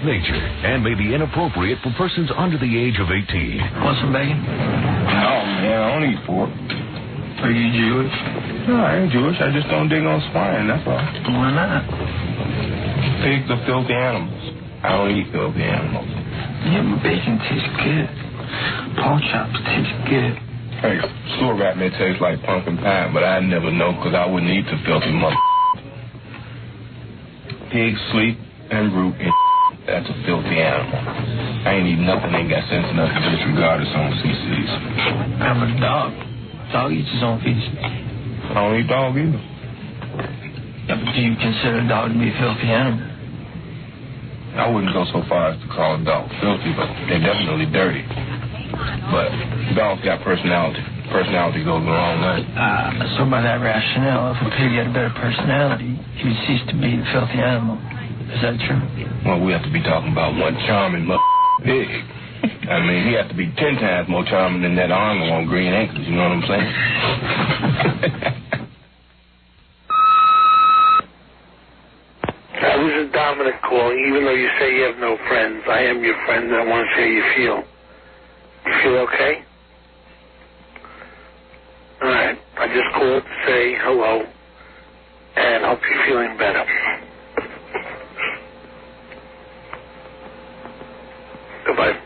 nature and may be inappropriate for persons under the age of 18. Want some bacon? No, man, I don't eat pork. Are you Jewish? No, I ain't Jewish. I just don't dig on swine, that's all. Why not? Pigs are filthy animals. I don't eat filthy animals. Yeah, but bacon tastes good. Pork chops taste good. Hey, sewer rat may taste like pumpkin pie, but I'd never know because I wouldn't eat the filthy mother. Pigs sleep and root and that's a filthy animal. I ain't eat nothing, ain't got sense enough to disregard its own feces. I'm a dog. Dog eats his own feces. I don't eat dog either. Yeah, but do you consider a dog to be a filthy animal? I wouldn't go so far as to call a dog filthy, but they're definitely dirty. But dogs got personality. Personality goes the wrong way. So by that rationale, if a pig had a better personality, he would cease to be a filthy animal. Is that true? Well, we have to be talking about one charming pig. I mean, he has to be 10 times more charming than that Arnold on Green Acres, you know what I'm saying? This is Dominic calling. Even though you say you have no friends, I am your friend and I want to see how you feel. You feel okay? All right. I just called to say hello and hope you're feeling better. Goodbye.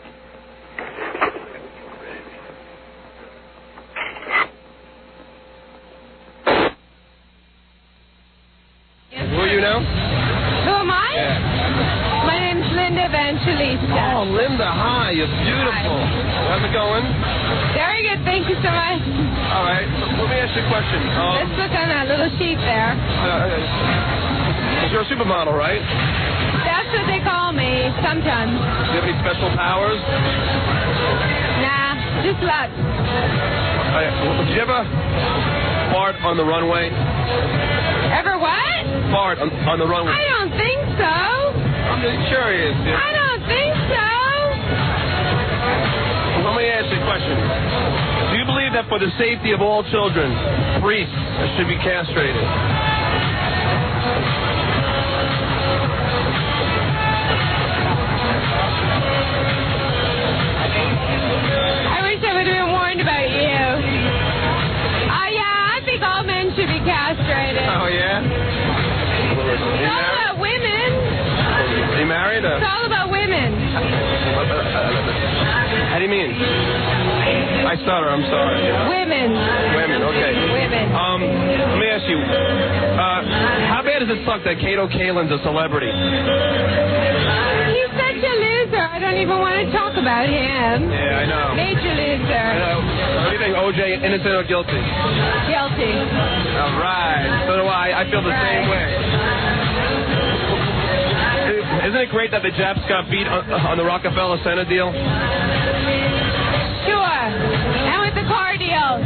Who are you now? Who am I? Yeah. My name's Linda Evangelista. Oh, Linda, hi. You're beautiful. How's it going? Very good. Thank you so much. All right. Let me ask you a question. Let's look on that little sheet there. You're a supermodel, right? That's what they call me sometimes. Do you have any special powers? Nah, just luck. Did you ever fart on the runway? Ever what? Fart on the runway. I don't think so. I'm just curious. I don't think so. Let me ask you a question. Do you believe that for the safety of all children, priests should be castrated? I wish I would have been warned about you. Yeah, I think all men should be castrated. Oh, yeah? It's all about women. Are you married? It's all about women. How do you mean? I stutter, I'm sorry. Women. Women, okay. Women. Let me ask you, how bad does it suck that Kato Kaelin's a celebrity? He's such a loser. I don't even want to talk about him. Yeah, I know. Major loser. I know. What do you think, OJ, innocent or guilty? Guilty. All right. So do I. I feel the same way. Isn't it great that the Japs got beat on the Rockefeller Center deal? Sure. And with the car deal.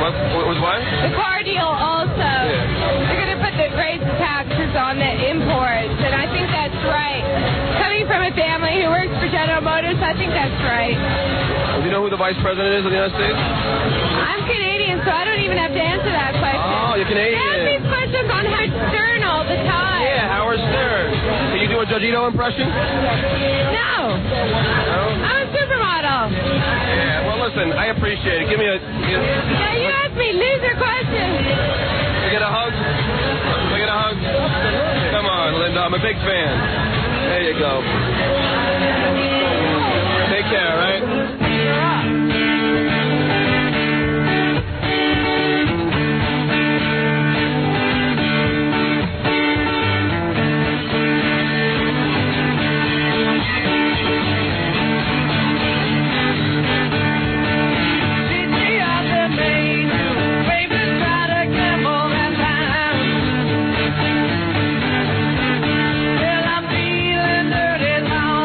What was what? The car deal also. Yeah. They're going to put the raise taxes on the imports, and I think that's right. Coming from a family who works for General Motors, I think that's right. Do you know who the vice president is of the United States? I'm Canadian, so I don't even have to answer that question. Oh, you're Canadian. They ask these questions on Howard Stern all the time. Yeah, Howard Stern. Can you do a Judge Ito impression? No. I'm a supermodel. Yeah, well, listen, I appreciate it. Give me a... Yeah, you asked me loser questions. Can I get a hug? Can I get a hug? Come on, Linda. I'm a big fan. There you go. Take care, right? Well, I'm feeling dirty now.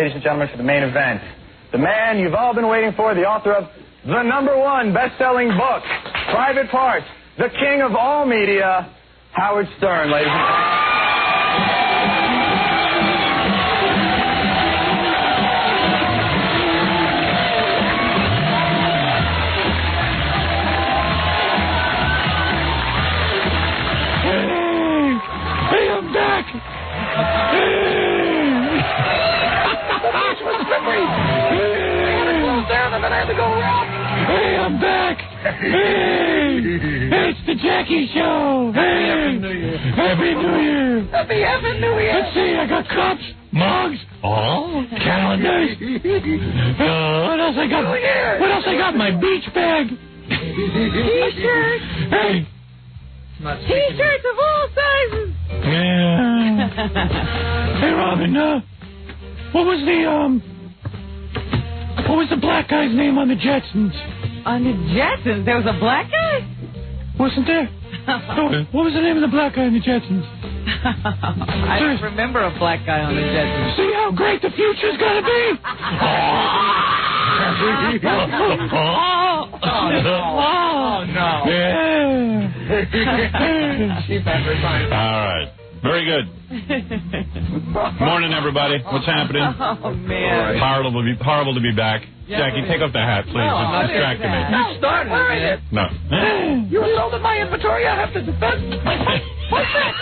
ladies and gentlemen, for the main event. The man you've all been waiting for, the author of the #1 best-selling book, Private Parts, the king of all media, Howard Stern, ladies and gentlemen. Hey, I'm back! Hey, I'm back! Hey, it's the Jackie Show! Hey, Happy New Year! Happy New Year! Happy New Year! Let's see, I got cups, mugs, calendars. What else I got? What else I got? My beach bag. T-shirts. Hey. T-shirts of all sizes. Yeah. Hey, Robin, what was the black guy's name on the Jetsons? On the Jetsons? There was a black guy? Wasn't there? What was the name of the black guy on the Jetsons? I don't remember a black guy on the Jetsons. See how great the future's gonna be? Oh, no. Yeah. All right. Very good. Morning, everybody. What's happening? Oh, man. Horrible to be back. Jackie, take off the hat, please. It's distracting me. You started it. No. You assaulted my inventory. I have to defend myself. What's that?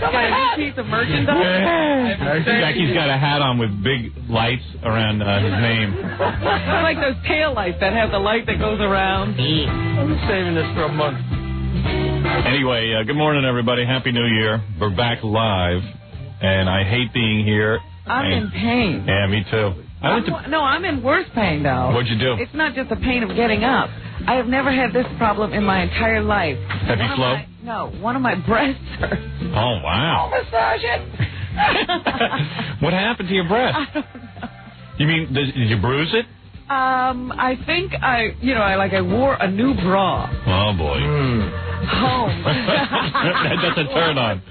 Got a piece of merchandise? Jackie's got a hat on with big lights around his name. It's like those tail lights that have the light that goes around. I'm saving this for a month. Anyway, good morning, everybody. Happy New Year. We're back live, and I hate being here. I'm in pain. Yeah, me too. No, I'm in worse pain, though. What'd you do? It's not just the pain of getting up. I have never had this problem in my entire life. Have you slow? No, one of my breasts hurts. Oh, wow. I'll massage it. What happened to your breast? I don't know. You mean, did you bruise it? I think I wore a new bra. Oh, boy. Home. That's a turn on.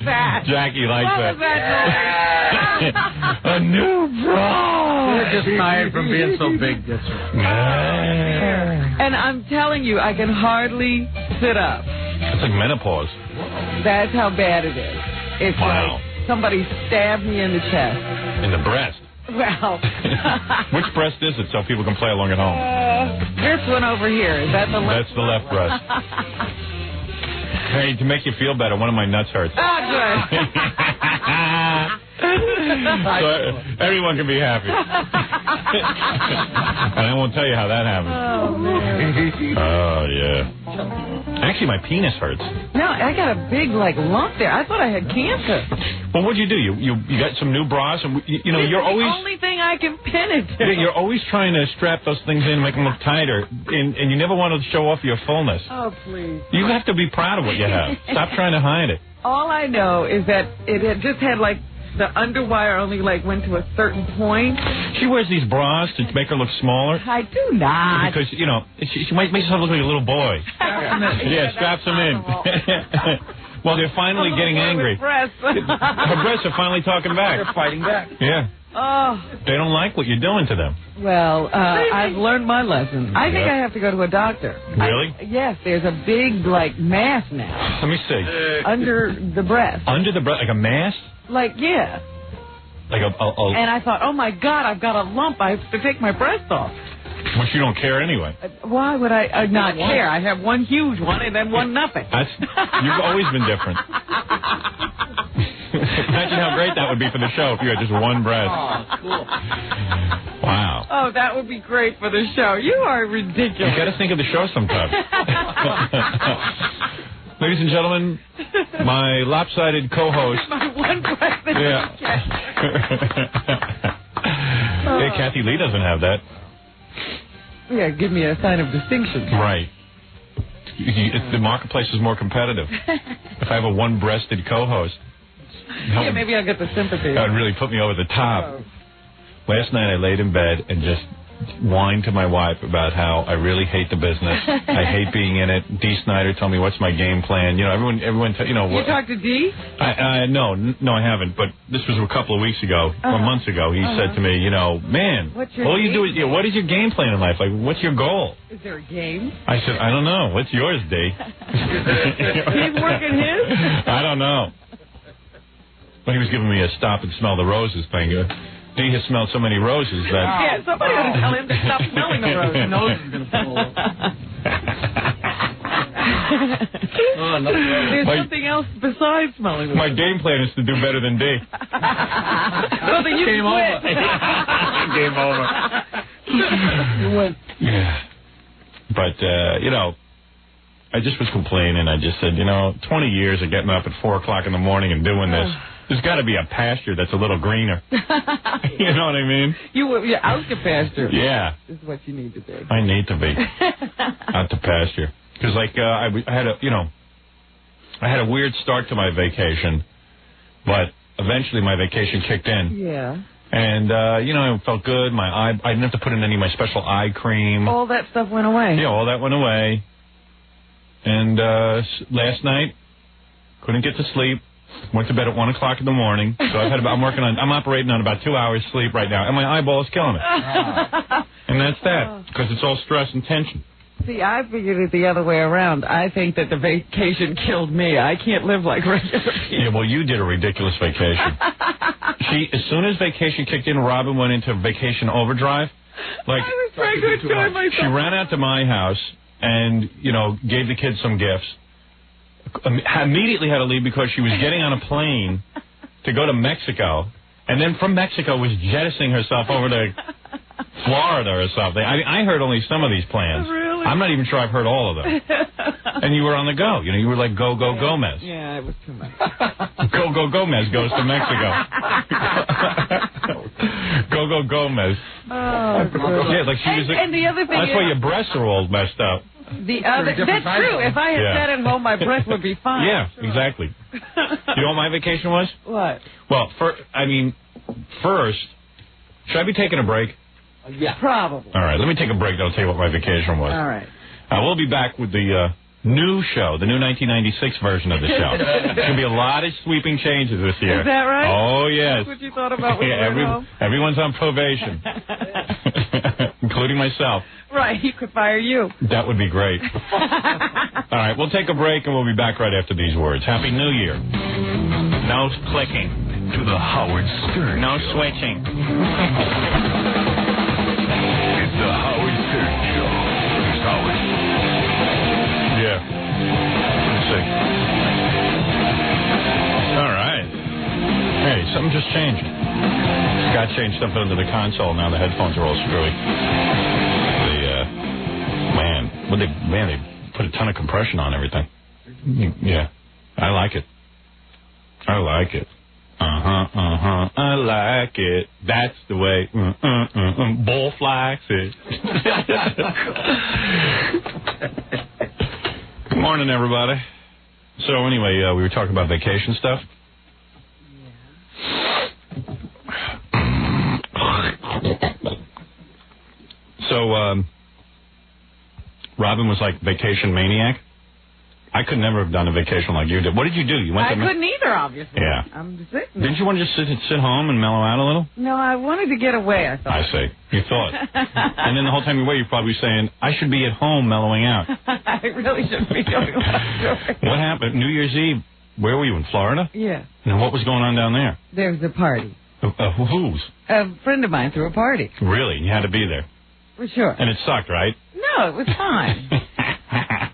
Jackie likes that. What was that noise? A new bra. You're just tired from being so big. That's right. And I'm telling you, I can hardly sit up. It's like menopause. That's how bad it is. It's like somebody stabbed me in the chest. In the breast? Well. Which breast is it so people can play along at home? This one over here. Is that the left? That's the left breast. Hey, to make you feel better, one of my nuts hurts. Oh, good. So everyone can be happy. And I won't tell you how that happened. Oh, man. Oh, yeah. Actually, my penis hurts. No, I got a big, lump there. I thought I had cancer. Well, what'd you do? You got some new bras? And you're always... the only thing I can pin it to. You're always trying to strap those things in and make them look tighter, and you never want to show off your fullness. Oh, please. You have to be proud of what you have. Stop trying to hide it. All I know is that it had just had, the underwire only, went to a certain point. She wears these bras to make her look smaller. I do not. Because, she might make herself look like a little boy. Yeah, straps them in. Well, they're finally getting angry. Her breasts are finally talking back. They're fighting back. Yeah. Oh. They don't like what you're doing to them. Well, I've learned my lesson. I think I have to go to a doctor. Really? Yes, there's a big, mass now. Let me see. Under the breast. Under the breast? Like a mass? Yeah. Like a... And I thought, oh, my God, I've got a lump. I have to take my breast off. Which you don't care anyway. Why would I not care? I have one huge one and then one nothing. You've always been different. Imagine how great that would be for the show if you had just one breast. Oh, cool. Wow. Oh, that would be great for the show. You are ridiculous. You got to think of the show sometime. Ladies and gentlemen, my lopsided co-host. My one breast. Yeah. Hey, Kathy Lee doesn't have that. Yeah, give me a sign of distinction. Right. The marketplace is more competitive. If I have a one-breasted co-host. Yeah, maybe I'll get the sympathy. That would really put me over the top. Last night I laid in bed and just whine to my wife about how I really hate the business. I hate being in it. Dee Snider told me what's my game plan. You know, everyone, you know. You talked to Dee? No, I haven't. But this was a couple of weeks ago, or months ago. He said to me, you know, man, all you do is, what is your game plan in life? Like, what's your goal? Is there a game? I said, I don't know. What's yours, Dee? He's working his? I don't know. But he was giving me a stop and smell the roses thing. Dee has smelled so many roses that... Yeah, somebody ought to tell him to stop smelling the roses. His nose is going to fall off. There's something else besides smelling the roses. My game plan is to do better than Dee. Well, then you Game over. Game over. You win. Yeah. But, you know, I just was complaining. I just said, you know, 20 years of getting up at 4 o'clock in the morning and doing this. There's got to be a pasture that's a little greener. You know what I mean? You're out to pasture. Yeah. This is what you need to be. I need to be out to pasture. Because, like, I had a weird start to my vacation, but eventually my vacation kicked in. Yeah. And, you know, it felt good. I didn't have to put in any of my special eye cream. All that stuff went away. Yeah, all that went away. And last night, couldn't get to sleep. Went to bed at 1 o'clock in the morning. So I'm operating on about 2 hours sleep right now, and my eyeball is killing it. And that's that, because it's all stress and tension. See, I figured it the other way around. I think that the vacation killed me. I can't live like regular people. Yeah, well, you did a ridiculous vacation. As soon as vacation kicked in, Robin went into vacation overdrive. Like, I was trying to enjoy myself. She ran out to my house and, you know, gave the kids some gifts. Immediately had to leave because she was getting on a plane to go to Mexico, and then from Mexico was jettisoning herself over to Florida or something. I heard only some of these plans. Really? I'm not even sure I've heard all of them. And you were on the go. You know, you were like Go Gomez. Yeah, it was too much. Go Gomez goes to Mexico. Go Gomez. Oh, yeah, like she was. And the other thing that's why your breasts are all messed up. That's true. If I had sat at home, my breath would be fine. Yeah, exactly. You know what my vacation was? What? Well, first, should I be taking a break? Yeah. Probably. All right, let me take a break, and I'll tell you what my vacation was. All right. We'll be back with the new show, the new 1996 version of the show. There's going to be a lot of sweeping changes this year. Is that right? Oh, yes. That's what you thought about when you went home? Everyone's on probation, including myself. Right, he could fire you. That would be great. All right, we'll take a break, and we'll be back right after these words. Happy New Year. No clicking. To the Howard Stern. No switching. It's the Howard Stern Show. Here's Howard. Yeah. Let's see. All right. Hey, something just changed. Scott changed something under the console. Now the headphones are all screwy. They put a ton of compression on everything. Yeah. I like it. I like it. That's the way. Bull flax it. Good morning, everybody. So anyway, we were talking about vacation stuff. So, Robin was like vacation maniac. I could never have done a vacation like you did. What did you do? You went I couldn't either, obviously. Yeah. I'm just sitting. Didn't you want to just sit home and mellow out a little? No, I wanted to get away, I thought. I see. You thought. And then the whole time you were away, you're probably saying, I should be at home mellowing out. I really shouldn't be doing what I'm doing. What happened? New Year's Eve, where were you, in Florida? Yeah. And what was going on down there? There was a party. Whose? A friend of mine threw a party. Really? You had to be there? For sure. And it sucked, right? No, it was fine.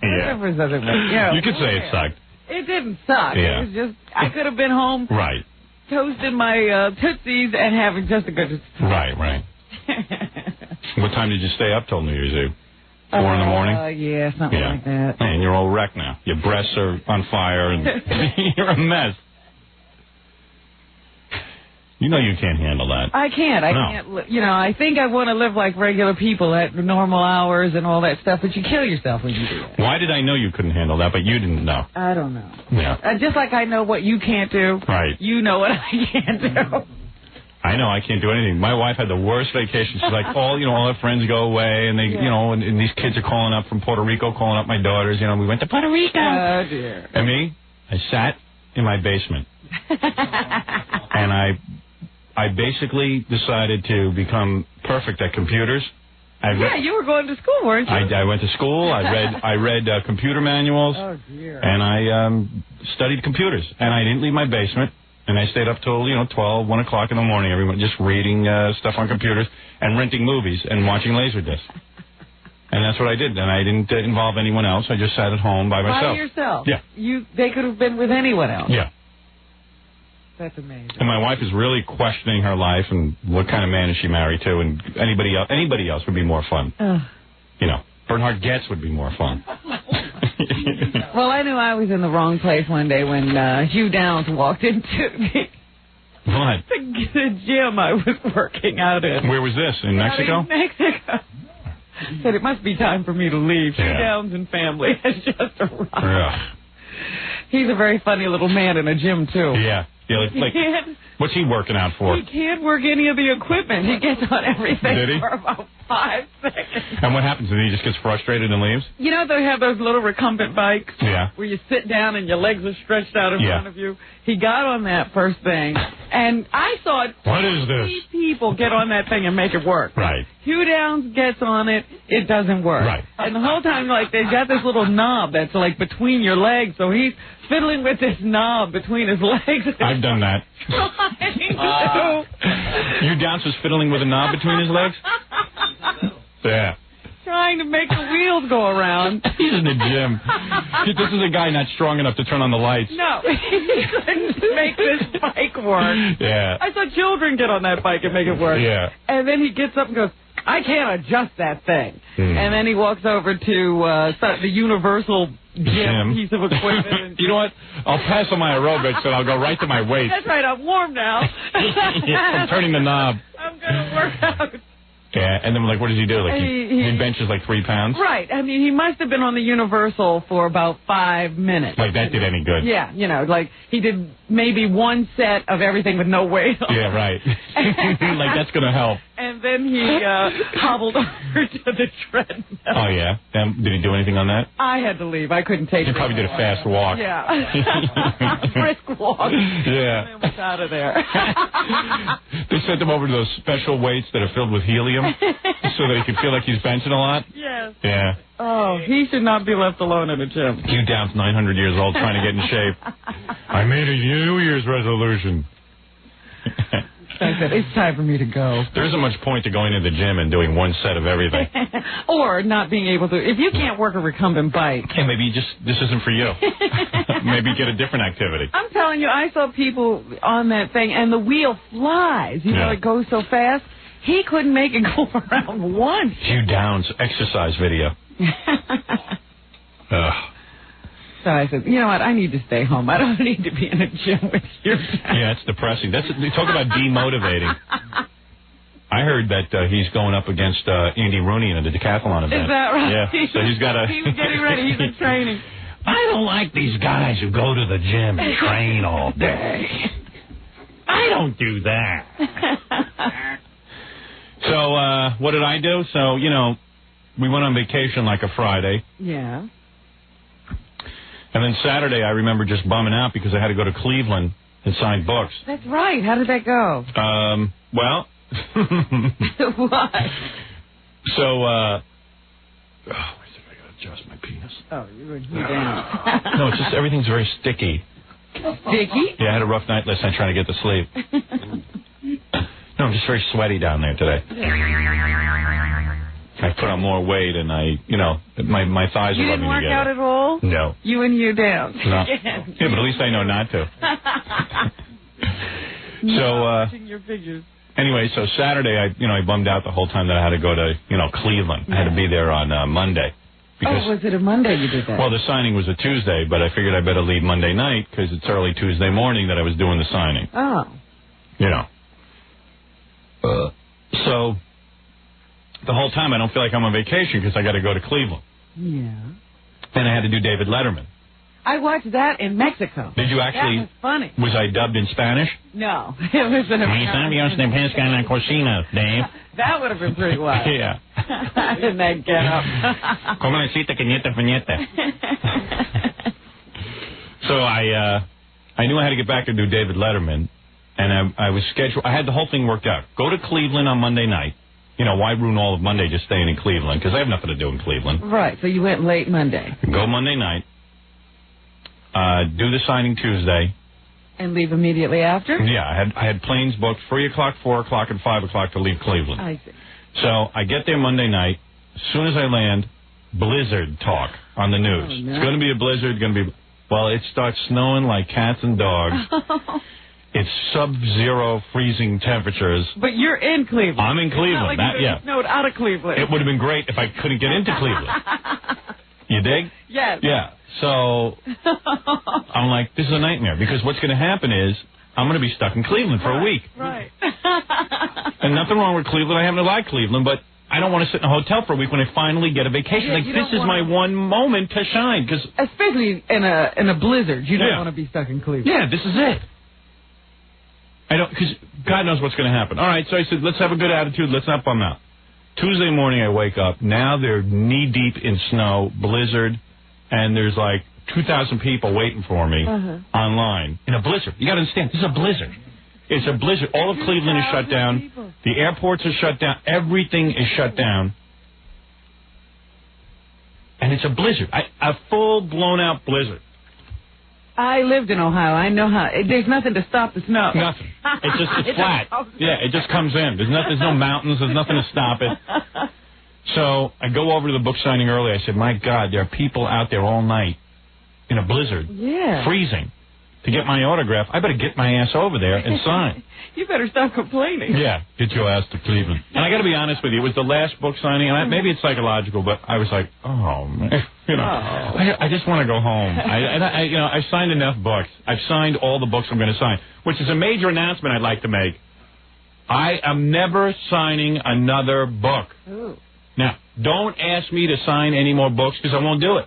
Yeah. You could say it sucked. It didn't suck. Yeah. It was just, I could have been home. Right. Toasting my Tootsies and having just a good time. Right. What time did you stay up till New Year's Eve? 4 in the morning? Yeah, something like that. Man, you're all wrecked now. Your breasts are on fire and you're a mess. You know you can't handle that. I can't. I can't. You know, I think I want to live like regular people at normal hours and all that stuff, but you kill yourself when you do that. Why did I know you couldn't handle that, but you didn't know? I don't know. Yeah. Just like I know what you can't do. Right. You know what I can't do. I know, I can't do anything. My wife had the worst vacation. She's like, all her friends go away, and they, and these kids are calling up from Puerto Rico, calling up my daughters. We went to Puerto Rico. Oh, dear. And me, I sat in my basement, and I basically decided to become perfect at computers. You were going to school, weren't you? I went to school. I read computer manuals. Oh, dear. And I studied computers. And I didn't leave my basement. And I stayed up till 12, 1 o'clock in the morning. Everyone just reading stuff on computers and renting movies and watching Laserdisc. And that's what I did. And I didn't involve anyone else. I just sat at home by myself. By yourself? Yeah. They could have been with anyone else. Yeah. That's amazing. And my wife is really questioning her life and what kind of man is she married to, and anybody else would be more fun. Bernhard Goetz would be more fun. Well, I knew I was in the wrong place one day when Hugh Downs walked into the gym I was working out in. Where was this? In Mexico? In Mexico. Said it must be time for me to leave. Hugh Downs and family has just arrived. Yeah. He's a very funny little man in a gym, too. Yeah. What's he working out for? He can't work any of the equipment. He gets on everything Did he? for about 5 seconds. And what happens? And he just gets frustrated and leaves? They have those little recumbent bikes where you sit down and your legs are stretched out in front of you. He got on that first thing, and I saw 20 people get on that thing and make it work. Right. Hugh Downs gets on it, it doesn't work. Right. And the whole time, they've got this little knob that's, between your legs, so he's fiddling with this knob between his legs. I've done that. Hugh Downs was fiddling with a knob between his legs? Yeah. Trying to make the wheels go around. He's in the gym. This is a guy not strong enough to turn on the lights. No, he couldn't make this bike work. Yeah. I saw children get on that bike and make it work. Yeah. And then he gets up and goes, I can't adjust that thing. And then he walks over to the Universal gym piece of equipment. You know what? I'll pass on my aerobics and I'll go right to my weights. That's right, I'm warm now. I'm turning the knob. I'm going to work out. Yeah, and then what does he do? He benches 3 pounds? Right. I mean, he must have been on the Universal for about 5 minutes. That did any good. Yeah, he did maybe one set of everything with no weight on. Yeah, right. That's going to help. And then he hobbled over to the treadmill. Oh, yeah? Did he do anything on that? I had to leave. I couldn't take it. He probably did a fast walk. Yeah. Brisk walk. Yeah. And then was out of there. They sent him over to those special weights that are filled with helium so that he can feel like he's benching a lot. Yes. Yeah. Oh, he should not be left alone in a gym. Hugh Downs, 900 years old, trying to get in shape. I made a New Year's resolution. I said, it's time for me to go. There isn't much point to going to the gym and doing one set of everything. Or not being able to. If you can't work a recumbent bike. Hey, maybe this isn't for you. Maybe get a different activity. I'm telling you, I saw people on that thing, and the wheel flies. It goes so fast. He couldn't make it go around once. Hugh Downs exercise video. So I said, you know what, I need to stay home. I don't need to be in a gym with you. Yeah, it's depressing. Talk about demotivating. I heard that he's going up against Andy Rooney in a decathlon event. Is that right? Yeah, so he's got a... He's getting ready. He's in training. I don't like these guys who go to the gym and train all day. I don't do that. So, what did I do? So, we went on vacation like a Friday. Yeah. And then Saturday, I remember just bumming out because I had to go to Cleveland and sign books. That's right. How did that go? Well... What? So, wait a second, I gotta adjust my penis. Oh, you were down. No, it's just everything's very sticky. Sticky? Yeah, I had a rough night last night trying to get to sleep. No, I'm just very sweaty down there today. I put on more weight and my thighs are rubbing together. You didn't work out at all? No. You and you down. No. Yeah, but at least I know not to. Watching your figures. Anyway, so Saturday, I bummed out the whole time that I had to go to, Cleveland. I had to be there on Monday. Because, was it a Monday you did that? Well, the signing was a Tuesday, but I figured I better leave Monday night because it's early Tuesday morning that I was doing the signing. Oh. So, the whole time I don't feel like I'm on vacation because I got to go to Cleveland. Yeah. Then I had to do David Letterman. I watched that in Mexico. Did you actually? That was funny. Was I dubbed in Spanish? No, it was in Dave. That would have been pretty wild. Yeah. In that get up. Como necesita que nieta feñeta. So I knew I had to get back and do David Letterman, and I was scheduled. I had the whole thing worked out. Go to Cleveland on Monday night. You know, why ruin all of Monday just staying in Cleveland? Because I have nothing to do in Cleveland. Right, so you went late Monday. Go Monday night. Do the signing Tuesday. And leave immediately after? Yeah, I had planes booked 3 o'clock, 4 o'clock, and 5 o'clock to leave Cleveland. I see. So I get there Monday night. As soon as I land, blizzard talk on the news. Oh, no. It's going to be a blizzard. Well, it starts snowing like cats and dogs. It's sub-zero freezing temperatures. But you're in Cleveland. I'm in Cleveland. It's not like you snowed out of Cleveland. It would have been great if I couldn't get into Cleveland. You dig? Yes. Yeah. So I'm like, this is a nightmare, because what's going to happen is I'm going to be stuck in Cleveland for a week. Right. And nothing wrong with Cleveland. I happen to like Cleveland, but I don't want to sit in a hotel for a week when I finally get a vacation. Yeah, like, this is my one moment to shine. Cause, especially in a blizzard. You don't want to be stuck in Cleveland. Yeah, this is it. Because God knows what's going to happen. All right, so I said, let's have a good attitude. Let's not bum out. Tuesday morning, I wake up. Now they're knee-deep in snow, blizzard, and there's like 2,000 people waiting for me online in a blizzard. You got to understand, this is a blizzard. It's a blizzard. All of Cleveland is shut down. People. The airports are shut down. Everything is shut down. And it's a blizzard. A full, blown-out blizzard. I lived in Ohio. I know how. There's nothing to stop the snow. Nothing. It's flat. Yeah, it just comes in. There's no mountains. There's nothing to stop it. So I go over to the book signing early. I said, my God, there are people out there all night in a blizzard, freezing, to get my autograph. I better get my ass over there and sign. You better stop complaining. Yeah, get your ass to Cleveland. And I got to be honest with you, it was the last book signing, and maybe it's psychological, but I was like, oh, man. I just want to go home. I've signed enough books. I've signed all the books I'm going to sign, which is a major announcement I'd like to make. I am never signing another book. Ooh. Now, don't ask me to sign any more books, because I won't do it.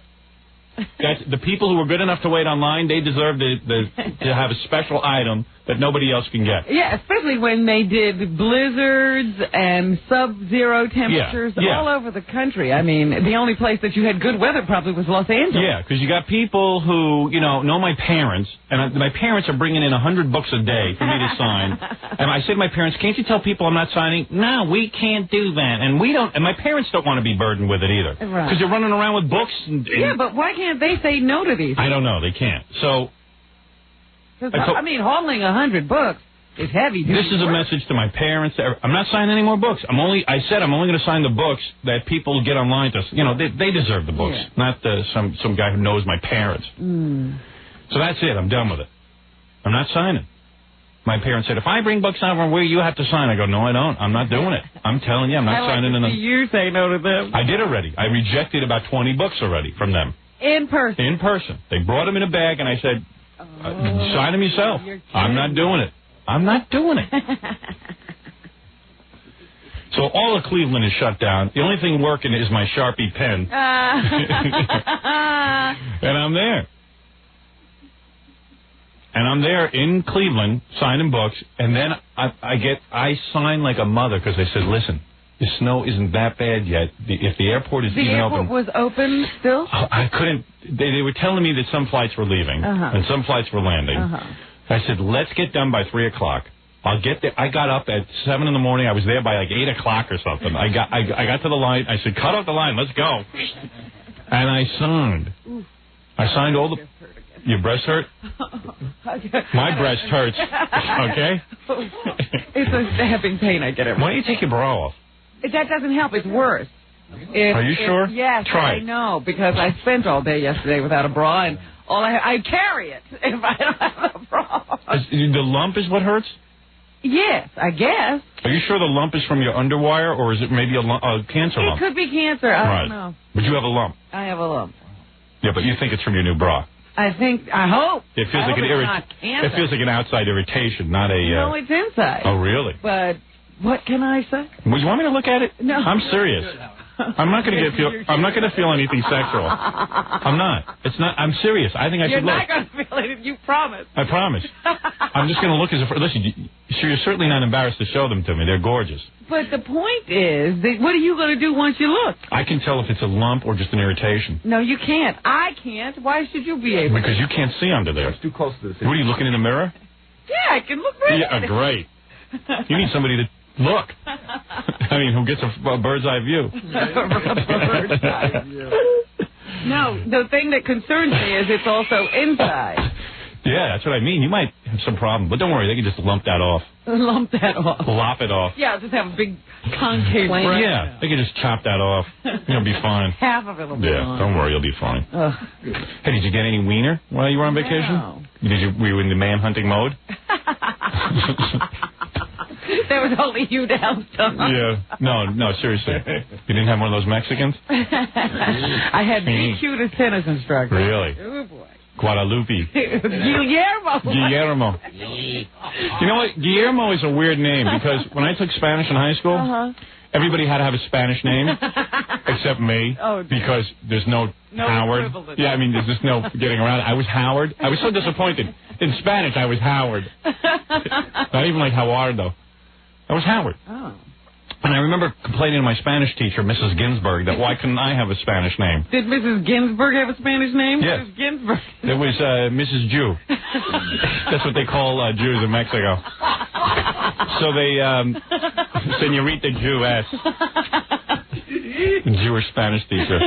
Guys, the people who were good enough to wait online, they deserve to have a special item that nobody else can get. Yeah, especially when they did blizzards and sub-zero temperatures all over the country. I mean, the only place that you had good weather probably was Los Angeles. Yeah, because you got people who, know my parents, and my parents are bringing in 100 books a day for me to sign. And I say to my parents, can't you tell people I'm not signing? No, we can't do that. And my parents don't want to be burdened with it either. Right. Because they're running around with books. Yeah, but why can't they say no to these? I don't know. They can't. So... hauling 100 books is heavy. This is a message to my parents. I'm not signing any more books. I said I'm only going to sign the books that people get online to. They deserve the books, not some guy who knows my parents. So that's it. I'm done with it. I'm not signing. My parents said, if I bring books over where you have to sign, I go, no, I don't. I'm not doing it. I'm telling you, I'm not signing them. You say no to them. I did already. I rejected about 20 books already from them. In person. In person. They brought them in a bag, and I said, sign them yourself. I'm not doing it. I'm not doing it. So all of Cleveland is shut down. The only thing working is my Sharpie pen. And I'm there. And I'm there in Cleveland signing books, and then I sign like a mother, because I said, listen, the snow isn't that bad yet. If the airport is even open... The airport was open still? I couldn't... They were telling me that some flights were leaving and some flights were landing. I said, let's get done by 3 o'clock. I'll get there. I got up at 7 in the morning. I was there by like 8 o'clock or something. I got to the line. I said, cut off the line. Let's go. And I signed. I signed all the... Your breast hurt? My breast hurts. Okay? It's a stabbing pain. I get it. Why don't you take your bra off? That doesn't help. It's worse. Are you sure? Yes, Try I know, because I spent all day yesterday without a bra, and I carry it if I don't have a bra. The lump is what hurts? Yes, I guess. Are you sure the lump is from your underwire, or is it maybe a cancer lump? It could be cancer. I don't know. But you have a lump. I have a lump. Yeah, but you think it's from your new bra. I hope. It feels like it feels like an outside irritation, not a... No, it's inside. Oh, really? But what can I say? Well, you want me to look at it? No. I'm serious. I'm not going to feel anything sexual. I'm not. It's not. I'm serious. I think I should look. You're not going to feel it. You promise. I promise. I'm just going to look as if. Listen, you're certainly not embarrassed to show them to me. They're gorgeous. But the point is, what are you going to do once you look? I can tell if it's a lump or just an irritation. No, you can't. I can't. Why should you be able to? Because you can't see under there. It's too close to the What are you looking in the mirror? Yeah, I can look right at it. Great. You need somebody to look. I mean, who gets a bird's eye view? Bird's eye view. No, the thing that concerns me is it's also inside. Yeah, that's what I mean. You might have some problem, but don't worry. They can just lump that off. Lump that off. Lop it off. Yeah, just have a big concave breast. Yeah, they can just chop that off. You'll be fine. Half of it will be fine. Don't worry. You'll be fine. Hey, did you get any wiener while you were on vacation? No. Were you in the man-hunting mode? There was only you downstairs. Yeah. No, seriously. You didn't have one of those Mexicans? I had the cutest tennis instructor. Really? Oh, boy. Guadalupe. Guillermo. You know what? Guillermo is a weird name because when I took Spanish in high school, everybody had to have a Spanish name except me because there's no Howard. Yeah, I mean, there's just no getting around it. I was Howard. I was so disappointed. In Spanish, I was Howard. Not even like Howardo. I was Howard. Oh. And I remember complaining to my Spanish teacher, Mrs. Ginsburg, that why couldn't I have a Spanish name? Did Mrs. Ginsburg have a Spanish name? Yes. Mrs. Ginsburg. It was Mrs. Jew. That's what they call Jews in Mexico. So they, Senorita Jewess. Jewish Spanish teacher.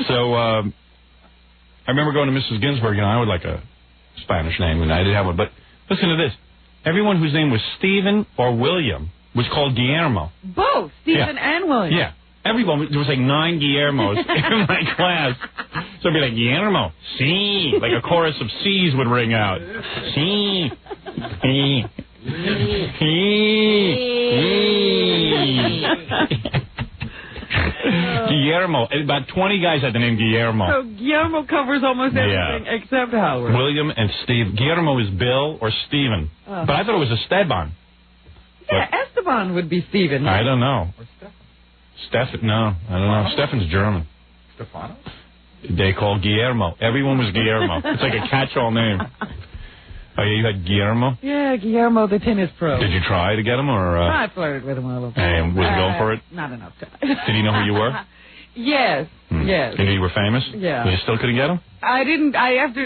So I remember going to Mrs. Ginsburg, and I would like a Spanish name, and I didn't have one. But listen to this. Everyone whose name was Stephen or William was called Guillermo. Both, Stephen and William. Yeah. Everyone, there was like 9 Guillermos in my class. So it'd be like, Guillermo, sí. Like a chorus of C's would ring out. Sí. Guillermo. About 20 guys had the name Guillermo. So Guillermo covers almost everything except Howard. William and Steve. Guillermo is Bill or Stephen. But I thought it was Esteban. Yeah, Esteban would be Stephen. I don't know. Or Stefan. Stefan? No, I don't know. Stefan's German. Stefano? They call Guillermo. Everyone was Guillermo. It's like a catch-all name. Oh, yeah, you had Guillermo? Yeah, Guillermo, the tennis pro. Did you try to get him, or? I flirted with him a little bit. And was he going for it? Not enough time. Did he know who you were? Yes, yes. You knew you were famous? Yeah. You still couldn't get him? I didn't.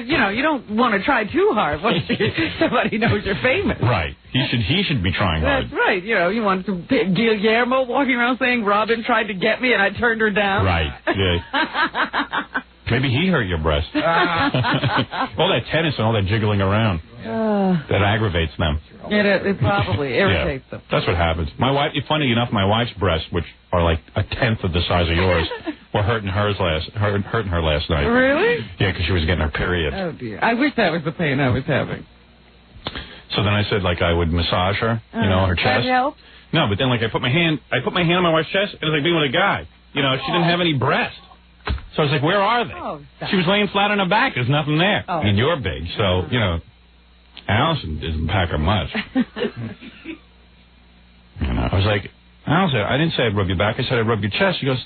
You don't want to try too hard once somebody knows you're famous. Right. He should be trying hard. That's right. You want to Guillermo walking around saying Robin tried to get me and I turned her down. Right. Yeah. Maybe he hurt your breast. All that tennis and all that jiggling around. That aggravates them. It probably irritates them. That's what happens. My wife, funny enough, my wife's breasts, which are like a tenth of the size of yours, were hurting her last night. Really? Yeah, because she was getting her period. Oh dear. I wish that was the pain I was having. So then I said, like, I would massage her, her chest. That helped? No, but then, like, I put my hand on my wife's chest. It was like being with a guy. She didn't have any breast. So I was like, where are they? Oh, she was laying flat on her back. There's nothing there. Oh. I mean, you're big, so, Allison doesn't pack her much. I was like, Allison, I didn't say I'd rub your back. I said I'd rub your chest. She goes,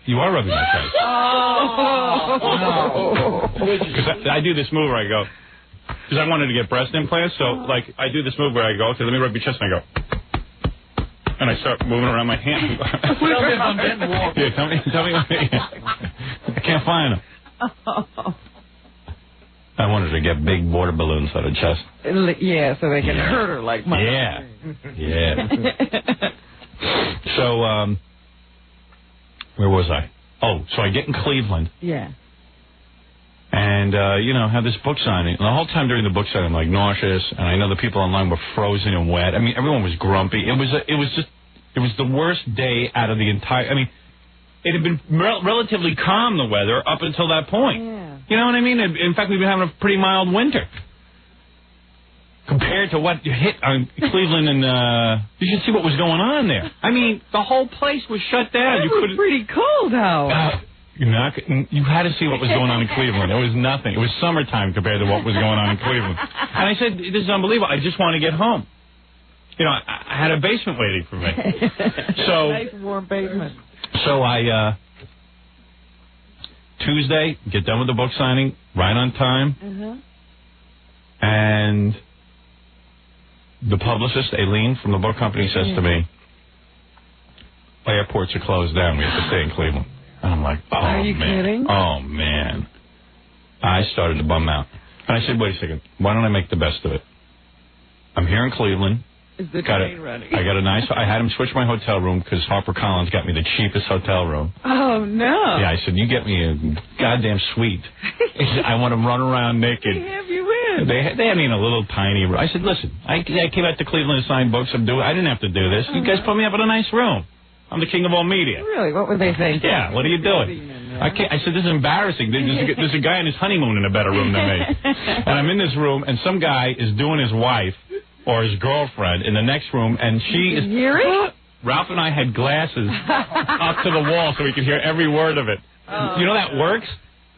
you are rubbing my chest. Because I do this move where I go, because I wanted to get breast implants, so, like, I do this move where I go, okay, let me rub your chest, and I go, and I start moving around my hand. Yeah, tell me. I can't find them. I wanted to get big water balloons on her chest. Yeah, so they can hurt her like my. Yeah. So, where was I? Oh, so I get in Cleveland. Yeah. And, have this book signing. And the whole time during the book signing, I'm like nauseous, and I know the people online were frozen and wet. I mean, everyone was grumpy. It was the worst day out of the entire, it had been relatively calm, the weather, up until that point. Yeah. You know what I mean? In fact, we've been having a pretty mild winter. Compared to what hit Cleveland, and you should see what was going on there. I mean, the whole place was shut down. It was pretty cold out. You had to see what was going on in Cleveland. It was nothing. It was summertime compared to what was going on in Cleveland. And I said, this is unbelievable. I just want to get home. I had a basement waiting for me. So nice warm basement. So I, Tuesday, get done with the book signing, right on time, and the publicist, Aileen, from the book company, says to me, airports are closed down, we have to stay in Cleveland. And I'm like, oh, Are you man. kidding? Oh, man. I started to bum out. And I said, wait a second, why don't I make the best of it? I'm here in Cleveland. Is the train ready? I got a nice, I had him switch my hotel room because HarperCollins got me the cheapest hotel room. Oh, no. Yeah, I said, you get me a goddamn suite. I want to run around naked. They have you in. They had me in a little tiny room. I said, listen, I came out to Cleveland to sign books. I didn't have to do this. You guys put me up in a nice room. I'm the king of all media. Really? What were they thinking? Yeah, what are you doing? I said, this is embarrassing. There's a guy on his honeymoon in a better room than me. And I'm in this room, and some guy is doing his wife or his girlfriend in the next room, and she is... Hear it? Ralph and I had glasses up to the wall so we could hear every word of it. You know that works?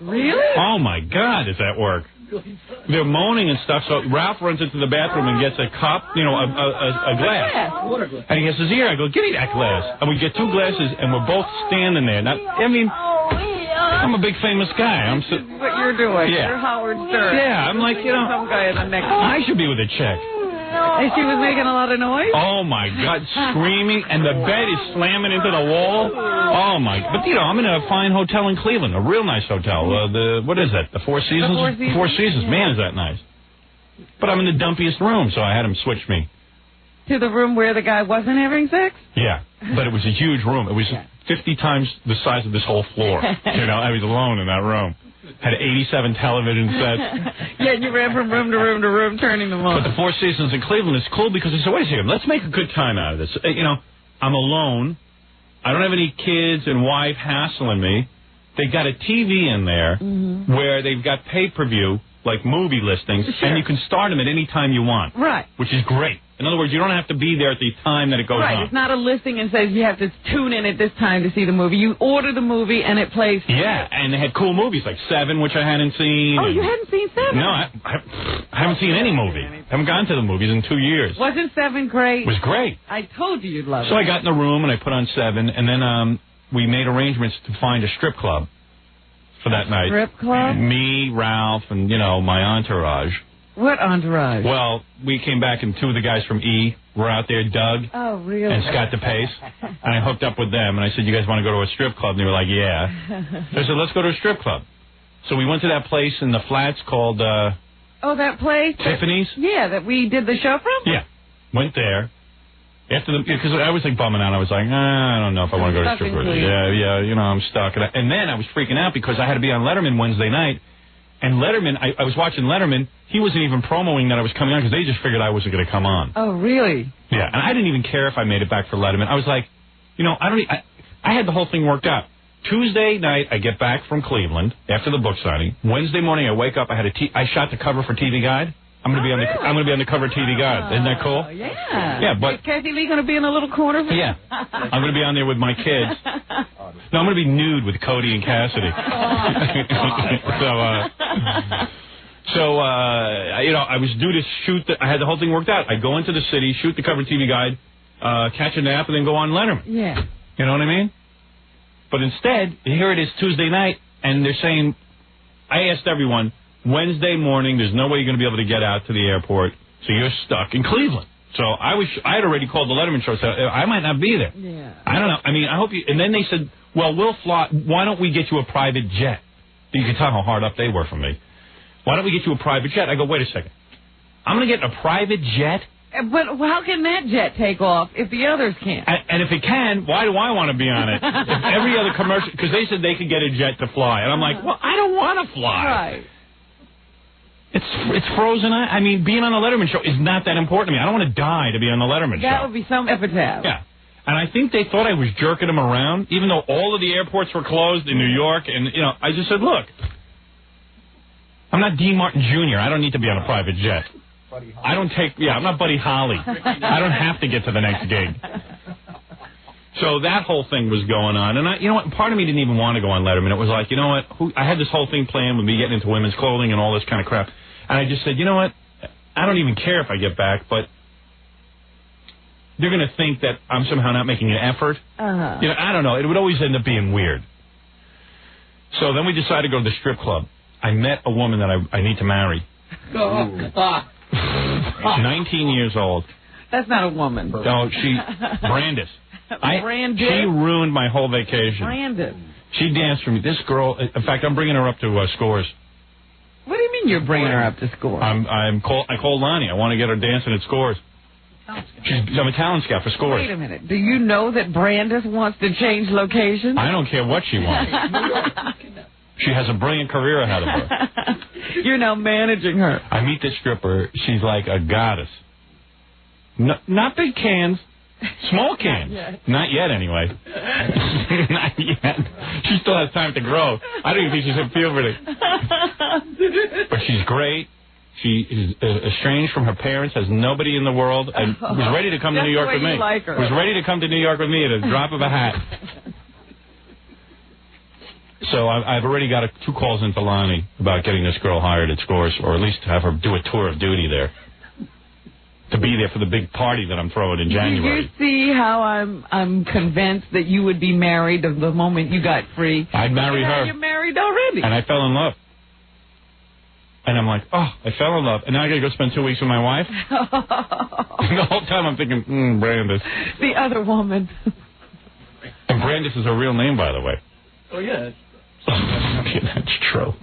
Really? Oh, my God, does that work? They're moaning and stuff, so Ralph runs into the bathroom and gets a cup, a glass. And he has his ear. I go, give me that glass. And we get 2 glasses, and we're both standing there. Now, I mean, I'm a big famous guy. What you're doing. Yeah. You're Howard Stern. Yeah, I'm like, some guy in the next I should be with a chick. And she was making a lot of noise? Oh, my God, screaming, and the bed is slamming into the wall. Oh, my, but, I'm in a fine hotel in Cleveland, a real nice hotel. What is that, the Four Seasons? The Four Seasons. Yeah. Man, is that nice. But I'm in the dumpiest room, so I had him switch me. To the room where the guy wasn't having sex? Yeah, but it was a huge room. It was 50 times the size of this whole floor. I was alone in that room. Had 87 television sets. Yeah, you ran from room to room to room, turning them on. But the Four Seasons in Cleveland is cool because I said, wait a second, let's make a good time out of this. I'm alone. I don't have any kids and wife hassling me. They got a TV in there where they've got pay-per-view, like movie listings, and you can start them at any time you want. Right. Which is great. In other words, you don't have to be there at the time that it goes on. Right, it's not a listing and says you have to tune in at this time to see the movie. You order the movie and it plays. Yeah, and they had cool movies like Seven, which I hadn't seen. Oh, you hadn't seen Seven? No, I haven't seen any movie. I haven't gone to the movies in 2 years. Wasn't Seven great? It was great. I told you you'd love it. So I got in the room and I put on Seven, and then we made arrangements to find a strip club for that night. Strip club? Me, Ralph, and, my entourage. What entourage? Well, we came back and 2 of the guys from E were out there, Doug. Oh, really? And Scott DePace. And I hooked up with them, and I said, you guys want to go to a strip club? And they were like, yeah. So I said, let's go to a strip club. So we went to that place in the Flats called... oh, that place? Tiffany's? Yeah, that we did the show from? Yeah. Went there. Because I was like bumming out. I was like, I don't know if I want to go to a strip club. Yeah, I'm stuck. And then I was freaking out because I had to be on Letterman Wednesday night. And Letterman, I was watching Letterman. He wasn't even promoting that I was coming on because they just figured I wasn't going to come on. Oh, really? Yeah, and I didn't even care if I made it back for Letterman. I was like, I had the whole thing worked out. Tuesday night, I get back from Cleveland after the book signing. Wednesday morning, I wake up. I shot the cover for TV Guide. I'm going to be on the cover of TV Guide. Isn't that cool? Yeah. Yeah, but is Kathy Lee going to be in a little corner? Yeah. I'm going to be on there with my kids. No, I'm going to be nude with Cody and Cassidy. I was due to shoot. I had the whole thing worked out. I go into the city, shoot the cover of TV Guide, catch a nap, and then go on Letterman. Yeah. You know what I mean? But instead, here it is Tuesday night, and they're saying, I asked everyone, Wednesday morning, there's no way you're going to be able to get out to the airport, so you're stuck in Cleveland. So I had already called the Letterman show, so I might not be there. Yeah. I don't know. I mean, I hope you... And then they said, well, we'll fly... Why don't we get you a private jet? You can tell how hard up they were for me. Why don't we get you a private jet? I go, wait a second. I'm going to get a private jet? But how can that jet take off if the others can't? And if it can, why do I want to be on it? If every other commercial... Because they said they could get a jet to fly. And I'm like, well, I don't want to fly. Right. It's frozen. I mean, being on the Letterman show is not that important to me. I don't want to die to be on the Letterman show. That would be some epitaph. Yeah. And I think they thought I was jerking them around, even though all of the airports were closed in New York. And, I just said, look, I'm not Dean Martin Jr. I don't need to be on a private jet. I'm not Buddy Holly. I don't have to get to the next gig. So that whole thing was going on. And part of me didn't even want to go on Letterman. It was like, I had this whole thing planned with me getting into women's clothing and all this kind of crap. And I just said, I don't even care if I get back, but they're going to think that I'm somehow not making an effort. Uh-huh. You know, I don't know. It would always end up being weird. So then we decided to go to the strip club. I met a woman that I need to marry. 19 years old. That's not a woman. No, Brandis. Brandis? She ruined my whole vacation. Brandis. She danced for me. This girl, in fact, I'm bringing her up to Scores. What do you mean you're bringing her up to Scores? I called Lonnie. I want to get her dancing at Scores. I'm a talent scout for Scores. Wait a minute. Do you know that Brandis wants to change location? I don't care what she wants. She has a brilliant career ahead of her. You're now managing her. I meet this stripper. She's like a goddess. No, not big cans. Small cans. Not yet, anyway. Not yet. She still has time to grow. I don't even think she's in puberty. But she's great. She is estranged from her parents, has nobody in the world, and was ready to come to New York with me. Like her. Was ready to come to New York with me at a drop of a hat. So I've already got 2 calls into Lonnie about getting this girl hired at Scores, or at least have her do a tour of duty there. To be there for the big party that I'm throwing in January. Did you see how I'm convinced that you would be married the moment you got free? I'd marry her. You're married already. And I fell in love. And I'm like, oh, I fell in love. And now I got to go spend 2 weeks with my wife? The whole time I'm thinking, Brandis. The other woman. And Brandis is her real name, by the way. Oh, yeah. Okay, that's true.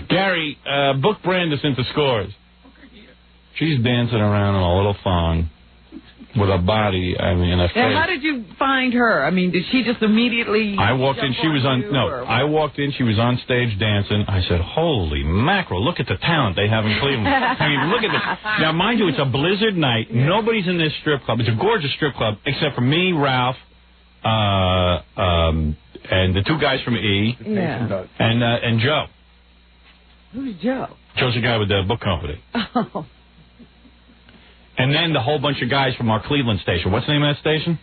Gary, book Brandis into Scores. She's dancing around in a little thong with a body, and a face. Now, how did you find her? I mean, did she just immediately... I walked in, she was I walked in, she was on stage dancing. I said, holy mackerel, look at the talent they have in Cleveland. I mean, look at this. Now, mind you, it's a blizzard night. Yeah. Nobody's in this strip club. It's a gorgeous strip club, except for me, Ralph, and the 2 guys from E, and Joe. Who's Joe? Joe's the guy with the book company. Oh. And then the whole bunch of guys from our Cleveland station. What's the name of that station?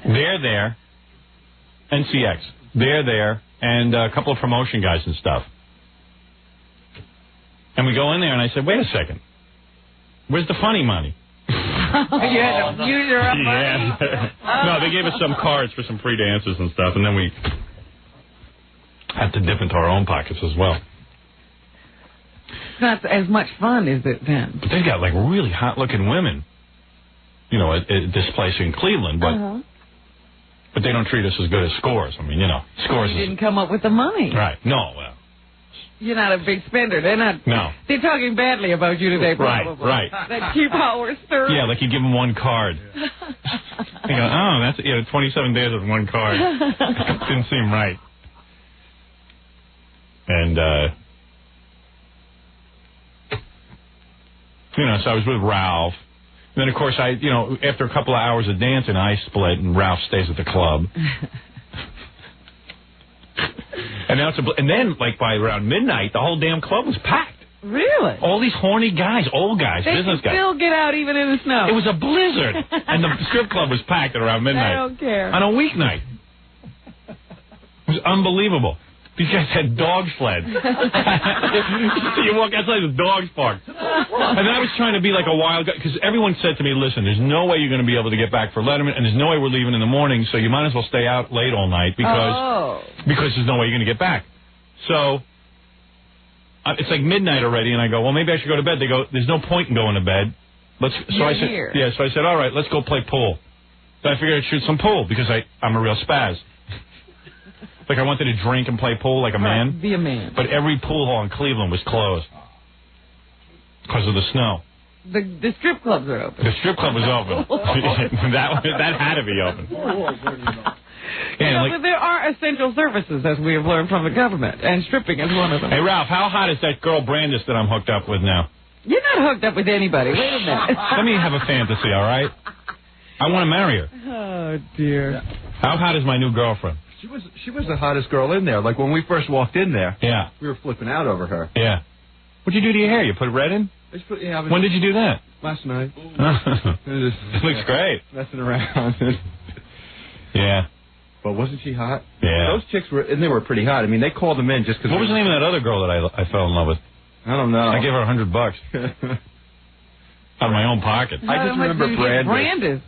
They're there. NCX. They're there. And a couple of promotion guys and stuff. And we go in there, and I said, wait a second. Where's the funny money? You had to use your money? Yeah. No, they gave us some cards for some free dances and stuff, and then we had to dip into our own pockets as well. It's not as much fun, is it, then? But they got, like, really hot-looking women, you know, at this place in Cleveland, but they don't treat us as good as Scores. I mean, you know, Scores You didn't come up with the money. Right. No, well. You're not a big spender. They're not. No. They're talking badly about you today, probably. Right. That cheap Howard Stern. Yeah, like you give them 1 card. You go, oh, that's 27 days with 1 card. Didn't seem right. And, you know, so I was with Ralph. And then, of course, after a couple of hours of dancing, I split, and Ralph stays at the club. And then, like, by around midnight, the whole damn club was packed. Really? All these horny guys, old guys, business guys. They still get out even in the snow. It was a blizzard. And the strip club was packed at around midnight. I don't care. On a weeknight. It was unbelievable. These guys had dog sleds. You walk outside, the dogs parked. And then I was trying to be like a wild guy, because everyone said to me, listen, there's no way you're going to be able to get back for Letterman, and there's no way we're leaving in the morning, so you might as well stay out late all night, because there's no way you're going to get back. So it's like midnight already, and I go, well, maybe I should go to bed. They go, there's no point in going to bed. So I said, all right, let's go play pool. So I figured I'd shoot some pool, because I'm a real spaz. Like, I wanted to drink and play pool like a man. Be a man. But every pool hall in Cleveland was closed because of the snow. The strip clubs are open. The strip club was open. that had to be open. But there are essential services, as we have learned from the government, and stripping is one of them. Hey, Ralph, how hot is that girl Brandis that I'm hooked up with now? You're not hooked up with anybody. Wait a minute. Let me have a fantasy, all right? I want to marry her. Oh, dear. How hot is my new girlfriend? She was the hottest girl in there. Like, when we first walked in there, we were flipping out over her. Yeah. What'd you do to your hair? You put red in? When did you do that? Last night. It looks great. Messing around. Yeah. But wasn't she hot? Yeah. Those chicks were pretty hot. I mean, they called them in just because... What was the name of that other girl that I fell in love with? I don't know. I gave her $100. out of my own pocket. I just remember Brandis. Brandis.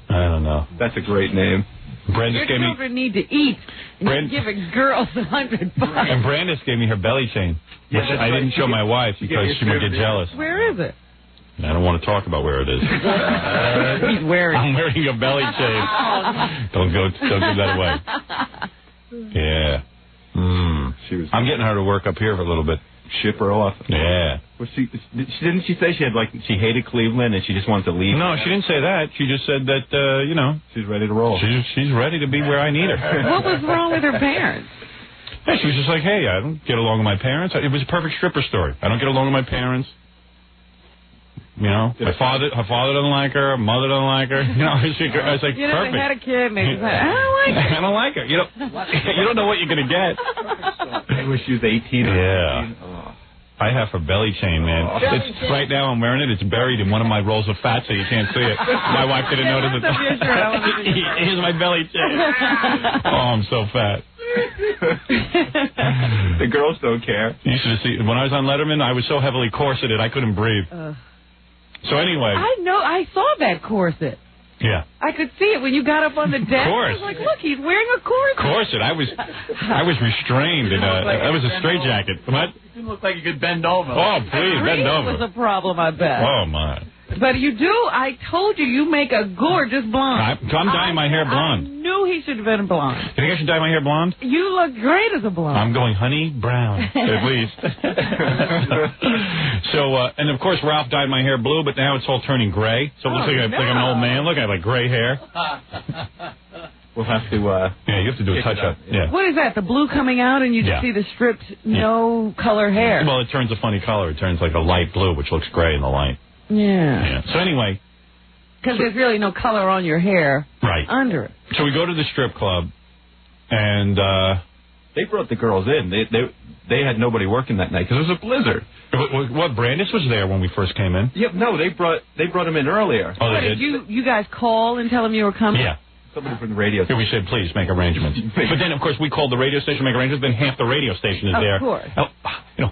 I don't know. That's a great name. Brandis Your gave me. children need to eat. You're giving girls $100. And Brandis gave me her belly chain. Yeah, Which I didn't show my wife because she might get jealous. Where is it? I don't want to talk about where it is. He's wearing. I'm wearing a belly chain. Don't give that away. Yeah. I'm getting her to work up here for a little bit. Ship her off. Yeah. Well, didn't she say she hated Cleveland and she just wanted to leave? No, she didn't say that. She just said that she's ready to roll. She's ready to be where I need her. What was wrong with her parents? Yeah, she was just like, hey, I don't get along with my parents. It was a perfect stripper story. I don't get along with my parents. You know, her father doesn't like her, her mother doesn't like her. You know, I was like, perfect. They had a kid and they just said, I don't like her. I don't like her. You don't know what you're going to get. I wish she was 18 or 19. Oh. I have her belly chain, man. It's right now I'm wearing it. It's buried in one of my rolls of fat, so you can't see it. My wife didn't notice it. Here's my belly chain. Oh, I'm so fat. The girls don't care. You should have seen when I was on Letterman. I was so heavily corseted I couldn't breathe. So anyway, I saw that corset. Yeah. I could see it when you got up on the deck. Of course. I was like, look, he's wearing a corset. Corset. I was restrained in that was a straitjacket. What? It didn't look like you could bend over. Oh, please, bend over. Was a problem, I bet. Oh, my. But you do. I told you make a gorgeous blonde. I'm dyeing my hair blonde. I knew he should have been blonde. You think I should dye my hair blonde? You look great as a blonde. I'm going honey brown, at least. So, and of course, Ralph dyed my hair blue, but now it's all turning gray. So it looks like I'm an old man. Look, I have like gray hair. We'll have to, yeah, you have to do a touch-up. Yeah. What is that, the blue coming out and you just see the stripped, no color hair? Well, it turns a funny color. It turns like a light blue, which looks gray in the light. Yeah. So anyway. Because there's really no color on your hair under it. So we go to the strip club, and they brought the girls in. They had nobody working that night because it was a blizzard. What, Brandis was there when we first came in? Yep, no, they brought him in earlier. Oh, they did? You guys call and tell them you were coming? Yeah. Somebody from the radio station. We said, please, make arrangements. But then, of course, we called the radio station to make arrangements. Then half the radio station is there. Of course.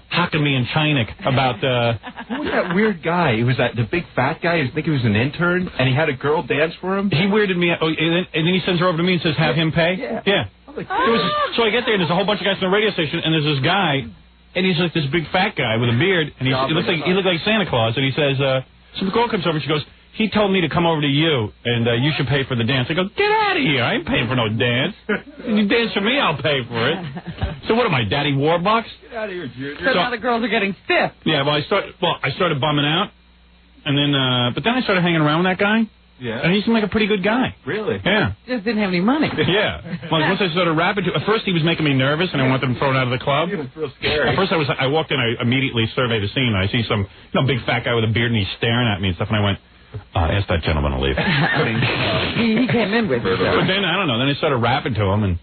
Hocking me and Chinik about... Who was that weird guy? He was the big fat guy. I think he was an intern, and he had a girl dance for him. He weirded me out. And then he sends her over to me and says, have him pay? Yeah. So I get there, and there's a whole bunch of guys from the radio station, and there's this guy, and he's like this big fat guy with a beard, and he looked like Santa Claus, and he says, some girl comes over, and she goes, he told me to come over to you, and you should pay for the dance. I go, get out of here. I ain't paying for no dance. You dance for me, I'll pay for it. So what am I, Daddy Warbucks? Get out of here, Junior. So now the girls are getting stiff. Yeah, I started bumming out, and then, but then I started hanging around with that guy. Yeah. And he seemed like a pretty good guy. Really? Yeah. Just didn't have any money. Yeah. Well, once I started rapping, at first he was making me nervous, and I wanted him thrown out of the club. It was real scary. At first I walked in, I immediately surveyed the scene, and I see some big fat guy with a beard, and he's staring at me and stuff, and I went, ask that gentleman to leave. He came in with you. But then, I don't know, then I started rapping to him, and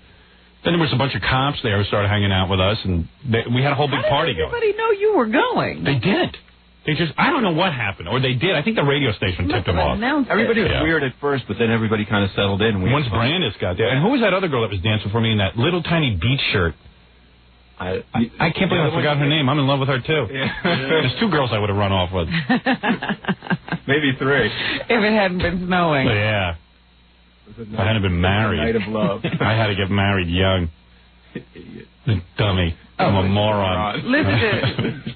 then there was a bunch of cops there who started hanging out with us, and we had a whole big party going. How did everybody know you were going? They didn't. They just, I don't know what happened, or they did. I think the radio station tipped them off. Everybody was weird at first, but then everybody kind of settled in. Once Brandis got there. And who was that other girl that was dancing for me in that little tiny beach shirt? I can't believe I forgot her name. I'm in love with her, too. Yeah. There's two girls I would have run off with. Maybe three. If it hadn't been snowing. Yeah. If I hadn't been married. Night of love. I had to get married young. Dummy. I'm a moron. Listen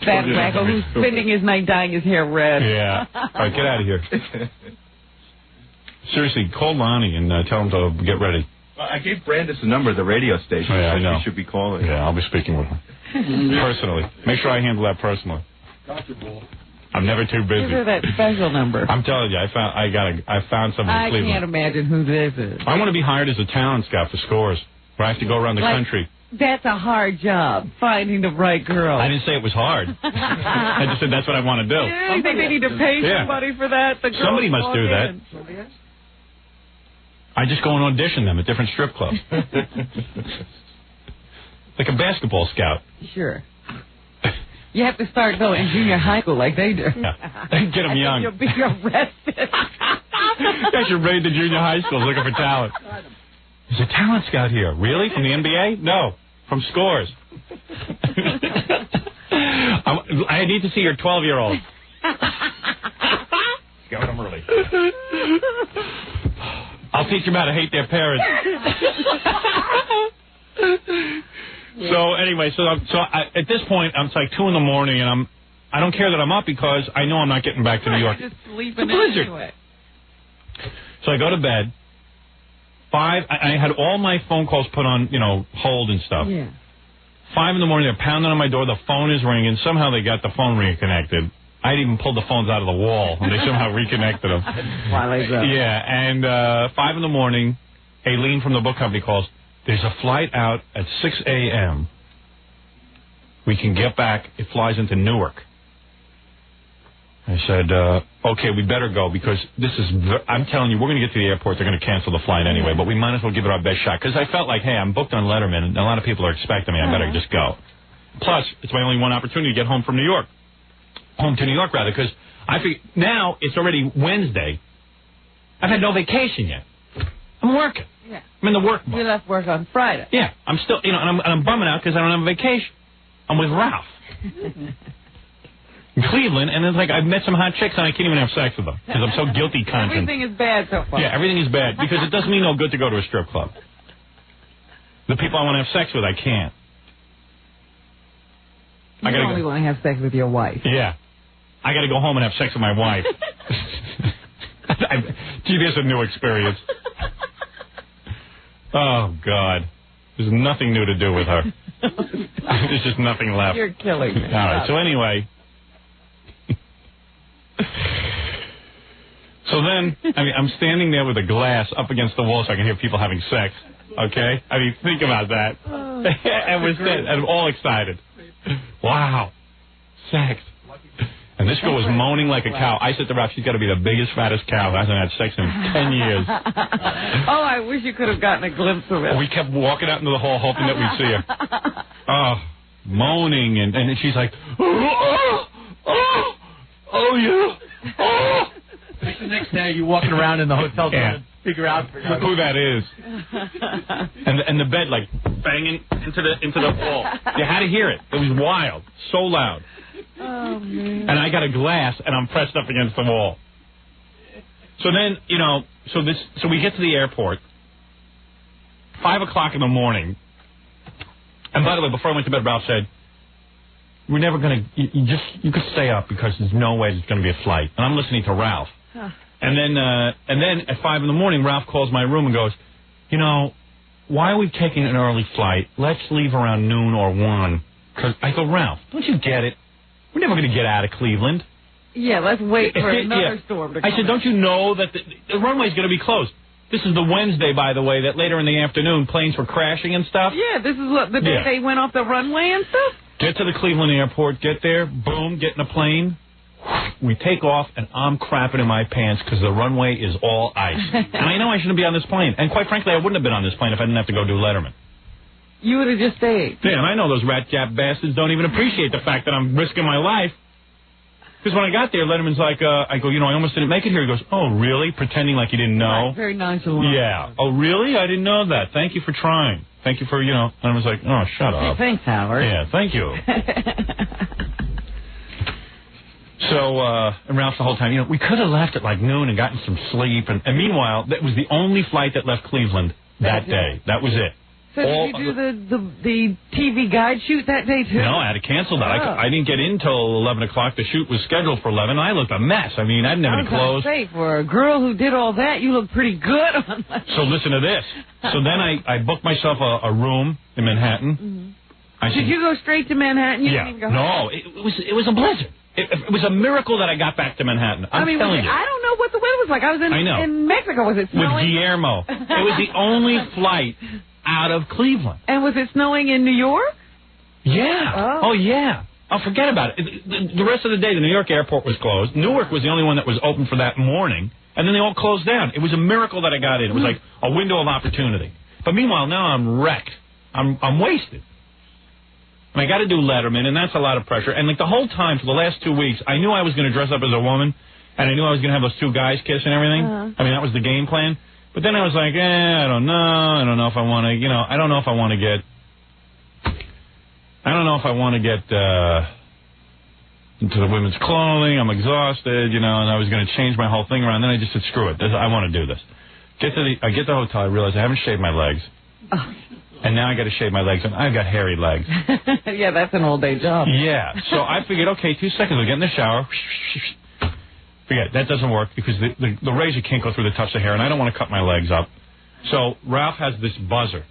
to that wacko who's spending his night dyeing his hair red. Yeah. All right, get out of here. Seriously, call Lonnie and tell him to get ready. Well, I gave Brandis the number of the radio station. Yeah, I know. He should be calling. Yeah, I'll be speaking with her. Personally. Make sure I handle that personally. I'm never too busy. Give her that special number. I'm telling you, I found somebody in Cleveland. I can't imagine who this is. I want to be hired as a talent scout for Scores, where I have to go around the country. That's a hard job, finding the right girl. I didn't say it was hard. I just said that's what I want to do. Yeah, I think they need to pay somebody for that. Somebody must do that. I just go and audition them at different strip clubs. Like a basketball scout. Sure. You have to start, though, in junior high school like they do. Yeah. Get them young. You'll be arrested. I should raid the junior high schools looking for talent. There's a talent scout here. Really? From the NBA? No. From Scores. I need to see your 12-year-old. Get them early. I'll teach them how to hate their parents. So anyway, at this point, it's like 2 in the morning, and I don't care that I'm up because I know I'm not getting back to New York. You're just sleeping it's a blizzard. anyway. So I go to bed. 5, I had all my phone calls put on, hold and stuff. Yeah. 5 in the morning, they're pounding on my door. The phone is ringing. Somehow they got the phone reconnected. I'd even pulled the phones out of the wall, and they somehow reconnected them. Yeah, and 5 in the morning, Aileen from the book company calls. There's a flight out at 6 a.m. We can get back. It flies into Newark. I said, okay, we better go because I'm telling you, we're going to get to the airport. They're going to cancel the flight anyway, but we might as well give it our best shot. Because I felt like, hey, I'm booked on Letterman, and a lot of people are expecting me. I better just go. Plus, it's my only one opportunity to get home from New York. Home to New York, rather, because I think now it's already Wednesday. I've had no vacation yet. I'm working. Yeah. I'm in the work mode. You left work on Friday. Yeah, I'm still, and I'm bumming out because I don't have a vacation. I'm with Ralph. In Cleveland, and it's like I've met some hot chicks and I can't even have sex with them because I'm so guilty conscious. Everything is bad so far. Yeah, everything is bad because it does me no good to go to a strip club. The people I want to have sex with, I can't. You only want to have sex with your wife. Yeah. I got to go home and have sex with my wife. Gee, there's a new experience. Oh, God. There's nothing new to do with her. There's just nothing left. You're killing me. All right, so anyway. So then, I'm standing there with a glass up against the wall so I can hear people having sex. Okay? Think about that. Oh, and I'm all excited. Wow. Sex. And this girl was moaning like a cow. I said to Ralph, she's got to be the biggest, fattest cow who hasn't had sex in 10 years. Oh, I wish you could have gotten a glimpse of it. We kept walking out into the hall hoping that we'd see her. Oh, moaning. And she's like, oh, yeah. Oh. The next day you're walking around in the hotel trying to figure out look who that is. And the bed like banging into the wall. You had to hear it. It was wild. So loud. Oh, man. And I got a glass, and I'm pressed up against the wall. So then, so we get to the airport, 5 o'clock in the morning. And by the way, before I went to bed, Ralph said, we're never going to, you could stay up because there's no way there's going to be a flight. And I'm listening to Ralph. Huh. And then at 5 in the morning, Ralph calls my room and goes, why are we taking an early flight? Let's leave around noon or 1. Because I go, Ralph, don't you get it? We're never going to get out of Cleveland. Yeah, let's wait for another storm to come. I said, don't you know that the runway's going to be closed? This is the Wednesday, by the way, that later in the afternoon planes were crashing and stuff. Yeah, this is the day they went off the runway and stuff. Get to the Cleveland airport, get there, boom, get in a plane. We take off, and I'm crapping in my pants because the runway is all ice. And I know I shouldn't be on this plane. And quite frankly, I wouldn't have been on this plane if I didn't have to go do Letterman. You would have just stayed. Yeah, and I know those rat-cap bastards don't even appreciate the fact that I'm risking my life. Because when I got there, Letterman's like, I go, I almost didn't make it here. He goes, oh, really? Pretending like he didn't know. Right, very nonchalant. Yeah. Oh, really? I didn't know that. Thank you for trying. Thank you for, And I was like, oh, shut up. Thanks, Howard. Yeah, thank you. So, and Ralph the whole time, we could have left at like noon and gotten some sleep. And meanwhile, that was the only flight that left Cleveland that day. That was it. So did you do the TV guide shoot that day, too? No, I had to cancel that. I didn't get in till 11 o'clock. The shoot was scheduled for 11. I looked a mess. I didn't have any clothes. Say, for a girl who did all that, you look pretty good on that. So listen to this. So then I booked myself a room in Manhattan. Mm-hmm. Did you go straight to Manhattan? You didn't even go No, it was a blizzard. It was a miracle that I got back to Manhattan. I'm telling you. I don't know what the weather was like. I was in Mexico. Was it snowing? With Guillermo. It was the only flight out of Cleveland. And was it snowing in New York? Yeah. Oh yeah. Oh, forget about it. The rest of the day, the New York airport was closed. Newark was the only one that was open for that morning. And then they all closed down. It was a miracle that I got in. It was like a window of opportunity. But meanwhile, now I'm wrecked. I'm wasted. And I got to do Letterman, and that's a lot of pressure. And like the whole time for the last 2 weeks, I knew I was going to dress up as a woman, and I knew I was going to have those two guys kiss and everything. That was the game plan. But then I was like, I don't know. I don't know if I want to, I don't know if I want to get, into the women's clothing. I'm exhausted, and I was going to change my whole thing around. Then I just said, screw it. I want to do this. I get to the hotel. I realize I haven't shaved my legs. Oh. And now I got to shave my legs, and I've got hairy legs. Yeah, that's an all-day job. Yeah. So I figured, okay, 2 seconds. I'll get in the shower. Forget, that doesn't work because the razor can't go through the tufts of hair, and I don't want to cut my legs up. So Ralph has this buzzer.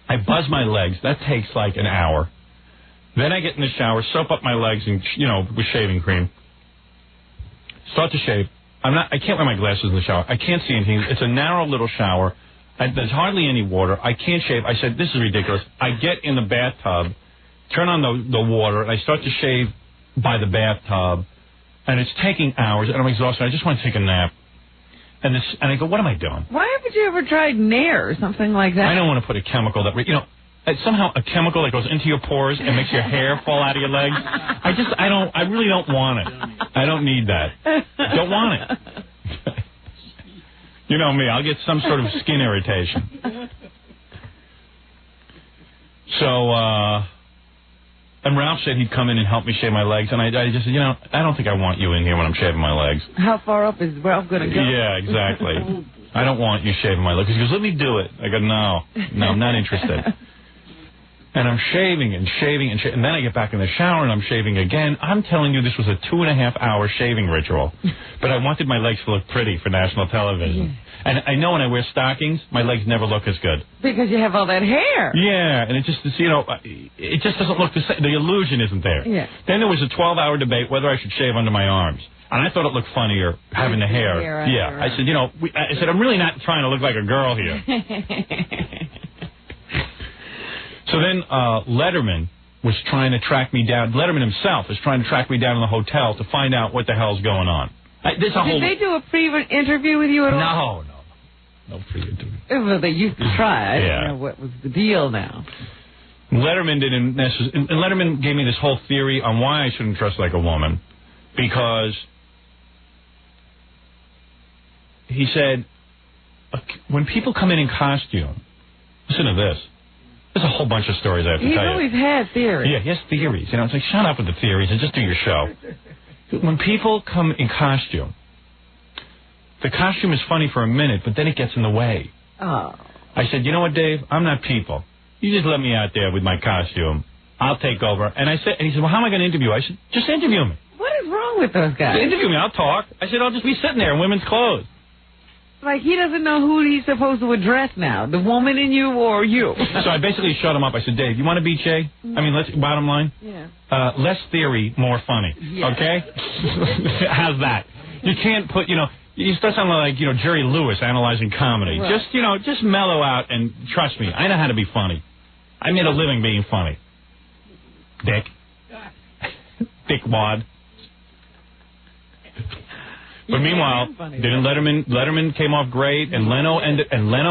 I buzz my legs. That takes like an hour. Then I get in the shower, soap up my legs, and with shaving cream. Start to shave. I can't wear my glasses in the shower. I can't see anything. It's a narrow little shower. There's hardly any water. I can't shave. I said, this is ridiculous. I get in the bathtub, turn on the water, and I start to shave by the bathtub, and it's taking hours, and I'm exhausted. I just want to take a nap. And I go, what am I doing? Why haven't you ever tried Nair or something like that? I don't want to put a chemical that, somehow a chemical that goes into your pores and makes your hair fall out of your legs. I really don't want it. I don't need that. Don't want it. You know me, I'll get some sort of skin irritation. So, and Ralph said he'd come in and help me shave my legs, and I just said, I don't think I want you in here when I'm shaving my legs. How far up is Ralph going to go? Yeah, exactly. I don't want you shaving my legs. He goes, let me do it. I go, no, I'm not interested. And I'm shaving and shaving and shaving. And then I get back in the shower and I'm shaving again. I'm telling you, this was a 2.5-hour shaving ritual. But I wanted my legs to look pretty for national television. Yeah. And I know when I wear stockings, my legs never look as good. Because you have all that hair. Yeah, and it just doesn't look the same. The illusion isn't there. Yeah. Then there was a 12-hour debate whether I should shave under my arms. And I thought it looked funnier having the hair. Yeah. I said, I'm really not trying to look like a girl here. So then Letterman was trying to track me down. Letterman himself was trying to track me down in the hotel to find out what the hell's going on. Did they do a pre-interview with you at all? No pre-interview. Well, they used to try. I Yeah. don't know what was the deal now. Letterman didn't necessarily... And Letterman gave me this whole theory on why I shouldn't dress like a woman. Because he said, when people come in costume... Listen to this. There's a whole bunch of stories I have to tell you. He's always had theories. Yeah, he has theories. It's like, shut up with the theories and just do your show. When people come in costume, the costume is funny for a minute, but then it gets in the way. Oh. I said, you know what, Dave? I'm not people. You just let me out there with my costume. I'll take over. And he said, well, how am I going to interview you? I said, just interview me. What is wrong with those guys? Interview me. I'll talk. I said, I'll just be sitting there in women's clothes. Like, he doesn't know who he's supposed to address now, the woman in you or you. So I basically shut him up. I said, Dave, you want to beat Jay? Bottom line? Yeah. Less theory, more funny. Yeah. Okay? How's that? You can't put, you start sounding like, Jerry Lewis analyzing comedy. Right. Just mellow out and trust me, I know how to be funny. I made a living being funny. Dick. Dick wad. But meanwhile, didn't Letterman came off great, and Leno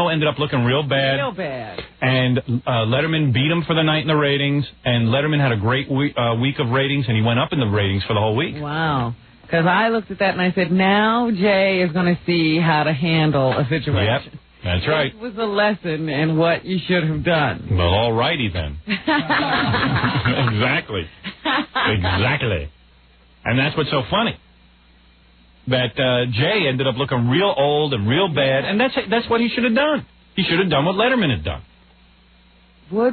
ended up looking real bad. Real bad. And Letterman beat him for the night in the ratings, and Letterman had a great week of ratings, and he went up in the ratings for the whole week. Wow. Because I looked at that and I said, now Jay is going to see how to handle a situation. Yep, that's right. It was a lesson in what you should have done. Well, all righty then. Exactly. And that's what's so funny. That Jay ended up looking real old and real bad, and that's what he should have done. He should have done what Letterman had done.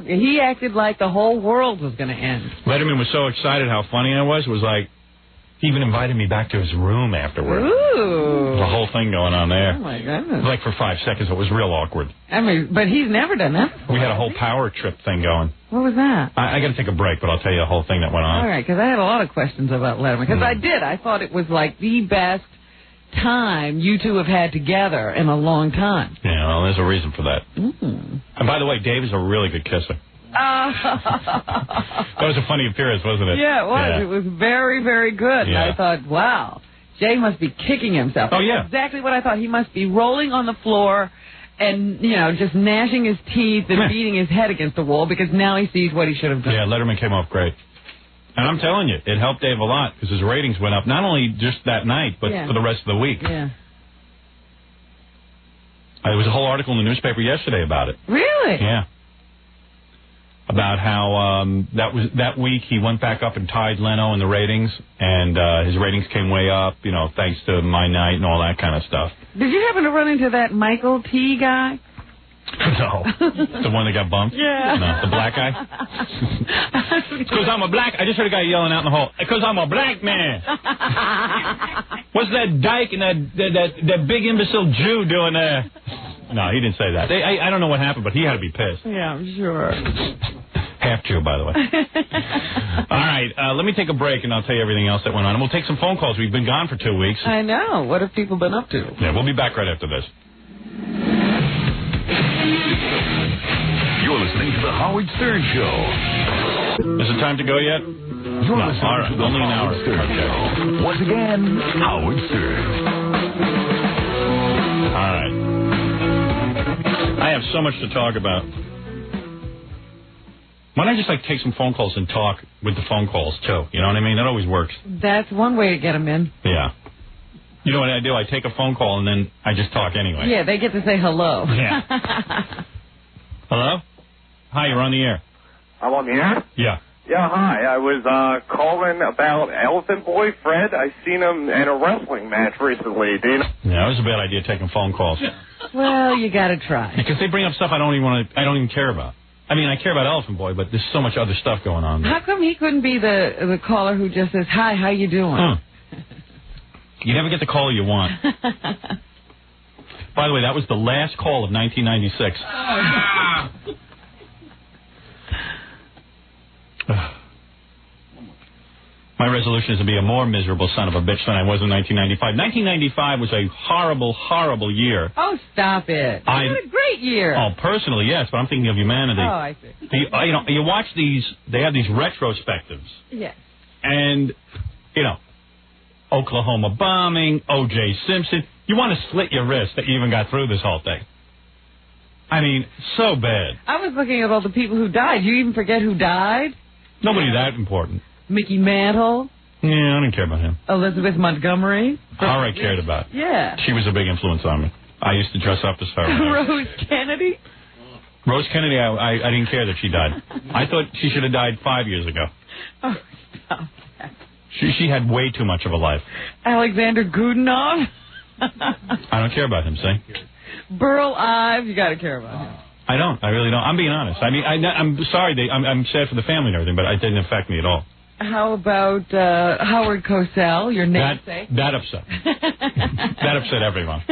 He acted like the whole world was going to end. Letterman was so excited how funny I was. It was like, he even invited me back to his room afterward. Ooh. The whole thing going on there. Oh, my goodness. Like for 5 seconds, it was real awkward. But he's never done that before. We had a whole power trip thing going. What was that? I got to take a break, but I'll tell you the whole thing that went on. All right, because I had a lot of questions about Letterman. Because I thought it was like the best time you two have had together in a long time. Yeah, well, there's a reason for that. Mm-hmm. And by the way, Dave is a really good kisser. That was a funny appearance, wasn't it? Yeah, it was. Yeah. It was very, very good. Yeah. And I thought, wow, Jay must be kicking himself. Oh, yeah. That's exactly what I thought. He must be rolling on the floor and, just gnashing his teeth and beating his head against the wall because now he sees what he should have done. Yeah, Letterman came off great. And I'm telling you, it helped Dave a lot because his ratings went up, not only just that night, but for the rest of the week. Yeah. There was a whole article in the newspaper yesterday about it. Really? Yeah. about how that week he went back up and tied Leno in the ratings, and his ratings came way up, thanks to My Night and all that kind of stuff. Did you happen to run into that Michael T. guy? No. The one that got bumped? Yeah. No, the black guy? Because I'm a black... I just heard a guy yelling out in the hall, because I'm a black man. What's that dyke and that big imbecile Jew doing there? No, he didn't say that. I don't know what happened, but he had to be pissed. Yeah, I'm sure. Half Jew, by the way. All right, let me take a break, and I'll tell you everything else that went on. And we'll take some phone calls. We've been gone for 2 weeks. I know. What have people been up to? Yeah, we'll be back right after this. You're listening to The Howard Stern Show. Is it time to go yet? You're listening all right, to The only an hour. Howard Stern Show. Once again, Howard Stern. All right. I have so much to talk about. Why don't I just take some phone calls and talk with the phone calls, too? You know what I mean? That always works. That's one way to get them in. Yeah. You know what I do? I take a phone call and then I just talk anyway. Yeah, they get to say hello. Yeah. Hello? Hi, you're on the air. I'm on the air? Yeah. Yeah, hi. I was calling about Elephant Boy Fred. I seen him in a wrestling match recently. Do you know? Yeah, it was a bad idea taking phone calls. Well, you got to try. Because they bring up stuff I don't even care about. I mean, I care about Elephant Boy, but there's so much other stuff going on. How come he couldn't be the caller who just says, hi, how you doing? You never get the caller you want. By the way, that was the last call of 1996. My resolution is to be a more miserable son of a bitch than I was in 1995. 1995 was a horrible, horrible year. Oh, stop it. It was a great year. Oh, personally, yes, but I'm thinking of humanity. Oh, I see. You watch these, they have these retrospectives. Yes. And, Oklahoma bombing, O.J. Simpson. You want to slit your wrist that you even got through this whole thing. I mean, so bad. I was looking at all the people who died. You even forget who died? Nobody that important. Mickey Mantle. Yeah, I didn't care about him. Elizabeth Montgomery. All I cared about. Yeah. She was a big influence on me. I used to dress up as her. Rose Kennedy. Rose Kennedy, I didn't care that she died. I thought she should have died 5 years ago. Oh, stop that. She had way too much of a life. Alexander Goodenough. I don't care about him, see? Burl Ives, you got to care about him. I don't. I really don't. I'm being honest. I mean, I'm sorry. I'm sad for the family and everything, but it didn't affect me at all. How about Howard Cosell, your namesake? That upset. That upset everyone.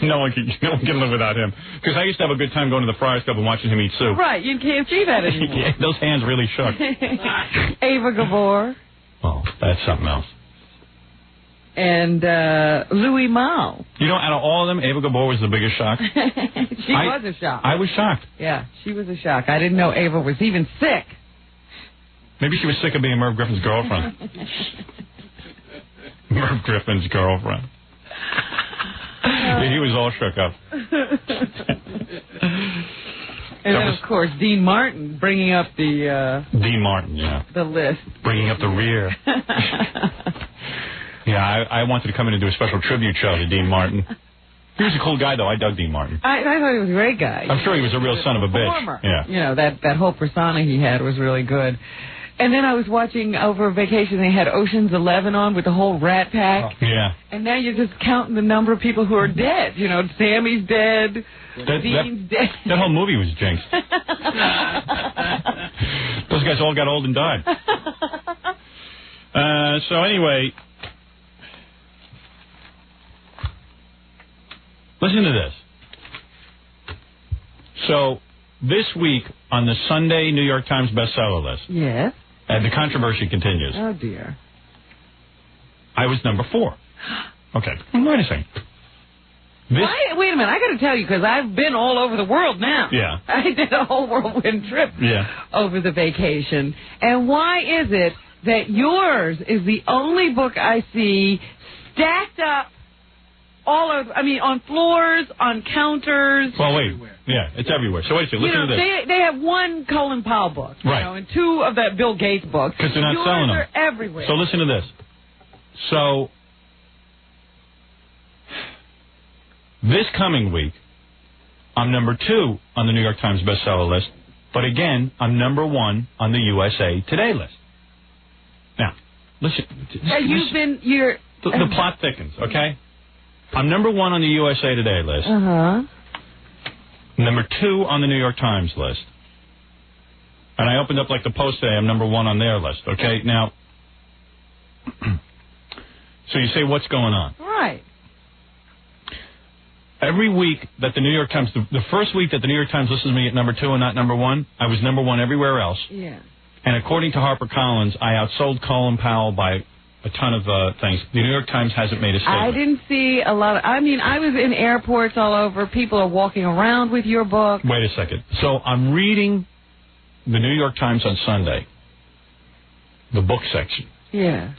No one can live without him. Because I used to have a good time going to the Friars Club and watching him eat soup. Right, you can't see that anymore. Those hands really shook. Ava Gabor. Oh, that's something else. And Louis Mao. Out of all of them, Ava Gabor was the biggest shock. She was a shock. I was shocked. Yeah, she was a shock. I didn't know Ava was even sick. Maybe she was sick of being Merv Griffin's girlfriend. Merv Griffin's girlfriend. He was all shook up. And then, of course, Dean Martin bringing up the... Dean Martin, yeah. The list. Bringing up the rear. Yeah, I wanted to come in and do a special tribute show to Dean Martin. He was a cool guy, though. I dug Dean Martin. I thought he was a great guy. I'm sure he was a real son of a bitch. Yeah. That whole persona he had was really good. And then I was watching over vacation, they had Ocean's 11 on with the whole Rat Pack. Oh, yeah. And now you're just counting the number of people who are dead. Sammy's dead. Dean's dead. That whole movie was jinxed. Those guys all got old and died. So anyway, listen to this. So this week on the Sunday New York Times bestseller list. Yes. And the controversy continues. Oh, dear. I was number 4. Okay. Wait a second. Wait a minute. I got to tell you, because I've been all over the world now. Yeah. I did a whole whirlwind trip over the vacation. And why is it that yours is the only book I see stacked up on floors, on counters. Well, wait. Yeah, it's everywhere. So wait a second. Listen to this. They have one Colin Powell book, right, and 2 of that Bill Gates book. Because they're not selling them. Yours are everywhere. So listen to this. So this coming week, I'm number 2 on the New York Times bestseller list. But again, I'm number 1 on the USA Today list. Now, listen. The plot thickens, okay? I'm number 1 on the USA Today list. Uh-huh. Number 2 on the New York Times list. And I opened up like the Post today. I'm number 1 on their list, okay? Now, so you say, what's going on? Right. Every week that the New York Times, the first week that the New York Times listens to me at number 2 and not number 1, I was number 1 everywhere else. Yeah. And according to HarperCollins, I outsold Colin Powell by a ton of things. The New York Times hasn't made a statement. I didn't see a lot of, I was in airports all over. People are walking around with your book. Wait a second. So I'm reading the New York Times on Sunday, the book section. Yeah.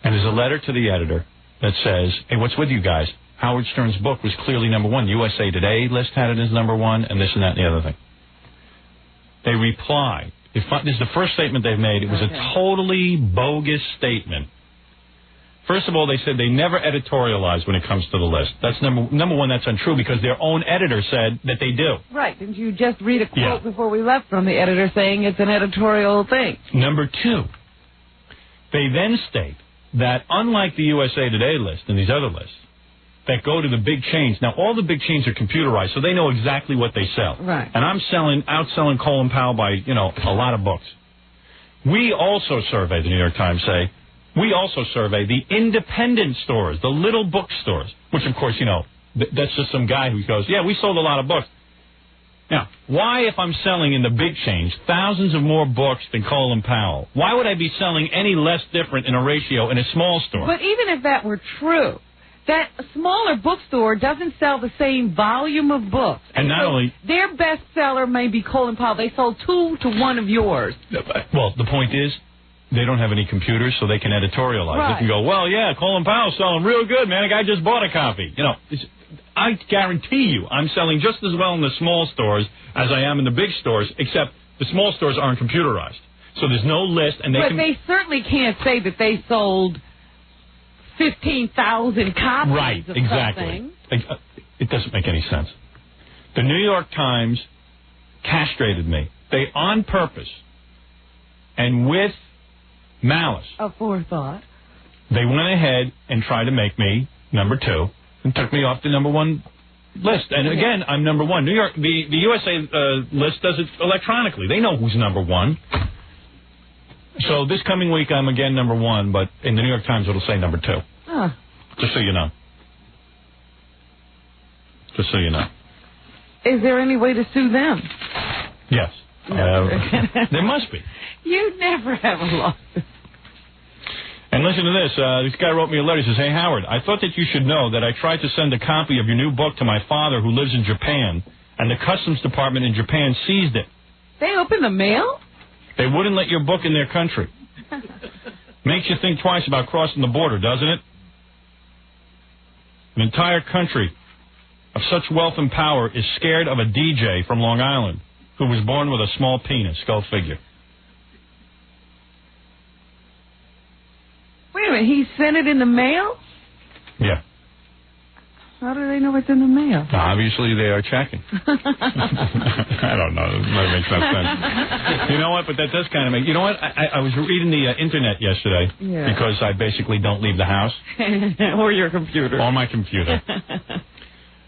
And there's a letter to the editor that says, hey, what's with you guys? Howard Stern's book was clearly number 1. USA Today list had it as number 1, and this and that and the other thing. They reply. This is the first statement they've made. It was a totally bogus statement. First of all, they said they never editorialize when it comes to the list. That's number 1, that's untrue, because their own editor said that they do. Right. Didn't you just read a quote before we left from the editor saying it's an editorial thing? Number 2, they then state that unlike the USA Today list and these other lists that go to the big chains, now all the big chains are computerized, so they know exactly what they sell. Right. And I'm outselling Colin Powell by, a lot of books. We also survey, the New York Times say, we also survey the independent stores, the little bookstores, which, of course, that's just some guy who goes, yeah, we sold a lot of books. Now, why, if I'm selling in the big chains thousands of more books than Colin Powell, why would I be selling any less different in a ratio in a small store? But even if that were true, that smaller bookstore doesn't sell the same volume of books. And not only... Their bestseller may be Colin Powell. They sold 2 to 1 of yours. Well, the point is, they don't have any computers, so they can editorialize. Right. They can go, well, yeah, Colin Powell's selling real good, man. A guy just bought a copy. I guarantee you I'm selling just as well in the small stores as I am in the big stores, except the small stores aren't computerized. So there's no list. And they certainly can't say that they sold 15,000 copies of something. It doesn't make any sense. The New York Times castrated me. They, on purpose and with malice, a forethought, they went ahead and tried to make me number 2 and took me off the number 1 list. And again, I'm number 1. New York, the USA list does it electronically. They know who's number 1. So this coming week, I'm again number 1, but in the New York Times, it'll say number 2. Huh. Just so you know. Just so you know. Is there any way to sue them? Yes. There must be. You never have a lawsuit. And listen to this. This guy wrote me a letter. He says, hey, Howard, I thought that you should know that I tried to send a copy of your new book to my father who lives in Japan, and the Customs Department in Japan seized it. They opened the mail? They wouldn't let your book in their country. Makes you think twice about crossing the border, doesn't it? An entire country of such wealth and power is scared of a DJ from Long Island who was born with a small penis. Go figure. Wait a minute, he sent it in the mail? Yeah. How do they know it's in the mail? Obviously, they are checking. I don't know. That makes no sense. You know what? But that does kind of make... You know what? I was reading the internet yesterday because I basically don't leave the house. Or your computer. Or my computer.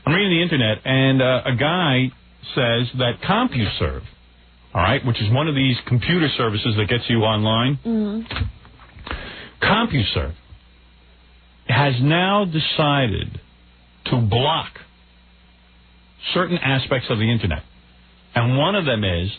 I'm reading the internet, and a guy says that CompuServe, all right, which is one of these computer services that gets you online, CompuServe has now decided to block certain aspects of the internet. And one of them is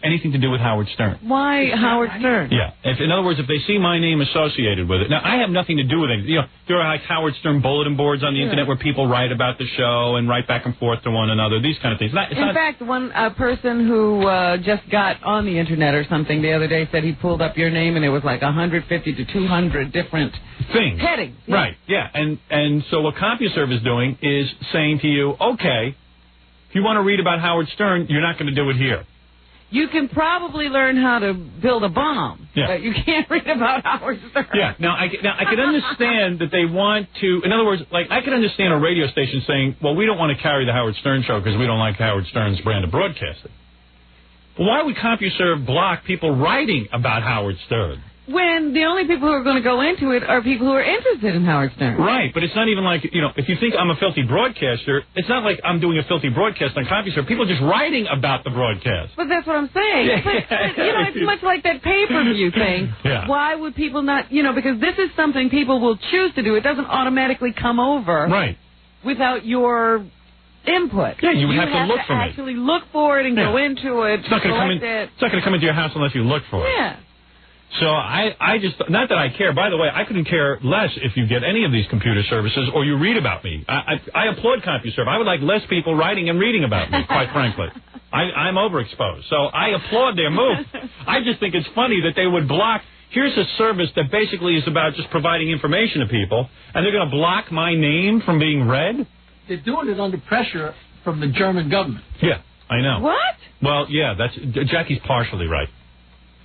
anything to do with Howard Stern. Why Howard Stern? Yeah. In other words, if they see my name associated with it. Now, I have nothing to do with it. There are like Howard Stern bulletin boards on the internet where people write about the show and write back and forth to one another, these kind of things. In fact, one person who just got on the internet or something the other day said he pulled up your name and it was like 150 to 200 different things. Headings. Yeah. Right, yeah. And so what CompuServe is doing is saying to you, okay, if you want to read about Howard Stern, you're not going to do it here. You can probably learn how to build a bomb, but you can't read about Howard Stern. Yeah. Now, I can understand that they want to... In other words, like, I can understand a radio station saying, well, we don't want to carry the Howard Stern show because we don't like Howard Stern's brand of broadcasting. Why would CompuServe block people writing about Howard Stern? When the only people who are going to go into it are people who are interested in Howard Stern. Right, but it's not even like, if you think I'm a filthy broadcaster, it's not like I'm doing a filthy broadcast on CompuServe. People are just writing about the broadcast. But that's what I'm saying. Yeah. But, it's much like that pay-per-view thing. Yeah. Why would people not, because this is something people will choose to do. It doesn't automatically come over. Right. Without your input. Yeah, you would have to look for it. Actually look for it and go into it. It's not going to come into your house unless you look for it. Yeah. So I just, not that I care. By the way, I couldn't care less if you get any of these computer services or you read about me. I applaud CompuServe. I would like less people writing and reading about me, quite frankly. I'm overexposed. So I applaud their move. I just think it's funny that they would block. Here's a service that basically is about just providing information to people, and they're going to block my name from being read? They're doing it under pressure from the German government. Yeah, I know. What? Well, yeah, Jackie's partially right.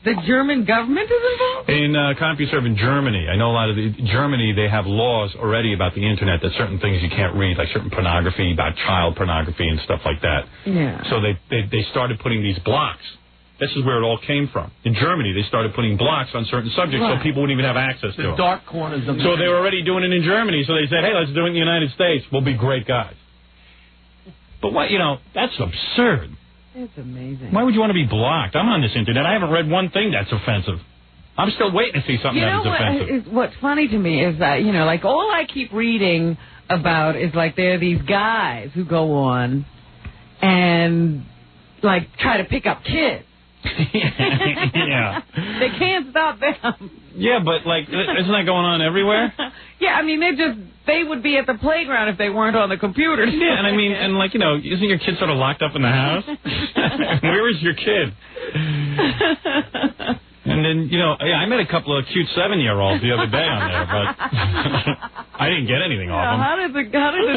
The German government is involved? In CompuServe in Germany, I know a lot of Germany, they have laws already about the Internet that certain things you can't read, like certain pornography, about child pornography and stuff like that. Yeah. So they started putting these blocks. This is where it all came from. In Germany, they started putting blocks on certain subjects so people wouldn't even have access to them. The dark corners of So they were already doing it in Germany, so they said, hey, let's do it in the United States. We'll be great guys. But what, that's absurd. It's amazing. Why would you want to be blocked? I'm on this Internet. I haven't read one thing that's offensive. I'm still waiting to see something that is offensive. What's funny to me is that, like, all I keep reading about is, like, there are these guys who go on and, like, try to pick up kids. Yeah. They can't stop them. Yeah, but, like, isn't that going on everywhere? Yeah, I mean, they would be at the playground if they weren't on the computer. Yeah, and I mean, isn't your kid sort of locked up in the house? Where is your kid? And then, I met a couple of cute 7-year-olds the other day on there, but I didn't get anything off them. How did the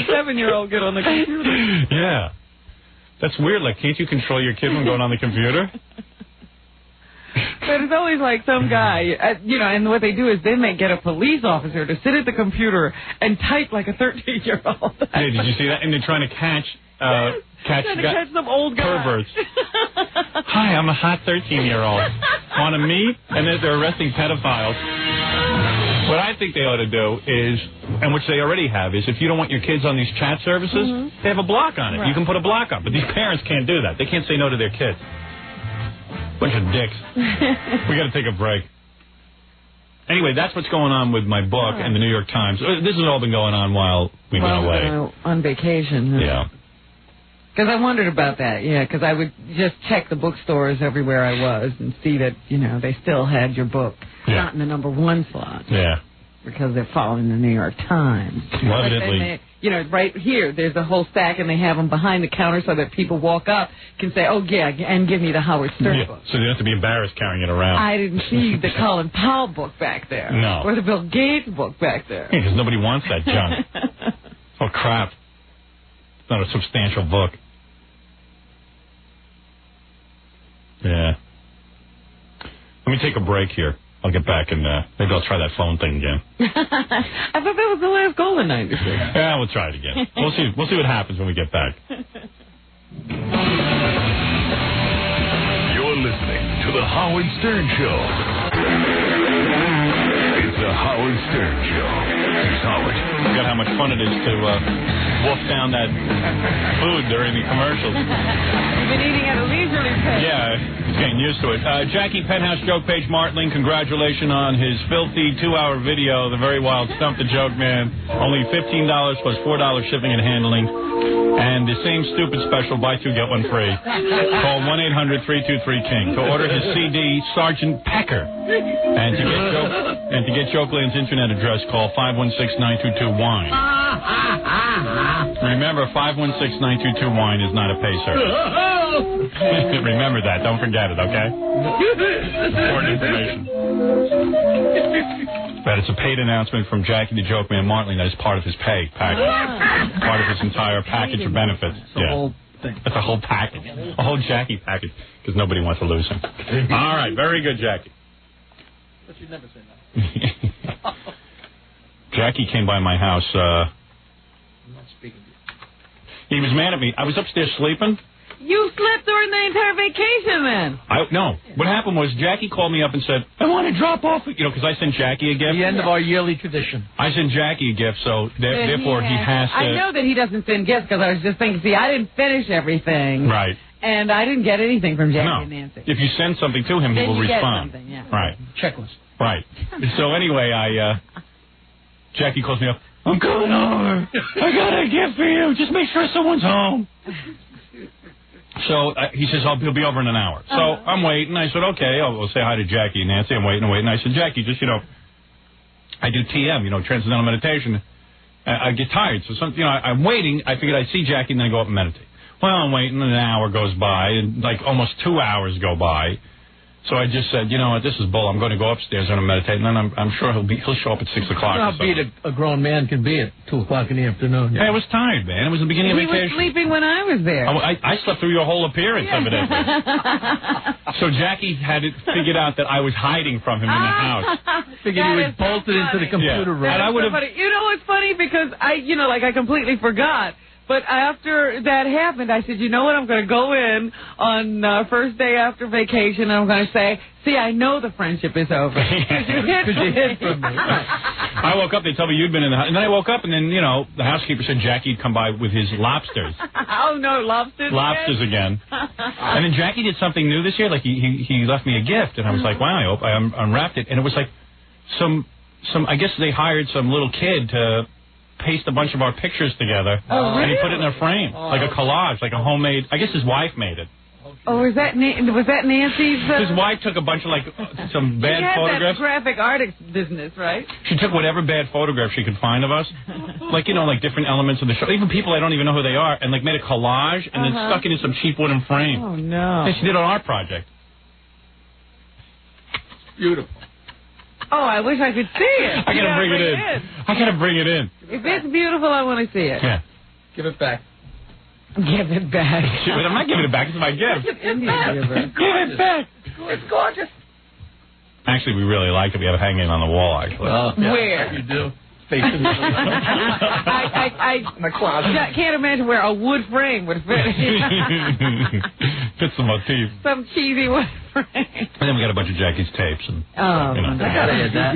7-year-old get on the computer? Yeah. That's weird. Like, can't you control your kid from going on the computer? But it's always like some guy, and what they do is then they get a police officer to sit at the computer and type like a 13-year-old. Yeah, did you see that? And they're trying to catch some old guy. Perverts. Hi, I'm a hot 13-year-old. Want to meet? And then they're arresting pedophiles. What I think they ought to do is, and which they already have, is if you don't want your kids on these chat services, they have a block on it. Right. You can put a block on. But these parents can't do that. They can't say no to their kids. Bunch of dicks. We got to take a break. Anyway, that's what's going on with my book and the New York Times. This has all been going on while we've been away. On vacation. Huh? Yeah. Because I wondered about that, because I would just check the bookstores everywhere I was and see that, they still had your book. Yeah. Not in the #1 slot. Yeah. Because they're following the New York Times. Well, evidently. Right here, there's a whole stack, and they have them behind the counter so that people walk up can say, oh, yeah, and give me the Howard Stern book. So you don't have to be embarrassed carrying it around. I didn't see the Colin Powell book back there. No. Or the Bill Gates book back there. Yeah, because nobody wants that junk. Oh, crap. It's not a substantial book. Yeah. Let me take a break here. I'll get back and maybe I'll try that phone thing again. I thought that was the last goal in 96. Yeah, we'll try it again. We'll see what happens when we get back. You're listening to The Howard Stern Show. It's The Howard Stern Show. Here's Howard. Forgot how much fun it is to wolf down that food during the commercials. You've been eating at a leisurely pace. Yeah, he's getting used to it. Jackie Penthouse Joke Page Martling, congratulations on his filthy 2-hour video, The Very Wild Stump the Joke Man. Only $15 plus $4 shipping and handling. And the same stupid special, buy 2, get 1 free. Call 1-800-323-KING to order his CD, Sergeant Pecker. And to get Jokeland's internet address, call 516-922-WINE. Remember, 516-922-WINE is not a pay service. Remember that. Don't forget it, okay? Important information. But it's a paid announcement from Jackie the Joke Man Martling that is part of his pay package. Part of his entire package of benefits. The whole thing. That's a whole package. A whole Jackie package. Because nobody wants to lose him. All right. Very good, Jackie. But you'd never say that. Jackie came by my house. I'm not speaking to you. He was mad at me. I was upstairs sleeping. You slept during the entire vacation then. No. What happened was Jackie called me up and said, I want to drop off, because I sent Jackie a gift. The end of our yearly tradition. I sent Jackie a gift, so therefore he has to. I know that he doesn't send gifts because I was just thinking, see, I didn't finish everything. Right. And I didn't get anything from Jackie and Nancy. If you send something to him, he will respond. Get something, yeah. Right. Checklist. Right. So anyway, Jackie calls me up. I'm coming over. I got a gift for you. Just make sure someone's home. So he says, he'll be over in an hour. So I'm waiting. I said, okay, I'll say hi to Jackie and Nancy. I'm waiting. I said, Jackie, just, I do TM, Transcendental Meditation. I get tired. So, I'm waiting. I figured I'd see Jackie and then I go up and meditate. Well, I'm waiting. An hour goes by, and like almost 2 hours go by. So I just said, you know what, this is bull. I'm going to go upstairs and meditate, and then I'm sure he'll show up at 6 o'clock. How beat a grown man can be at 2 o'clock in the afternoon. Hey, I was tired, man. It was the beginning of vacation. He was sleeping when I was there. I slept through your whole appearance, evidently. So Jackie had it figured out that I was hiding from him in the house. Figured he was bolted into the computer room. And I would have. You know what's funny? Because I completely forgot. But after that happened, I said, you know what, I'm going to go in on first day after vacation, and I'm going to say, see, I know the friendship is over. Because you hid from me. I woke up, they told me you'd been in the house. And then I woke up, and then, the housekeeper said Jackie'd come by with his lobsters. Oh, no, lobsters again. And then Jackie did something new this year. Like, he left me a gift, and I was like, wow, I unwrapped it. And it was like I guess they hired some little kid to paste a bunch of our pictures together, and he put it in a frame, like a collage, like a homemade. I guess his wife made it. Oh, was that Nancy's? His wife took a bunch of some bad photographs. That graphic artist business, right? She took whatever bad photographs she could find of us, like different elements of the show, even people I don't even know who they are, and made a collage and then stuck it in some cheap wooden frame. Oh no! And she did an art project. Beautiful. Oh, I wish I could see it. I gotta bring it in. I gotta bring it in. If it's beautiful, I want to see it. Yeah. Give it back. Give it back. I'm not giving it back. It's my gift. Give it back. It's gorgeous. Actually, we really like it. We have it hanging on the wall, actually. Where? You do. Facing I can't imagine where a wood frame would fit. Fits the motif. Some cheesy wood frame. And then we got a bunch of Jackie's tapes and. I gotta hit that.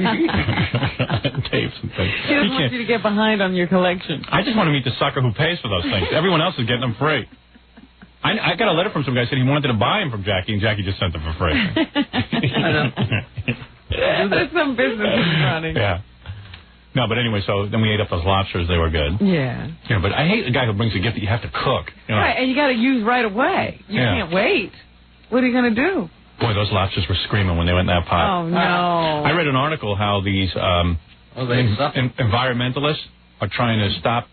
Tapes and things. She doesn't want you to get behind on your collection. I just want to meet the sucker who pays for those things. Everyone else is getting them free. I got a letter from some guy saying he wanted to buy them from Jackie, and Jackie just sent them for free. I know. There's some business running. Yeah. No, but anyway, so then we ate up those lobsters. They were good. Yeah. Yeah, but I hate the guy who brings a gift that you have to cook. Right, and you got to use right away. You can't wait. What are you going to do? Boy, those lobsters were screaming when they went in that pot. Oh, no. I read an article how these environmentalists are trying to stop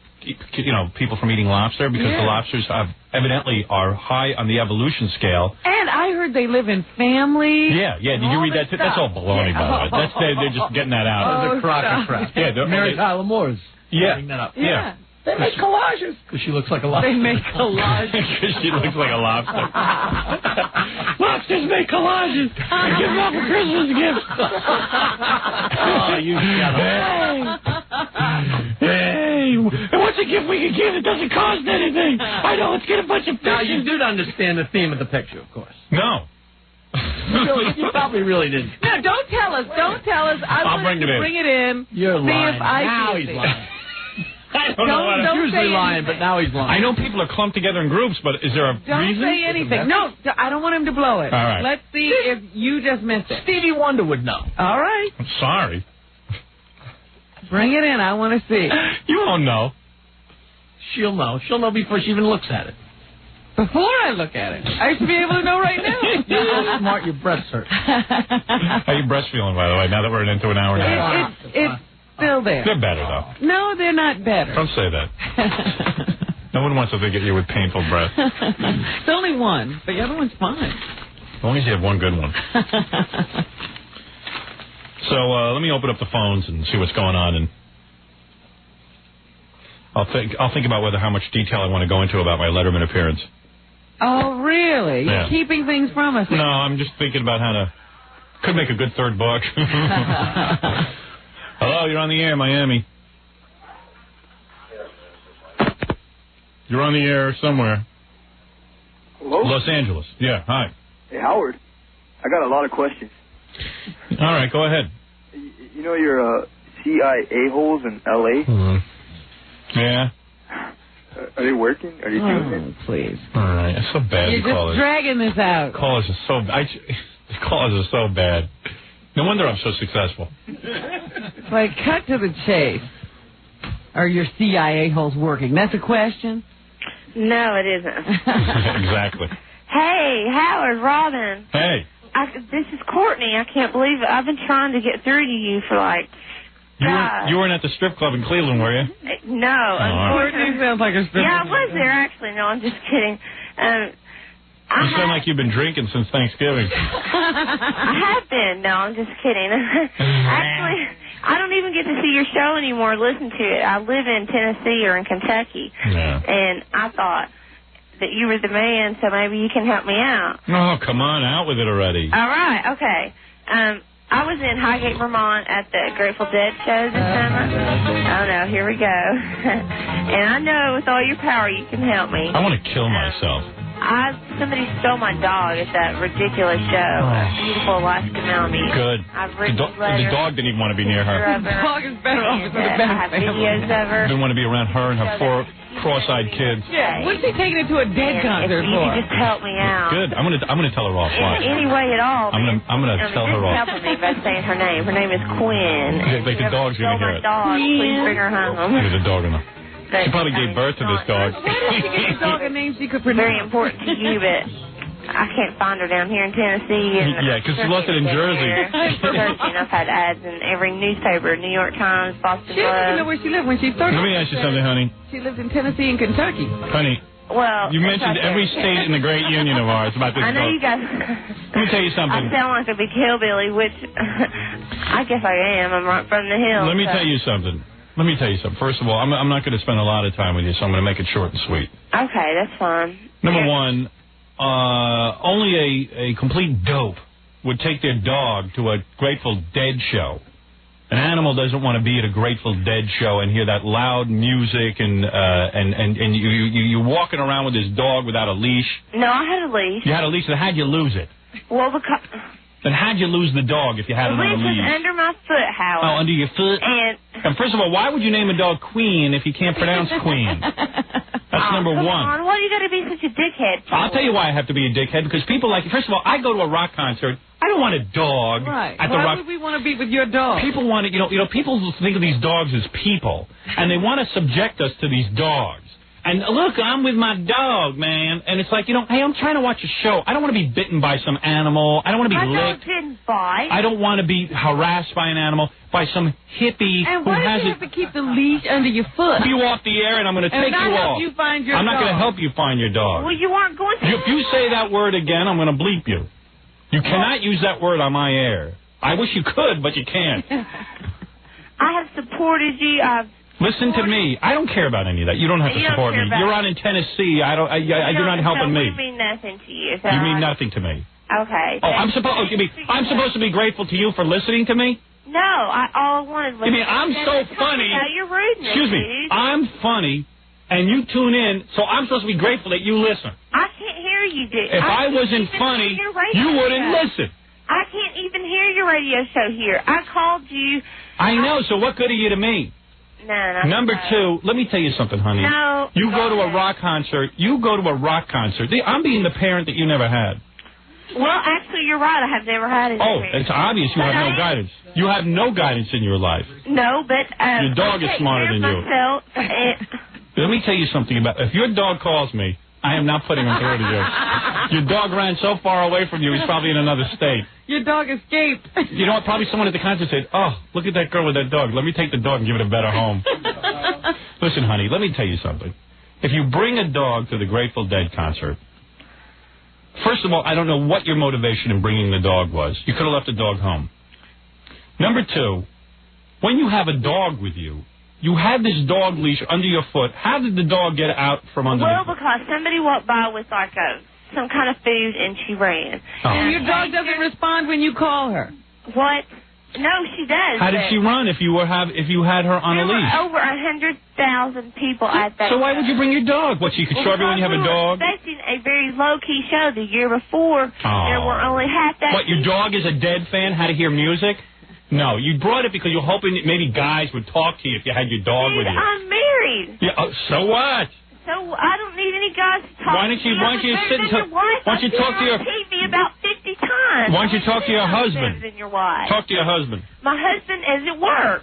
people from eating lobster because the lobsters evidently are high on the evolution scale. And I heard they live in families. Yeah. Did you read that? That's all baloney, by the way. They're just getting that out. It's a crock of crap. Yeah, Mary Tyler Moore's setting that up. Yeah. They make collages. Because she looks like a lobster. They make collages. Because she looks like a lobster. Lobsters make collages. I give them out for Christmas gifts. Oh, you shut up. Hey, what's a gift we can give that doesn't cost anything? I know, let's get a bunch of pictures. Now, you did understand the theme of the picture, of course. No. You probably really didn't. No, don't tell us. I'll bring it in. Bring it in. You're lying. If I now he's lying. I don't know what He's usually lying, but now he's lying. I know people are clumped together in groups, but is there a reason? Don't say anything. No, I don't want him to blow it. All right. Let's see if you just missed it. Stevie Wonder would know. All right. I'm sorry. Bring it in. I want to see. You won't know. She'll know. She'll know before she even looks at it. Before I look at it. I should be able to know right now. You're so smart, your breasts hurt. How are your breasts feeling, by the way, now that we're into an hour and a half? It's still there. They're better, though. No, they're not better. Don't say that. No one wants to get you with painful breasts. It's only one, but the other one's fine. As long as you have one good one. So let me open up the phones and see what's going on, and I'll think about how much detail I want to go into about my Letterman appearance. Oh, really? Yeah. You're keeping things from us? No, I'm just thinking about how to... Could make a good third book. Hello, you're on the air, Miami. You're on the air somewhere. Hello? Los Angeles. Yeah, hi. Hey, Howard. I got a lot of questions. All right, go ahead. You know your CIA holes in L.A.? Yeah. Are they working? Are they doing it? Please. All right, it's so bad. You're just dragging this out. Callers are so the callers are so bad. No wonder I'm so successful. Like, cut to the chase. Are your CIA holes working? That's a question? No, it isn't. Exactly. Hey, Howard, Robin. Hey. This is Courtney. I can't believe it. I've been trying to get through to you for like... You weren't at the strip club in Cleveland, were you? No. Courtney sounds like a stripper. Yeah, I was there, actually. No, I'm just kidding. You sound like you've been drinking since Thanksgiving. I have been. No, I'm just kidding. Actually, I don't even get to see your show anymore, listen to it. I live in Tennessee or in Kentucky. Yeah. And I thought that you were the man, so maybe you can help me out. Oh, come on, out with it already. All right, okay. I was in Highgate, Vermont at the Grateful Dead show this summer. Oh, no, here we go. And I know with all your power you can help me. I want to kill myself. Somebody stole my dog at that ridiculous show, Beautiful Alaska Malamute. Good. The dog didn't even want to be near her. The dog is better off with the I have videos of her. Didn't want to be around her and her 4 cross-eyed kids. Yeah. What's he taking it to a dead concert if you for? could just help me out. Good. I'm gonna tell her off. Why? Any way at all. I'm gonna tell her off. Help me by saying her name. Her name is Quinn. Like the dog's gonna hear it. Dog, please bring her home. There's a dog in her. She probably gave birth to this dog. Why don't you give the dog a name she could pronounce? Very important to you, but I can't find her down here in Tennessee. Yeah, because she lost it in Jersey. And I've had ads in every newspaper, New York Times, Boston Globe. She doesn't even know where she lived when she started. Let me ask you something, honey. She lived in Tennessee and Kentucky. Honey. Well, you mentioned every state in the great union of ours about this I know dog. you guys. Let me tell you something. I sound like a big hillbilly, which I guess I am. I'm right from the hills. Let me tell you something. First of all, I'm not going to spend a lot of time with you, so I'm going to make it short and sweet. Okay, that's fine. Number one, only a complete dope would take their dog to a Grateful Dead show. An animal doesn't want to be at a Grateful Dead show and hear that loud music and you're walking around with this dog without a leash. No, I had a leash. You had a leash, so how'd you lose it? Well, because... Then how'd you lose the dog if you had it on a leash leash? was under my foot, Howard. Oh, under your foot? And first of all, why would you name a dog Queen if you can't pronounce Queen? That's number one. Come on, why do you got to be such a dickhead for? I'll tell you why I have to be a dickhead, because people like... First of all, I go to a rock concert. I don't want a dog at the rock... Why would we want to be with your dog? People want to... You know, people think of these dogs as people, and they want to subject us to these dogs. And look, I'm with my dog, man. And it's like, hey, I'm trying to watch a show. I don't want to be bitten by some animal. I don't want to be licked. My dog didn't bite. I don't want to be harassed by an animal, by some hippie and who has you have to keep the leash under your foot? You off the air, and I'm going to take you off. You find your I'm not dog. going to help you find your dog. Well, you aren't going to. If you say that word again, I'm going to bleep you. You cannot use that word on my air. I wish you could, but you can't. I have supported you. Listen to me. I don't care about any of that. You don't have to support me. You're out in Tennessee. You're not helping me. We mean nothing to you. So you mean nothing to me. Okay. Oh, I'm supposed to be grateful to you for listening to me? No, all I wanted was... You mean I'm so funny? You're rudeness, Excuse me. dude. I'm funny, and you tune in, so I'm supposed to be grateful that you listen. I can't hear you, dude. If I wasn't funny, you wouldn't listen. I can't even hear your radio show here. I called you. I know, so what good are you to me? No. Number two, let me tell you something, honey. No. You go to a rock concert. I'm being the parent that you never had. Well, actually, you're right. I have never had it. Oh, it's obvious you have no guidance. You have no guidance in your life. No, but... your dog is smarter than you. Let me tell you something about... If your dog calls me, I am not putting him through to you. Your dog ran so far away from you, he's probably in another state. Your dog escaped. You know what? Probably someone at the concert said, oh, look at that girl with that dog. Let me take the dog and give it a better home. Listen, honey, let me tell you something. If you bring a dog to the Grateful Dead concert, first of all, I don't know what your motivation in bringing the dog was. You could have left the dog home. Number two, when you have a dog with you, you had this dog leash under your foot. How did the dog get out from under Well, because somebody walked by with like some kind of food and she ran. Oh. And your dog doesn't respond when you call her. What? No, she does. How did she run if you had her on a leash? There were over 100,000 people at that. So why would you bring your dog? What, she could show everyone you have a dog? We were expecting a very low-key show. The year before, there were only half that. What, your dog is a Dead fan? How to hear music? No, you brought it because you're hoping that maybe guys would talk to you if you had your dog with you. I'm married. Yeah. So what? So I don't need any guys to talk to me. Why don't you sit and talk? Why don't you talk to your TV about 50 times? Why don't you talk to your husband? Your wife. Talk to your husband. My husband is at work.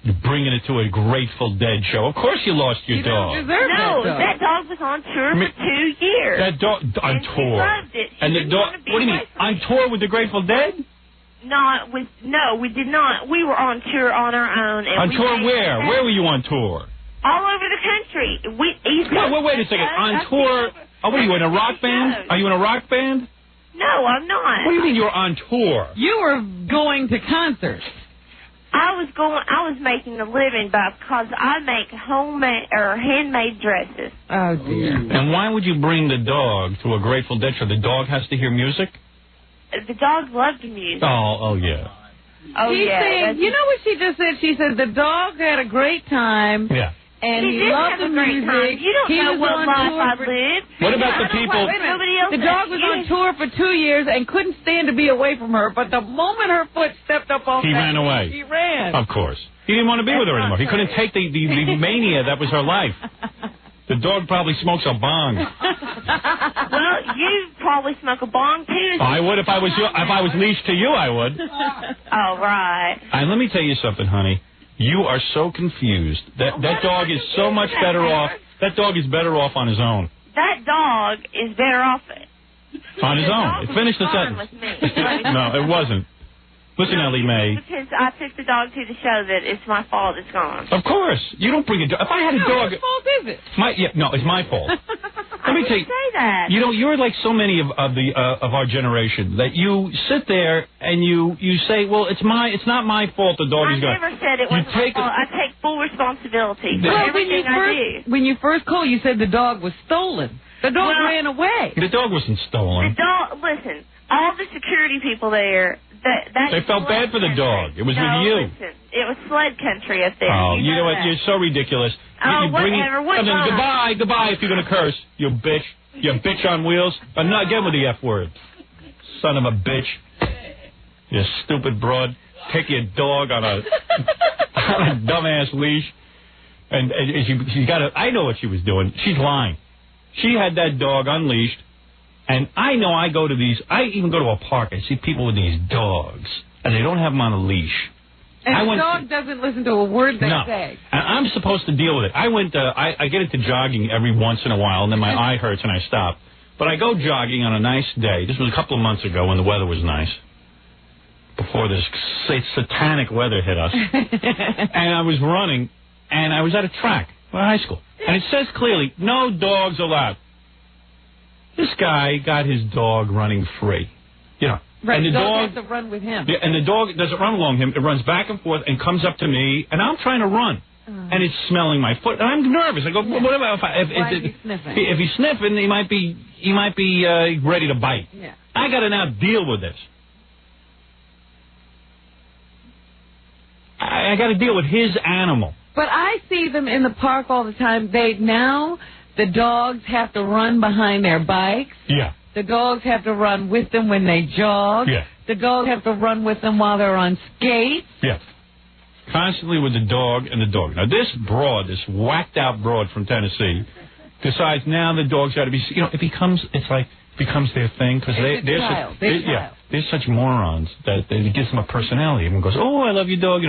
You're bringing it to a Grateful Dead show. Of course you lost your dog. No, that dog was on tour for 2 years. That dog on tour. She loved it. And the dog. What do you mean? On tour with the Grateful Dead? No, we did not. We were on tour on our own. And on tour where? Where were you on tour? All over the country. Wait a second. On tour. Oh, what are you in a rock band? Are you in a rock band? No, I'm not. What do you mean you're on tour? You were going to concerts. I was making a living because I make homemade or handmade dresses. Oh dear. And why would you bring the dog to a Grateful Dead show? The dog has to hear music? The dog loved music. Oh yeah. Oh yeah. You know what she just said? She said the dog had a great time. Yeah. And he did loved have the a great music. time. You don't know what life I lived. What about the people? The dog was on tour for 2 years and couldn't stand to be away from her, but the moment her foot stepped up off he that ran away. He ran. Of course. He didn't want to be with her anymore. He couldn't take the mania that was her life. The dog probably smokes a bong. Well, you probably smoke a bong too. I would if I was leashed to you. I would. Oh right. And let me tell you something, honey. You are so confused. That dog is so much better off. That dog is better off on his own. That dog is better off on his own. Finish the sentence. No, it wasn't. Listen, Ellie Mae. Because I took the dog to the show that it's my fault it's gone. Of course. You don't bring a dog. If I had a dog... Whose fault is it? It's my fault. Let me tell you. Say that. You know, you're like so many of our generation that you sit there and you say, well, it's not my fault the dog is gone. I never said it was my fault. I take full responsibility for everything I do. When you first called, you said the dog was stolen. The dog ran away. The dog wasn't stolen. The dog, listen, all the security people there, they felt bad for the dog. It was with you. Listen, it was sled country up there. Oh, you know what? You're so ridiculous. Oh, whatever. Goodbye if you're going to curse. You bitch. You bitch on wheels. I'm not getting with the F word. Son of a bitch. You stupid broad. Take your dog on a dumbass leash. And she got I know what she was doing. She's lying. She had that dog unleashed. And I know I even go to a park, I see people with these dogs, and they don't have them on a leash. And the dog doesn't listen to a word they say. And I'm supposed to deal with it. I get into jogging every once in a while, and then my eye hurts and I stop. But I go jogging on a nice day. This was a couple of months ago when the weather was nice, before this satanic weather hit us. And I was running, and I was at a track, high school. And it says clearly, no dogs allowed. This guy got his dog running free. You know. Right, and the dog has to run with him. Yeah, and the dog doesn't run along him. It runs back and forth and comes up to me, and I'm trying to run. And it's smelling my foot. And I'm nervous. I go, what about if he's sniffing, he might be ready to bite. Yeah. I got to now deal with this. I got to deal with his animal. But I see them in the park all the time. The dogs have to run behind their bikes. Yeah. The dogs have to run with them when they jog. Yeah. The dogs have to run with them while they're on skates. Yes. Constantly with the dog and the dog. Now, this whacked out broad from Tennessee, decides now the dog's got to be, it becomes their thing because they're such morons that it gives them a personality. Everyone goes, oh, I love your dog.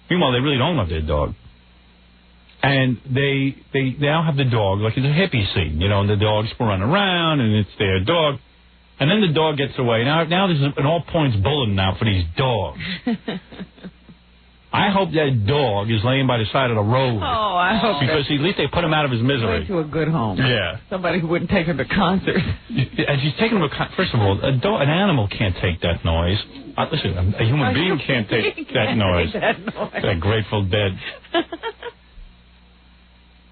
Meanwhile, they really don't love their dog. And they now have the dog like it's a hippie scene, and the dogs run around and it's their dog. And then the dog gets away. Now there's an all-points bulletin now for these dogs. I hope that dog is laying by the side of the road. Oh, I hope because at least they put him out of his misery. To a good home. Yeah. Somebody who wouldn't take him to concerts. And she's taking him to first of all, an animal can't take that noise. Listen, a human being can't take that noise. That Grateful Dead.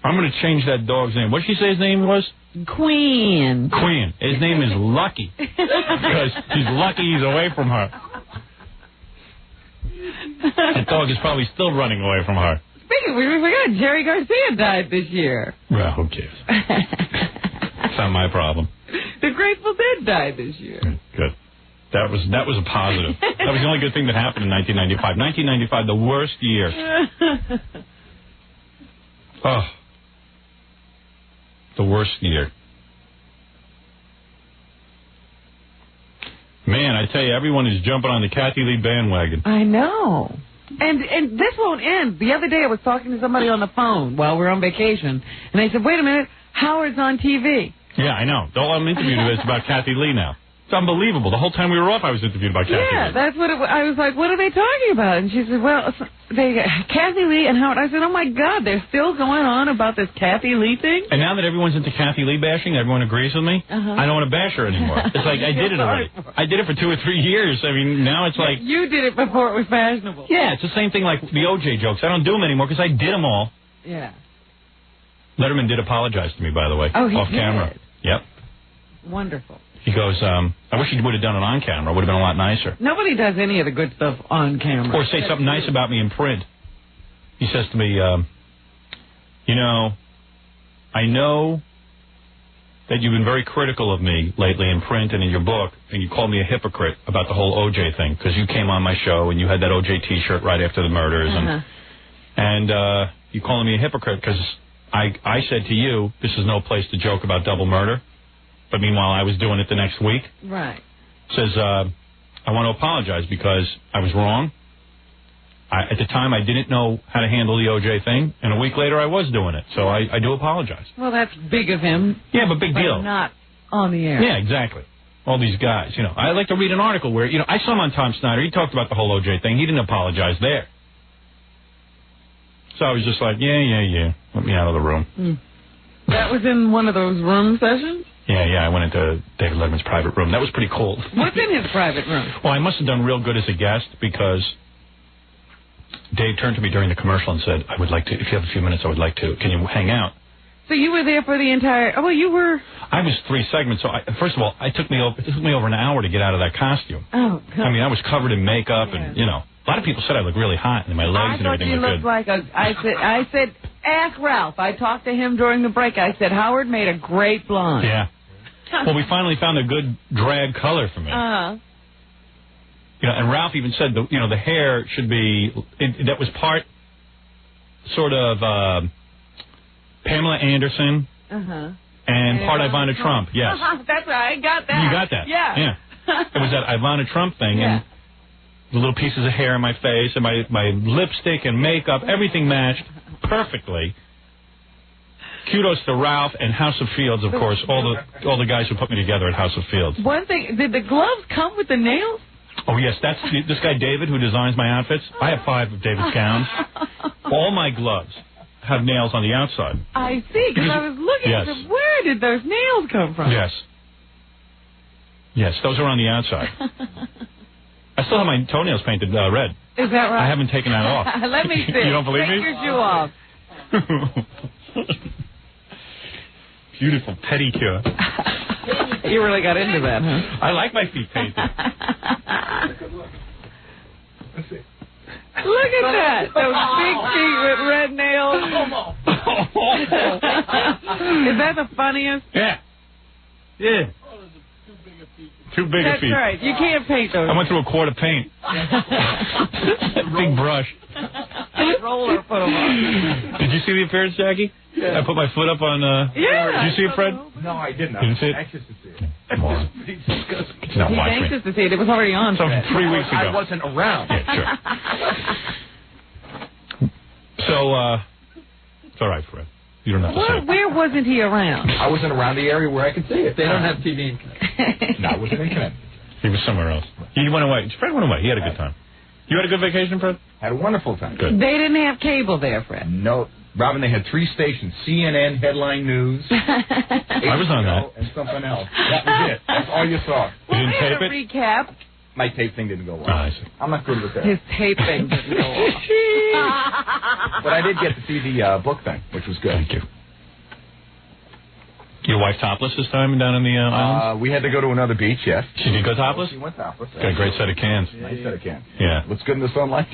I'm going to change that dog's name. What did she say his name was? Queen. His name is Lucky. Because he's lucky he's away from her. That dog is probably still running away from her. Speaking, we forgot Jerry Garcia died this year. Well, who cares? It's not my problem. The Grateful Dead died this year. Good. That was a positive. That was the only good thing that happened in 1995. 1995, the worst year. Oh. The worst year. Man, I tell you, everyone is jumping on the Kathy Lee bandwagon. I know. And this won't end. The other day I was talking to somebody on the phone while we were on vacation, and they said, wait a minute, Howard's on TV. Yeah, I know. All I'm interviewed is about Kathy Lee now. It's unbelievable. The whole time we were off, I was interviewed about Kathy Lee. Yeah, that's what I was like, what are they talking about? And she said, well, Kathy Lee and Howard. I said, oh, my God, they're still going on about this Kathy Lee thing? And now that everyone's into Kathy Lee bashing, everyone agrees with me, I don't want to bash her anymore. It's like, I did it already. I did it for 2 or 3 years. I mean, now it's like... You did it before it was fashionable. Yeah, it's the same thing like the O.J. jokes. I don't do them anymore because I did them all. Yeah. Letterman did apologize to me, by the way, off camera. Yep. Wonderful. He goes, I wish he would have done it on camera. It would have been a lot nicer. Nobody does any of the good stuff on camera. Or say something nice about me in print. He says to me, you know, I know that you've been very critical of me lately in print and in your book, and you called me a hypocrite about the whole O.J. thing, because you came on my show and you had that O.J. T-shirt right after the murders, and you calling me a hypocrite because I said to you, this is no place to joke about double murder. But meanwhile, I was doing it the next week. Right. Says, I want to apologize because I was wrong. At the time, I didn't know how to handle the O.J. thing, and a week later, I was doing it. So I do apologize. Well, that's big of him. Yeah, but big deal. Not on the air. Yeah, exactly. All these guys, you know. I like to read an article where, you know, I saw him on Tom Snyder. He talked about the whole O.J. thing. He didn't apologize there. So I was just like, yeah. Let me out of the room. That was in one of those room sessions? Yeah, I went into David Letterman's private room. That was pretty cool. What's in his private room? Well, I must have done real good as a guest because Dave turned to me during the commercial and said, I would like to, if you have a few minutes, I would like to, can you hang out? So you were there for the entire, you were... I was 3 segments, so first of all, it took me over an hour to get out of that costume. Oh, God. I mean, I was covered in makeup and, you know, a lot of people said I looked really hot and my legs and everything looked good. I thought you looked like I said, ask Ralph. I talked to him during the break. I said, Howard made a great blonde. Yeah. Well, we finally found a good drag color for me. You know, and Ralph even said, the hair should be, that was part sort of Pamela Anderson and part Ivana Trump. Yes. That's right. I got that. You got that? Yeah. It was that Ivana Trump thing, and the little pieces of hair in my face and my lipstick and makeup, everything matched perfectly. Kudos to Ralph and House of Fields, of course, all the guys who put me together at House of Fields. One thing, did the gloves come with the nails? Oh, yes, that's this guy David who designs my outfits. I have 5 of David's gowns. All my gloves have nails on the outside. I see, because I was looking at them. Where did those nails come from? Yes, those are on the outside. I still have my toenails painted red. Is that right? I haven't taken that off. Let me see. You don't believe me? Take your shoe off. Beautiful pedicure. You really got into that, huh? I like my feet painted. Let's see. Look at that. Those big feet with red nails. Is that the funniest? Yeah. Too big a feet. That's right. You can't paint those. I went through a quart of paint. Big brush. Roller put them on. Did you see the appearance, Jackie? I put my foot up on... Did you see it, Fred? No, I didn't. Didn't see it? I'm anxious to see it. He's not He's watching. anxious to see it. It was already on. So 3 weeks ago. I wasn't around. Yeah, sure. So, it's all right, Fred. You don't have to say it. Where wasn't he around? I wasn't around the area where I could see it. They don't have TV in Connecticut. No, I wasn't in Connecticut. He was somewhere else. He went away. Fred went away. He had a good time. You had a good vacation, Fred? Had a wonderful time. Good. They didn't have cable there, Fred. No. Robin, they had 3 stations. CNN, Headline News. I was on that. And something else. That was it. That's all you saw. You didn't tape it? Recap. My tape thing didn't go well. Oh, I see. I'm not good with that. His tape thing didn't go off. But I did get to see the book thing, which was good. Thank you. Your wife topless this time down in the islands? We had to go to another beach, yes. She did go topless? She went topless. Got a great set of cans. Nice set of cans. Yeah. Looks good in the sunlight.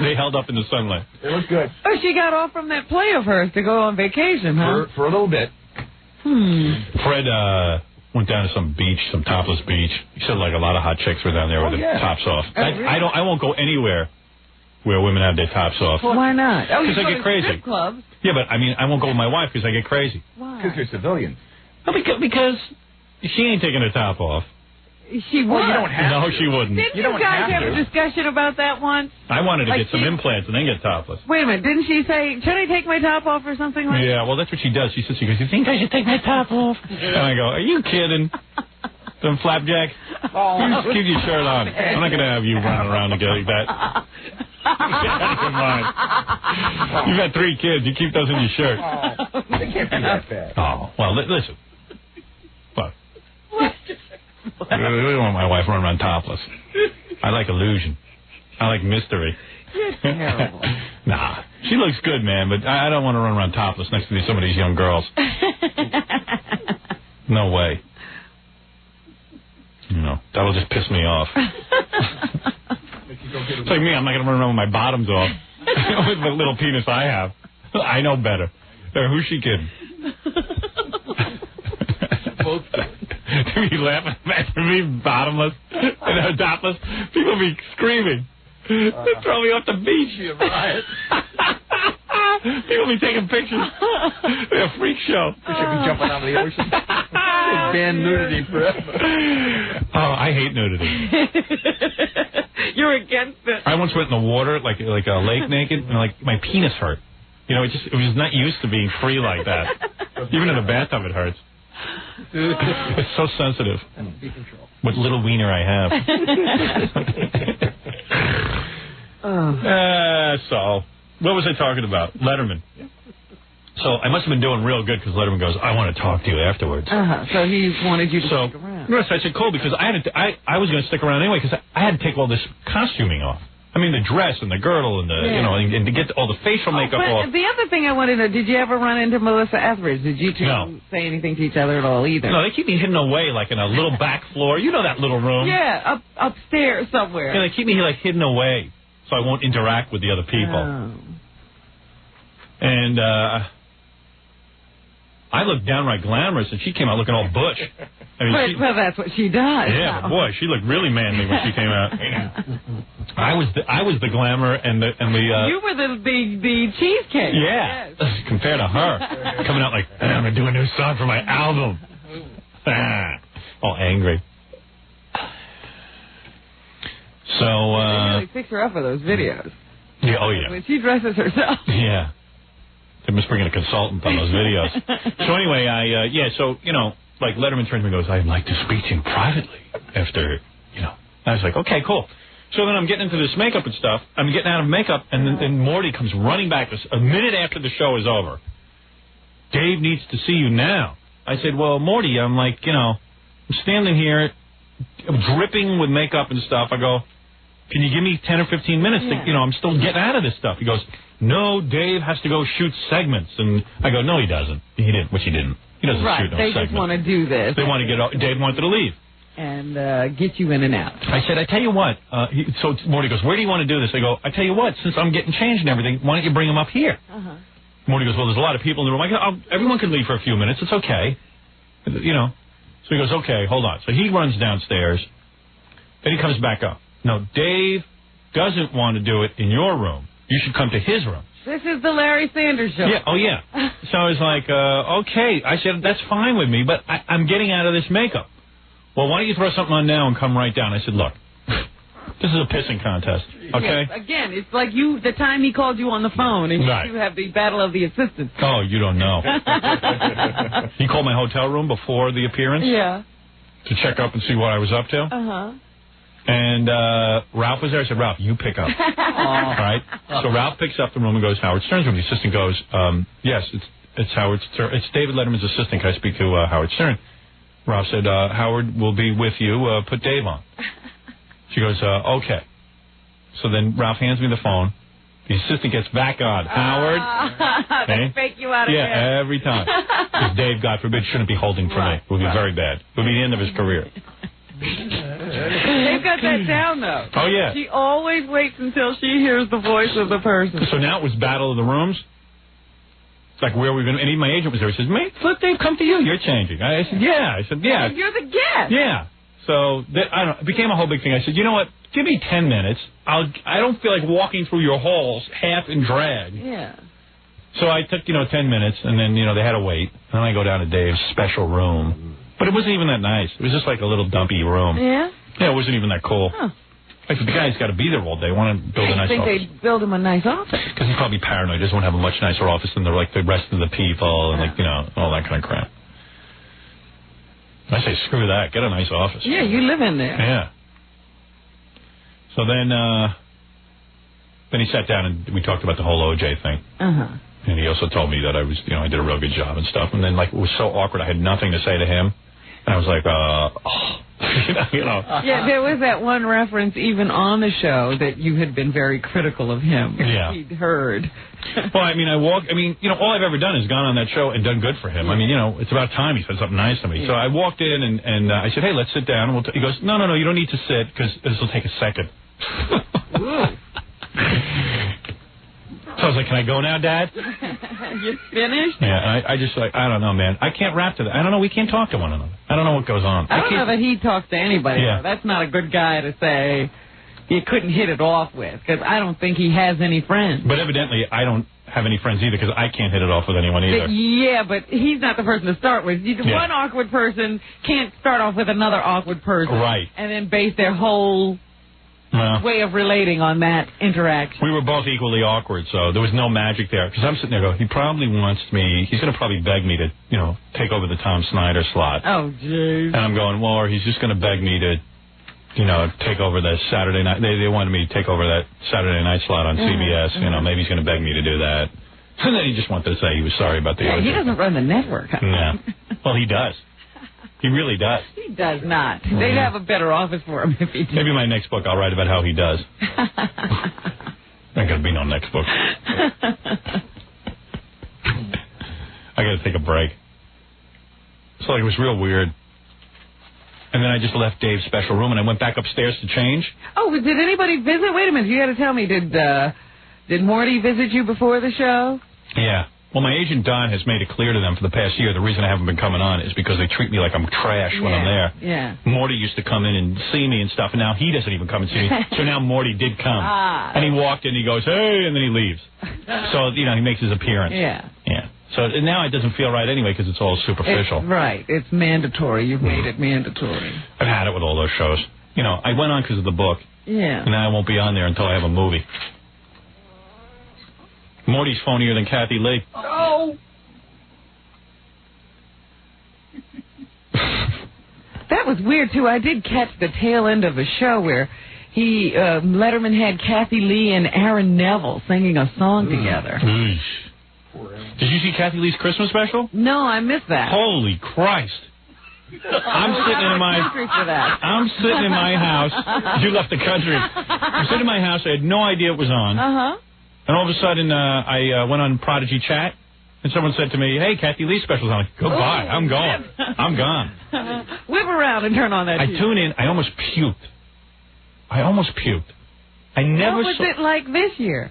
They held up in the sunlight. It looks good. Oh, she got off from that play of hers to go on vacation, huh? For a little bit. Fred went down to some beach, some topless beach. He said like a lot of hot chicks were down there with their tops off. I won't go anywhere where women have their tops off. Why not? Oh, you Because I go get to crazy. strip clubs. Yeah, but I mean, I won't go with my wife because I get crazy. Why? Because you're civilian. No, because she ain't taking her top off. She would. You don't have No, to. she wouldn't. Didn't you guys have a discussion about that once? I wanted to Like get some implants and then get topless. Wait a minute. Didn't she say, should I take my top off or something like that? Yeah, well, that's what she does. She goes, you think I should take my top off? And I go, are you kidding? Some flapjack? You just keep your shirt on. I'm not going to have you running around together like that. Get out of your mind. You've had 3 kids. You keep those in your shirt. They can't be that bad. Oh, well, listen. Look. I don't want my wife running around topless. I like illusion. I like mystery. You're terrible. Nah. She looks good, man, but I don't want to run around topless next to some of these young girls. No way. No, that'll just piss me off. It's like me, I'm not going to run around with my bottoms off with the little penis I have. I know better. Who's she kidding? Both You laughing at me bottomless and topless? People be screaming. They throw me off the beach. Riot. People be taking pictures. They're a freak show. They should be jumping out of the ocean. Ban nudity forever. Oh, I hate nudity. You're against it. I once went in the water, like a lake naked, and like my penis hurt. You know, it was not used to being free like that. Even in the bathtub, it hurts. It's so sensitive. What little wiener I have. So, what was I talking about? Letterman. So I must have been doing real good because Letterman goes, I want to talk to you afterwards. So he wanted you to stick around. Yes, I said, cool, because I was going to stick around anyway because I had to take all this costuming off. I mean, the dress and the girdle and and to get all the facial makeup off. The other thing I wanted to know, did you ever run into Melissa Etheridge? Did you two say anything to each other at all either? No, they keep me hidden away like in a little back floor. You know that little room? Yeah, upstairs somewhere. Yeah, they keep me like hidden away so I won't interact with the other people. Oh. And I looked downright glamorous, and she came out looking all butch. I mean, well, that's what she does. Yeah, but boy, she looked really manly when she came out. I was the glamour and the. You were the cheesecake. Yeah, yes. Compared to her, coming out like, I'm gonna do a new song for my album. All angry. So. They really fix her up for those videos. Yeah. Oh yeah. When she dresses herself. Yeah. They must bring in a consultant on those videos. So anyway, so, like Letterman turns to me and goes, I'd like to speak to you privately after, I was like, okay, cool. So then I'm getting into this makeup and stuff. I'm getting out of makeup, and then Morty comes running back a minute after the show is over. Dave needs to see you now. I said, well, Morty, I'm like, I'm standing here, I'm dripping with makeup and stuff. I go, can you give me 10 or 15 minutes? To, I'm still getting out of this stuff. He goes, no, Dave has to go shoot segments. And I go, no, he doesn't. He didn't, which he didn't. He doesn't shoot no segments. They just want to do this. They want to get, Dave wanted to leave. And get you in and out. I said, I tell you what. So Morty goes, where do you want to do this? I go, I tell you what, since I'm getting changed and everything, why don't you bring him up here? Morty goes, well, there's a lot of people in the room. I go, everyone can leave for a few minutes. It's okay. So he goes, okay, hold on. So he runs downstairs. Then he comes back up. No, Dave doesn't want to do it in your room. You should come to his room. This is the Larry Sanders Show. Yeah, oh yeah. So I was like, okay. I said, that's fine with me, but I'm getting out of this makeup. Well, why don't you throw something on now and come right down? I said, look, this is a pissing contest, okay? Yes, again, it's like the time he called you on the phone, and you have the battle of the assistants. Oh, you don't know. He called my hotel room before the appearance. Yeah. To check up and see what I was up to. And Ralph was there. I said, Ralph, you pick up. All right? So Ralph picks up the room and goes, Howard Stern's room. The assistant goes, yes, it's Howard Stern. It's David Letterman's assistant. Can I speak to Howard Stern? Ralph said, Howard will be with you. Put Dave on. She goes, okay. So then Ralph hands me the phone. The assistant gets back on. Howard. They fake you out of every time. Because Dave, God forbid, shouldn't be holding for me. It would be very bad. It would be the end of his career. They've got that down, though. Oh, yeah. She always waits until she hears the voice of the person. So now it was Battle of the Rooms. It's like, where are we going to... And even my agent was there. He says, mate, let Dave come to you. You're changing. I said, yeah. I said, yeah. And you're the guest. Yeah. So I don't know, it became a whole big thing. I said, you know what? Give me 10 minutes. I don't feel like walking through your halls half in drag. Yeah. So I took, 10 minutes, and then, they had to wait. And I go down to Dave's special room. But it wasn't even that nice. It was just like a little dumpy room. Yeah? Yeah, it wasn't even that cool. Huh. Like, the guy's got to be there all day. Want to build a nice office. I think they'd build him a nice office. Because he's probably paranoid. He doesn't want to have a much nicer office than the rest of the people and, all that kind of crap. I say, screw that. Get a nice office. Yeah, you live in there. Yeah. So then he sat down and we talked about the whole OJ thing. Uh-huh. And he also told me that I was, I did a real good job and stuff. And then, it was so awkward. I had nothing to say to him. And I was like, Yeah, there was that one reference even on the show that you had been very critical of him. Yeah. He'd heard. Well, all I've ever done is gone on that show and done good for him. I mean, it's about time he said something nice to me. So I walked in and I said, hey, let's sit down. And he goes, no, you don't need to sit because this will take a second. So I was like, can I go now, Dad? You finished? Yeah, I just I don't know, man. I can't rap to that. I don't know. We can't talk to one another. I don't know what goes on. I don't know that he talks to anybody. Yeah. That's not a good guy to say you couldn't hit it off with, because I don't think he has any friends. But evidently, I don't have any friends either, because I can't hit it off with anyone either. Yeah, but he's not the person to start with. One awkward person can't start off with another awkward person. Right. And then base their whole way of relating on that interaction. We were both equally awkward, so there was no magic there. Because I'm sitting there going, he probably wants me, he's going to probably beg me to, take over the Tom Snyder slot. Oh, jeez. And I'm going, well, or he's just going to beg me to, take over the Saturday night. They wanted me to take over that Saturday night slot on CBS. Maybe he's going to beg me to do that. And then he just wanted to say he was sorry about the OJ. He doesn't run the network. Yeah. Well, he does. He really does. He does not. They'd have a better office for him if he did. Maybe my next book I'll write about how he does. Ain't gonna be no next book. I gotta take a break. So it was real weird. And then I just left Dave's special room and I went back upstairs to change. Oh, did anybody visit? Wait a minute, you got to tell me. Did Morty visit you before the show? Yeah. Well, my agent, Don, has made it clear to them for the past year the reason I haven't been coming on is because they treat me like I'm trash when I'm there. Yeah. Morty used to come in and see me and stuff, and now he doesn't even come and see me. So now Morty did come. And he walked in, he goes, hey, and then he leaves. So, he makes his appearance. Yeah. Yeah. So now it doesn't feel right anyway because it's all superficial. Right. It's mandatory. You've made it mandatory. I've had it with all those shows. I went on because of the book. Yeah. And now I won't be on there until I have a movie. Morty's phonier than Kathy Lee. Oh! That was weird, too. I did catch the tail end of the show where Letterman had Kathy Lee and Aaron Neville singing a song together. Did you see Kathy Lee's Christmas special? No, I missed that. Holy Christ. I'm sitting in my house. You left the country. I'm sitting in my house. I had no idea it was on. Uh-huh. And all of a sudden, I went on Prodigy Chat, and someone said to me, hey, Kathy Lee's special's on. I'm like, goodbye. I'm going. I'm gone. Whip around and turn on that TV. I tune in. I almost puked. I never What was it like this year?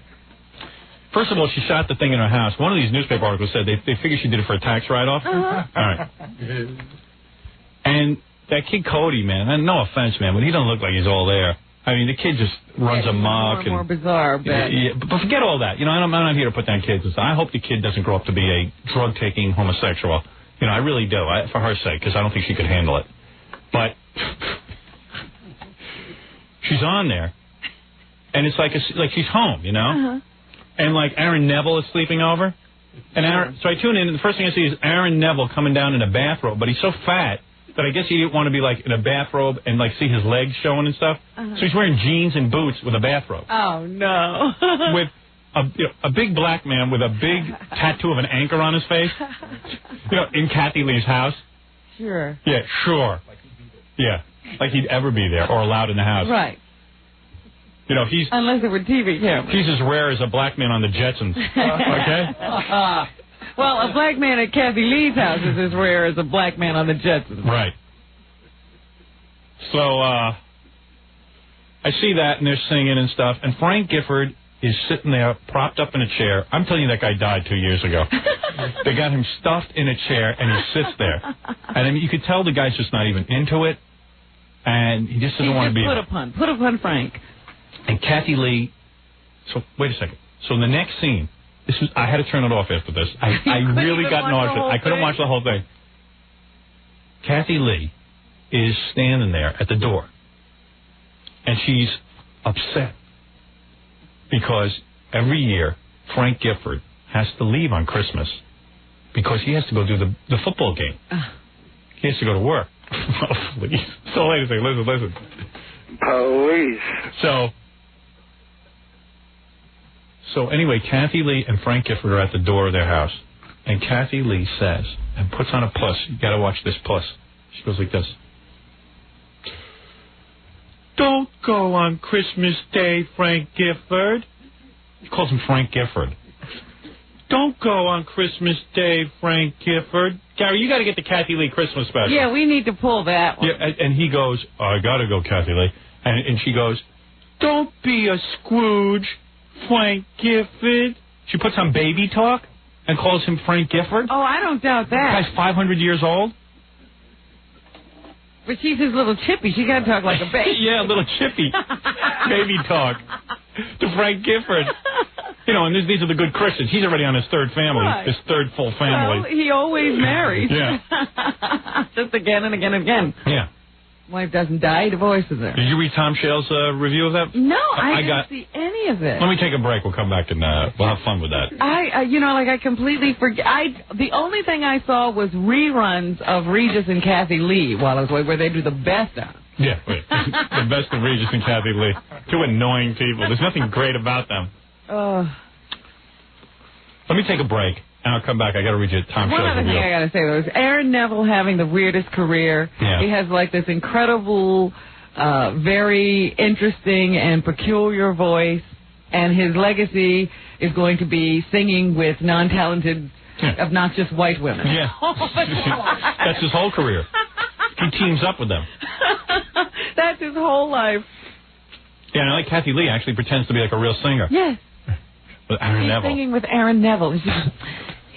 First of all, she shot the thing in her house. One of these newspaper articles said they figured she did it for a tax write-off. Uh-huh. All right. And that kid Cody, man, and no offense, man, but he doesn't look like he's all there. I mean, the kid just runs amok. More bizarre, but... Yeah, but forget all that. I'm not here to put down kids. I hope the kid doesn't grow up to be a drug-taking homosexual. I really do, for her sake, because I don't think she could handle it. But she's on there, and it's like she's home, Uh-huh. And Aaron Neville is sleeping over. And so I tune in, and the first thing I see is Aaron Neville coming down in a bathrobe, but he's so fat that I guess he didn't want to be in a bathrobe and see his legs showing and stuff. Uh-huh. So he's wearing jeans and boots with a bathrobe. Oh, no. With a big black man with a big tattoo of an anchor on his face. In Kathy Lee's house. Sure. Yeah, sure. Yeah, like he'd ever be there or allowed in the house. Right. He's... Unless it were TV cameras. He's as rare as a black man on the Jetsons. Okay? Well, a black man at Kathy Lee's house is as rare as a black man on the Jets. Right. So, I see that, and they're singing and stuff, and Frank Gifford is sitting there, propped up in a chair. I'm telling you, that guy died 2 years ago. They got him stuffed in a chair, and he sits there. And I mean, you could tell the guy's just not even into it, and he just doesn't want to be... Put upon Frank. And Kathy Lee... So, wait a second. So in the next scene, I had to turn it off after this. I really got nauseous. I couldn't watch the whole thing. Kathy Lee is standing there at the door, and she's upset because every year Frank Gifford has to leave on Christmas because he has to go do the football game. He has to go to work. Oh, please. So wait a second. Listen. Police. So anyway, Kathy Lee and Frank Gifford are at the door of their house, and Kathy Lee says, and puts on a puss. You got to watch this puss. She goes like this. Don't go on Christmas Day, Frank Gifford. He calls him Frank Gifford. Don't go on Christmas Day, Frank Gifford. Gary, you got to get the Kathy Lee Christmas special. Yeah, we need to pull that one. Yeah, and he goes, I got to go, Kathy Lee. And she goes, don't be a Scrooge, Frank Gifford. She puts on baby talk and calls him Frank Gifford. Oh, I don't doubt that. The guy's 500 years old. But she's his little chippy. She got to talk like a baby. Yeah, little chippy. Baby talk to Frank Gifford. You know, and these are the good Christians. He's already on his third family, his third full family. Well, he always marries. Yeah. Just again and again and again. Yeah. Wife doesn't die, he divorces her. Did you read Tom Shale's review of that? No, I didn't see any of it. Let me take a break. We'll come back and we'll have fun with that. I completely forget. The only thing I saw was reruns of Regis and Kathy Lee while I was away, where they do the best of. Yeah, wait. The best of Regis and Kathy Lee. Two annoying people. There's nothing great about them. Let me take a break, and I'll come back. I got to read you Tom Shale's review. One other thing I got to say, though, is Aaron Neville having the weirdest career. Yeah. He has, like, this incredible, very interesting and peculiar voice, and his legacy is going to be singing with non-talented, obnoxious white women. Yeah. That's his whole career. He teams up with them. That's his whole life. Yeah, and I like Kathy Lee actually pretends to be like a real singer. Yes. With Aaron He's Neville. singing with Aaron Neville. She's like,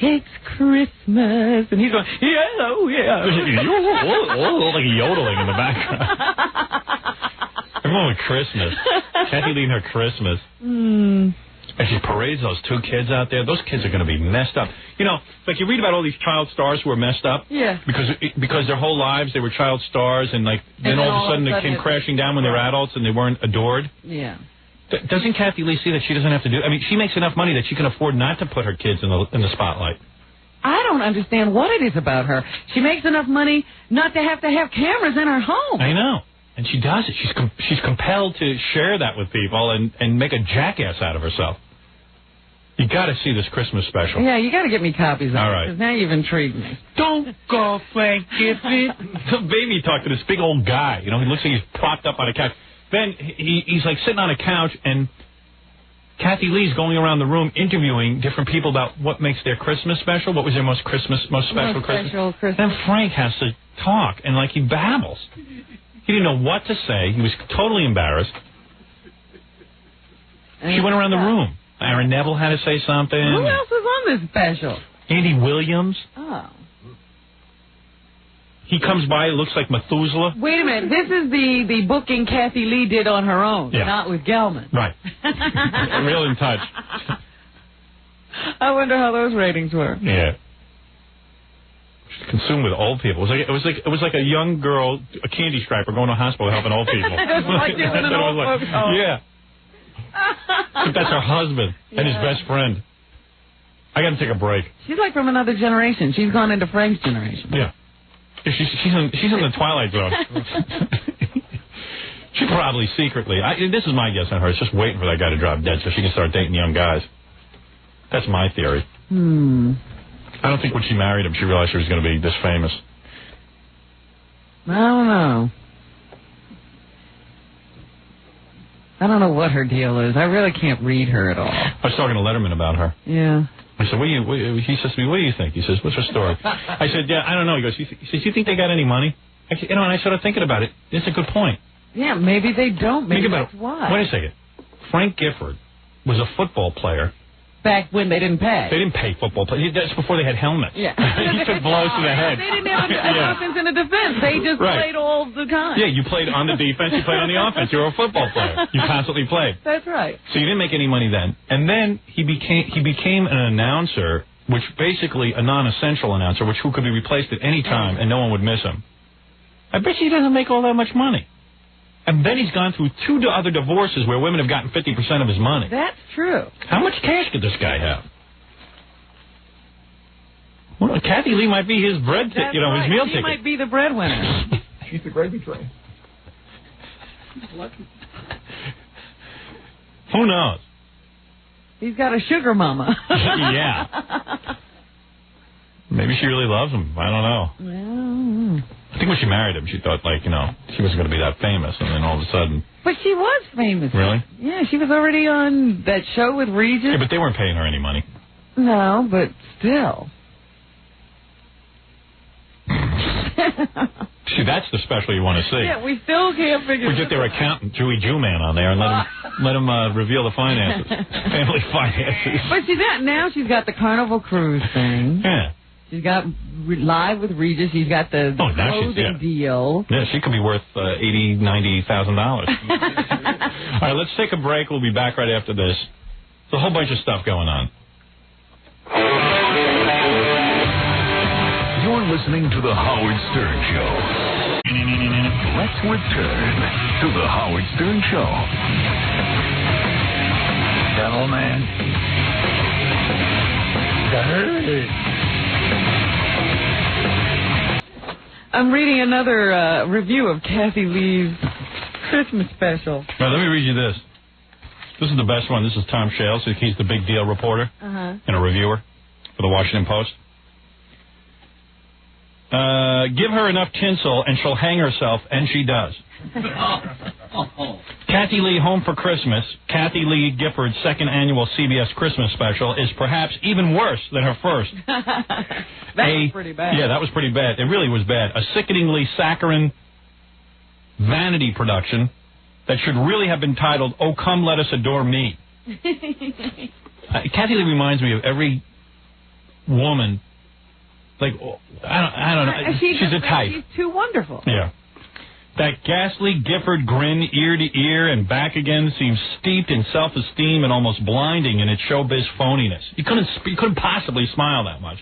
it's Christmas. And he's going, yeah. Like yodeling in the background. Everyone with Christmas. Kathy Lee and her Christmas. And she parades those two kids out there. Those kids are going to be messed up. You know, like you read about all these child stars who are messed up. Yeah. Because their whole lives they were child stars, and then all of a sudden they came crashing down when they were adults and they weren't adored. Yeah. Doesn't Kathy Lee see that she doesn't have to do? I mean, she makes enough money that she can afford not to put her kids in the spotlight. I don't understand what it is about her. She makes enough money not to have cameras in her home. I know. And she does it. She's compelled to share that with people and make a jackass out of herself. You got to see this Christmas special. Yeah, you got to get me copies of it. All right. Because now you've intrigued me. Don't go, Frank Gifford. The baby talk to this big old guy. You know, he looks like he's propped up on a couch. Then he's like sitting on a couch, and Kathy Lee's going around the room interviewing different people about what makes their Christmas special. What was their most special Christmas? Then Frank has to talk, and like he babbles. He didn't know what to say. He was totally embarrassed. She went around the room. Aaron Neville had to say something. Who else was on this special? Andy Williams. Oh. He comes by, looks like Methuselah. Wait a minute. This is the booking Kathy Lee did on her own, not with Gelman. Right. Real in touch. I wonder how those ratings were. Yeah. She's consumed with old people. It was like a young girl, a candy striper, going to a hospital helping old people. It's like doing an old folks home. Yeah. But that's her husband and his best friend. I got to take a break. She's like from another generation. She's gone into Frank's generation. Yeah. She's in the Twilight Zone. She probably secretly, this is my guess on her, is just waiting for that guy to drop dead so she can start dating young guys. That's my theory. I don't think when she married him, she realized she was going to be this famous. I don't know. I don't know what her deal is. I really can't read her at all. I was talking to Letterman about her. Yeah. I said, he says to me, what do you think? He says, what's her story? I said, yeah, I don't know. He goes, he says, you think they got any money? I said, and I started thinking about it. It's a good point. Yeah, maybe they don't. Maybe that's why. Wait a second. Frank Gifford was a football player. Back when they didn't pay. They didn't pay football players. That's before they had helmets. Yeah. He took blows to the head. They didn't have an offense and a defense. They just played all the time. Yeah, you played on the defense, you played on the offense. You were a football player. You constantly played. That's right. So you didn't make any money then. And then he became an announcer, which basically a non-essential announcer, who could be replaced at any time and no one would miss him. I bet you he doesn't make all that much money. And then he's gone through 2 other divorces where women have gotten 50% of his money. That's true. How much cash could this guy have? Well, Kathy Lee might be his his meal ticket. She might be the breadwinner. She's the gravy train. Who knows? He's got a sugar mama. Yeah. Maybe she really loves him. I don't know. Well, I think when she married him, she thought, she wasn't going to be that famous, and then all of a sudden... But she was famous. Really? Yeah, she was already on that show with Regis. Yeah, but they weren't paying her any money. No, but still. See, that's the special you want to see. Yeah, we still can't figure We get their accountant, Jewy Jew Man, on there and let him reveal the finances, family finances. But now she's got the Carnival Cruise thing. Yeah. She's got Live with Regis. She's got the clothing deal. Yeah, she could be worth $80,000, $90,000. All right, let's take a break. We'll be back right after this. There's a whole bunch of stuff going on. You're listening to The Howard Stern Show. Let's return to The Howard Stern Show. Gentlemen. I'm reading another review of Kathy Lee's Christmas special. Now, let me read you this. This is the best one. This is Tom Shales. He's the big deal reporter and a reviewer for the Washington Post. Give her enough tinsel and she'll hang herself, and she does. Kathy Lee Home for Christmas, Kathy Lee Gifford's second annual CBS Christmas special, is perhaps even worse than her first. That was pretty bad. Yeah, that was pretty bad. It really was bad. A sickeningly saccharine vanity production that should really have been titled, Oh, Come Let Us Adore Me. Kathy Lee reminds me of every woman. Like, I don't know. She's a type. She's too wonderful. Yeah. That ghastly Gifford grin ear to ear and back again seems steeped in self-esteem and almost blinding in its showbiz phoniness. You couldn't possibly smile that much.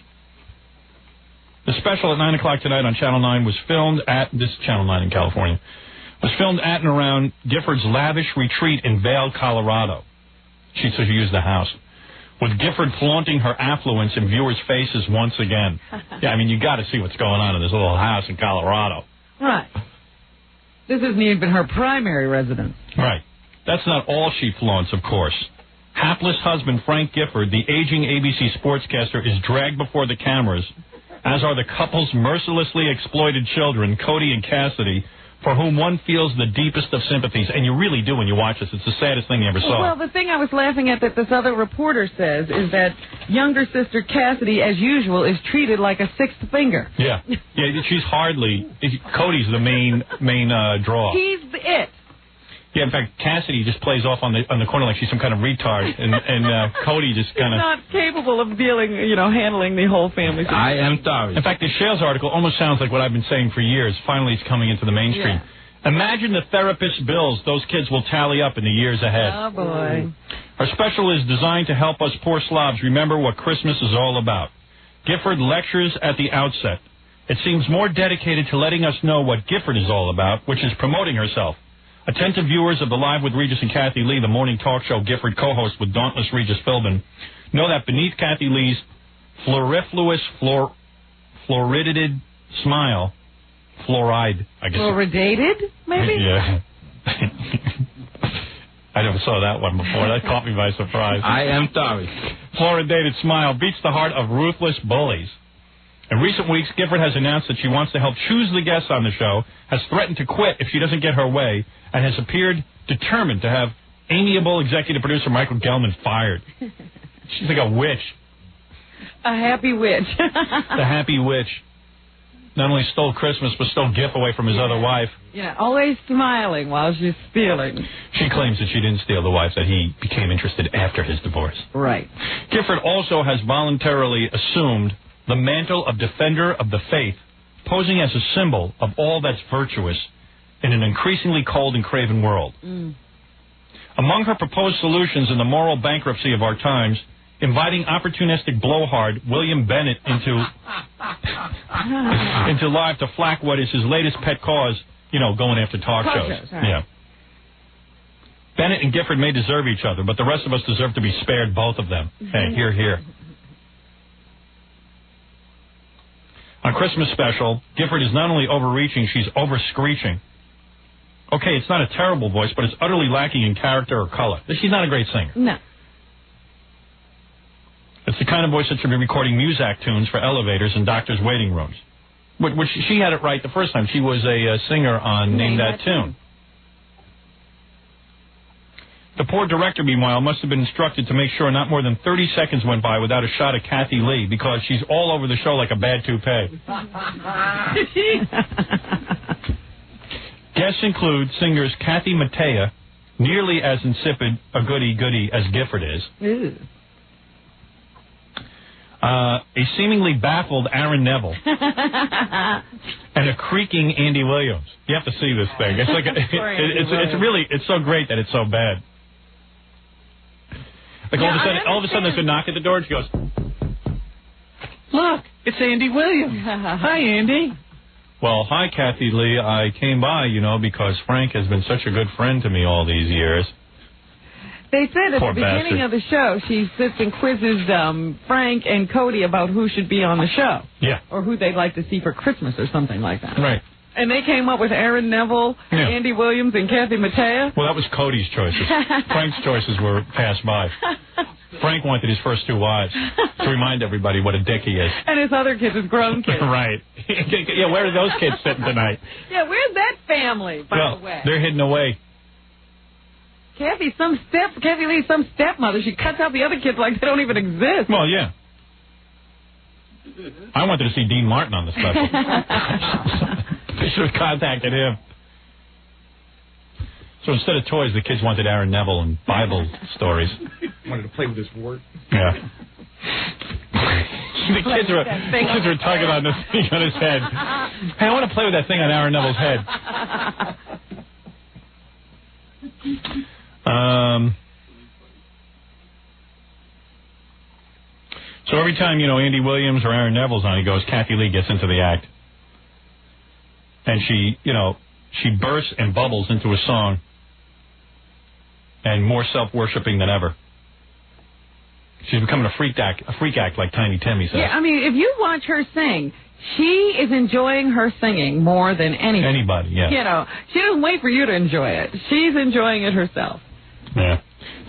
The special at 9 o'clock tonight on Channel 9 was filmed at, this is Channel 9 in California, was filmed at and around Gifford's lavish retreat in Vail, Colorado. She used the house. With Gifford flaunting her affluence in viewers' faces once again. Yeah, I mean, you got to see what's going on in this little house in Colorado. Right. This isn't even her primary residence. Right. That's not all she flaunts, of course. Hapless husband Frank Gifford, the aging ABC sportscaster, is dragged before the cameras, as are the couple's mercilessly exploited children, Cody and Cassidy, for whom one feels the deepest of sympathies. And you really do when you watch this. It's the saddest thing you ever saw. Well, the thing I was laughing at that this other reporter says is that younger sister Cassidy, as usual, is treated like a sixth finger. Yeah. Yeah, she's hardly... Cody's the main draw. He's it. Yeah, in fact, Cassidy just plays off on the corner like she's some kind of retard, and Cody just kind of... not capable of handling the whole family. I am sorry. In fact, the Shales article almost sounds like what I've been saying for years. Finally, it's coming into the mainstream. Yeah. Imagine the therapist bills those kids will tally up in the years ahead. Oh, boy. Our special is designed to help us poor slobs remember what Christmas is all about. Gifford lectures at the outset. It seems more dedicated to letting us know what Gifford is all about, which is promoting herself. Attentive viewers of the Live with Regis and Kathy Lee, the morning talk show Gifford co-host with dauntless Regis Philbin, know that beneath Kathy Lee's florifluous, fluoridated smile, fluoride, I guess. Fluoridated, maybe? Yeah. I never saw that one before. That caught me by surprise. I am sorry. Fluoridated smile beats the heart of ruthless bullies. In recent weeks, Gifford has announced that she wants to help choose the guests on the show, has threatened to quit if she doesn't get her way, and has appeared determined to have amiable executive producer Michael Gelman fired. She's like a witch. A happy witch. The happy witch. Not only stole Christmas, but stole Giff away from his other wife. Yeah, always smiling while she's stealing. She claims that she didn't steal the wife, that he became interested after his divorce. Right. Gifford also has voluntarily assumed the mantle of defender of the faith, posing as a symbol of all that's virtuous in an increasingly cold and craven world. Among her proposed solutions in the moral bankruptcy of our times, inviting opportunistic blowhard William Bennett into live to flack what is his latest pet cause, going after talk shows. Right. Yeah. Bennett and Gifford may deserve each other, but the rest of us deserve to be spared both of them. Hey, hear, hear. On Christmas special, Gifford is not only overreaching, she's over-screeching. Okay, it's not a terrible voice, but it's utterly lacking in character or color. She's not a great singer. No. It's the kind of voice that should be recording Muzak tunes for elevators and doctors' waiting rooms. Which she had it right the first time. She was a singer on Name That Tune. The poor director, meanwhile, must have been instructed to make sure not more than 30 seconds went by without a shot of Kathy Lee, because she's all over the show like a bad toupee. Guests include singers Kathy Mattea, nearly as insipid a goody-goody as Gifford is. Ew. A seemingly baffled Aaron Neville, and a creaking Andy Williams. You have to see this thing. It's like it's so great that it's so bad. Like all of a sudden, there's a knock at the door, and she goes, "Look, it's Andy Williams. Hi, Andy." Well, hi, Kathy Lee. I came by, because Frank has been such a good friend to me all these years. They said at Poor the beginning of the show, she sits and quizzes Frank and Cody about who should be on the show. Yeah. Or who they'd like to see for Christmas or something like that. Right. And they came up with Aaron Neville, Andy Williams, and Kathy Mattea. Well, that was Cody's choices. Frank's choices were passed by. Frank wanted his first two wives to remind everybody what a dick he is. And his other kids, his grown kids. Right. Yeah, where are those kids sitting tonight? Yeah, where's that family, by the way? They're hidden away. Kathy Lee's some stepmother. She cuts out the other kids like they don't even exist. Well, yeah. I wanted to see Dean Martin on the special. They should have contacted him. So instead of toys, the kids wanted Aaron Neville and Bible stories. Wanted to play with his wart. Yeah. The kids were tugging on this thing on his head. Hey, I want to play with that thing on Aaron Neville's head. So every time, Andy Williams or Aaron Neville's on, he goes, Kathy Lee gets into the act. And she bursts and bubbles into a song, and more self-worshipping than ever. She's becoming a freak act like Tiny Tim, he says. Yeah, I mean, if you watch her sing, she is enjoying her singing more than anybody, yeah. She doesn't wait for you to enjoy it. She's enjoying it herself. Yeah.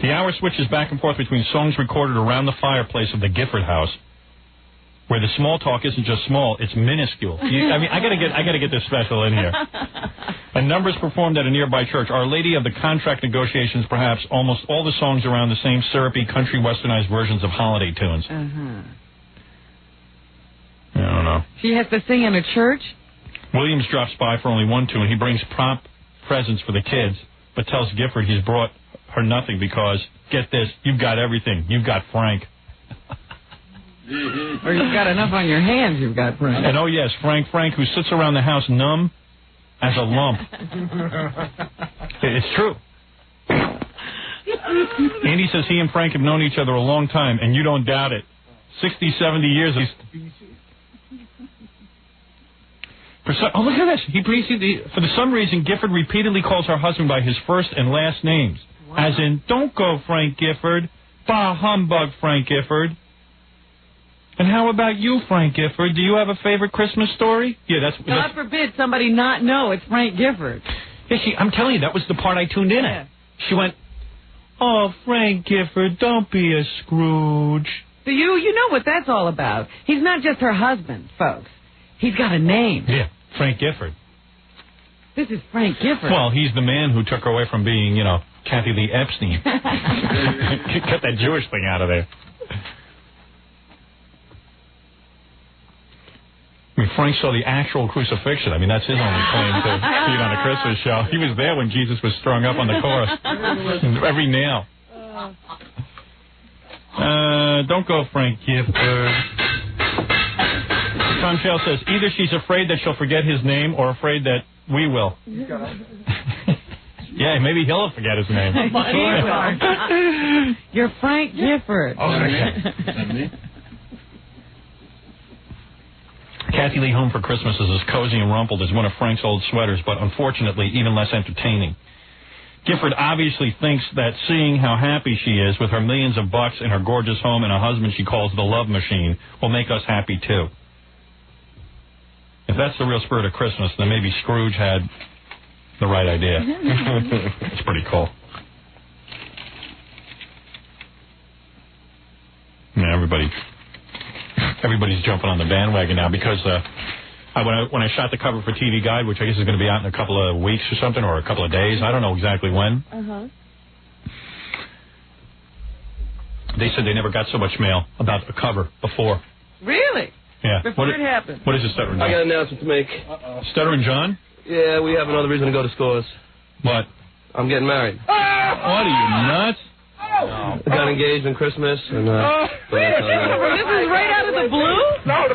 The hour switches back and forth between songs recorded around the fireplace of the Gifford house, where the small talk isn't just small, it's minuscule. I gotta get this special in here. And numbers performed at a nearby church. Our Lady of the Contract Negotiations, perhaps almost all the songs around the same syrupy, country westernized versions of holiday tunes. I don't know. She has to sing in a church? Williams drops by for only one tune. He brings prompt presents for the kids, but tells Gifford he's brought her nothing because, get this, you've got everything. You've got Frank. Or you've got enough on your hands, you've got Frank. And oh yes, Frank, who sits around the house numb as a lump. It's true. Andy says he and Frank have known each other a long time, and you don't doubt it. 60, 70 years. Oh, look at this. For some reason, Gifford repeatedly calls her husband by his first and last names. Wow. As in, don't go, Frank Gifford. Bah humbug, Frank Gifford. And how about you, Frank Gifford? Do you have a favorite Christmas story? Yeah, God forbid somebody not know it's Frank Gifford. Yeah, I'm telling you, that was the part I tuned in at. She went, oh, Frank Gifford, don't be a Scrooge. So you know what that's all about. He's not just her husband, folks. He's got a name. Yeah, Frank Gifford. This is Frank Gifford. Well, he's the man who took her away from being, Kathy Lee Epstein. Get that Jewish thing out of there. I mean, Frank saw the actual crucifixion. I mean, that's his only claim to being on a Christmas show. He was there when Jesus was strung up on the cross. Every nail. Don't go, Frank Gifford. Tom Shell says, either she's afraid that she'll forget his name or afraid that we will. Yeah, maybe he'll forget his name. You're Frank Gifford. Kathy Lee Home for Christmas is as cozy and rumpled as one of Frank's old sweaters, but unfortunately even less entertaining. Gifford obviously thinks that seeing how happy she is with her millions of bucks and her gorgeous home and a husband she calls the love machine will make us happy too. If that's the real spirit of Christmas, then maybe Scrooge had the right idea. It's pretty cool. Yeah, everybody's jumping on the bandwagon now because when I shot the cover for TV Guide, which I guess is going to be out in a couple of weeks or something, or a couple of days, I don't know exactly when. They said they never got so much mail about the cover before. Really? Yeah. Before it happened. What is it, Stutter and John? I got an announcement to make. Stutter and John? Yeah, we have another reason to go to Scores. What? I'm getting married. What are you, nuts? I got engaged on Christmas, and this is right out of the blue?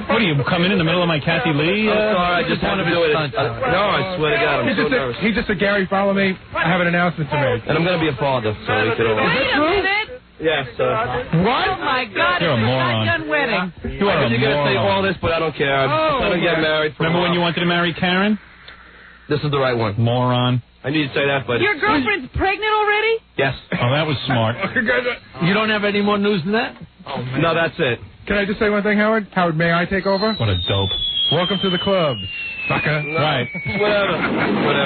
What do you come in the middle of my Kathy Lee? I'm sorry, I just wanted to do it. No, I swear to God, I'm so nervous. He just said, Gary, follow me. I have an announcement to make. And I'm going to be a father, so we could all... Wait a minute. Yes, What? Oh, my God. You're a moron. Shotgun wedding. You are a You're going to say moron. all this, but I don't care. I'm going to get married. Remember when you wanted to marry Karen? This is the right one. Moron. I need to say that, but... Your girlfriend's pregnant already? Yes. Oh, that was smart. You don't have any more news than that? No, that's it. Can I just say one thing, Howard? Howard, may I take over? What a dope. Welcome to the club, sucker. No. Right. Whatever.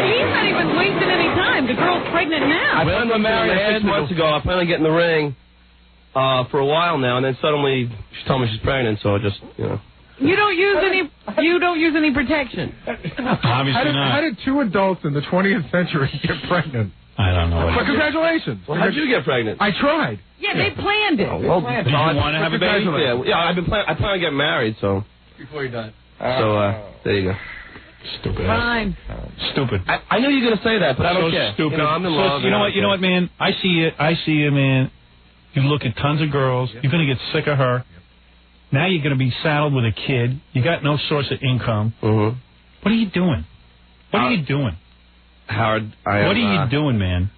He's not even wasting any time. The girl's pregnant now. I planned on marrying her 6 months ago. I planned on getting the ring for a while now, and then suddenly she told me she's pregnant, so I just, You don't use any protection. Obviously not. How did two adults in the 20th century get pregnant? I don't know. But congratulations. Well, how'd you get pregnant? I tried. Yeah, they planned it. Well, did you want to have a baby? Yeah, I plan on getting married, so. Before you die. So, there you go. Stupid. Fine. Stupid. I knew you were going to say that, but I don't care. Stupid. I'm in love. You know what, man? I see you, man. You look at tons of girls. You're going to get sick of her. Now you're going to be saddled with a kid. You got no source of income. Mm-hmm. What are you doing? What are you doing? Howard, what are you doing, man?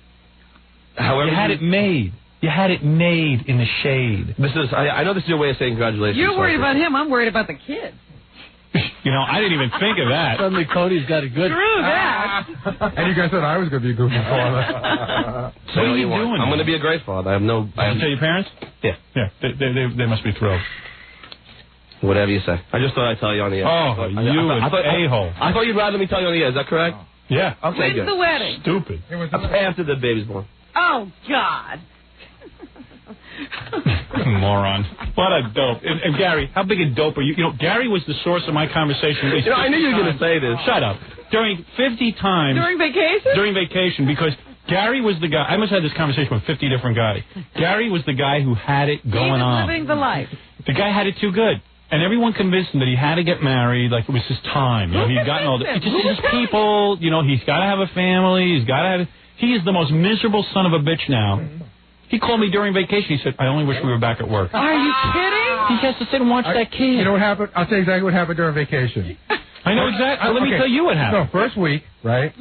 However, you had it made. You had it made in the shade. I know this is your way of saying congratulations. You're worried about him. I'm worried about the kid. You know, I didn't even think of that. Suddenly Cody's got it good. Screw that. And you guys said I was going to be a goofy father. So what are you doing? I'm going to be a great father. I have no... Did you tell your parents? Yeah. Yeah, they must be thrilled. Whatever you say. I just thought I'd tell you on the air. Oh, a-hole. I thought you'd rather me tell you on the air. Is that correct? Yeah. Okay, When's the wedding? Stupid. After the baby's born. Oh, God. Moron. What a dope. And Gary, how big a dope are you? You know, Gary was the source of my conversation. At least I knew you were going to say this. Shut up. During 50 times. During vacation? During vacation, because Gary was the guy. I must have had this conversation with 50 different guys. Gary was the guy who had it going on. Living the life. The guy had it too good. And everyone convinced him that he had to get married, like it was his time. You know, he'd gotten all the... It's just his people, you know, he's got to have a family, he's got to have... He is the most miserable son of a bitch now. He called me during vacation. He said, I only wish we were back at work. Are you kidding? He has to sit and watch that kid. You know what happened? I'll tell you exactly what happened during vacation. I know exactly. Let me tell you what happened. No, first week, right?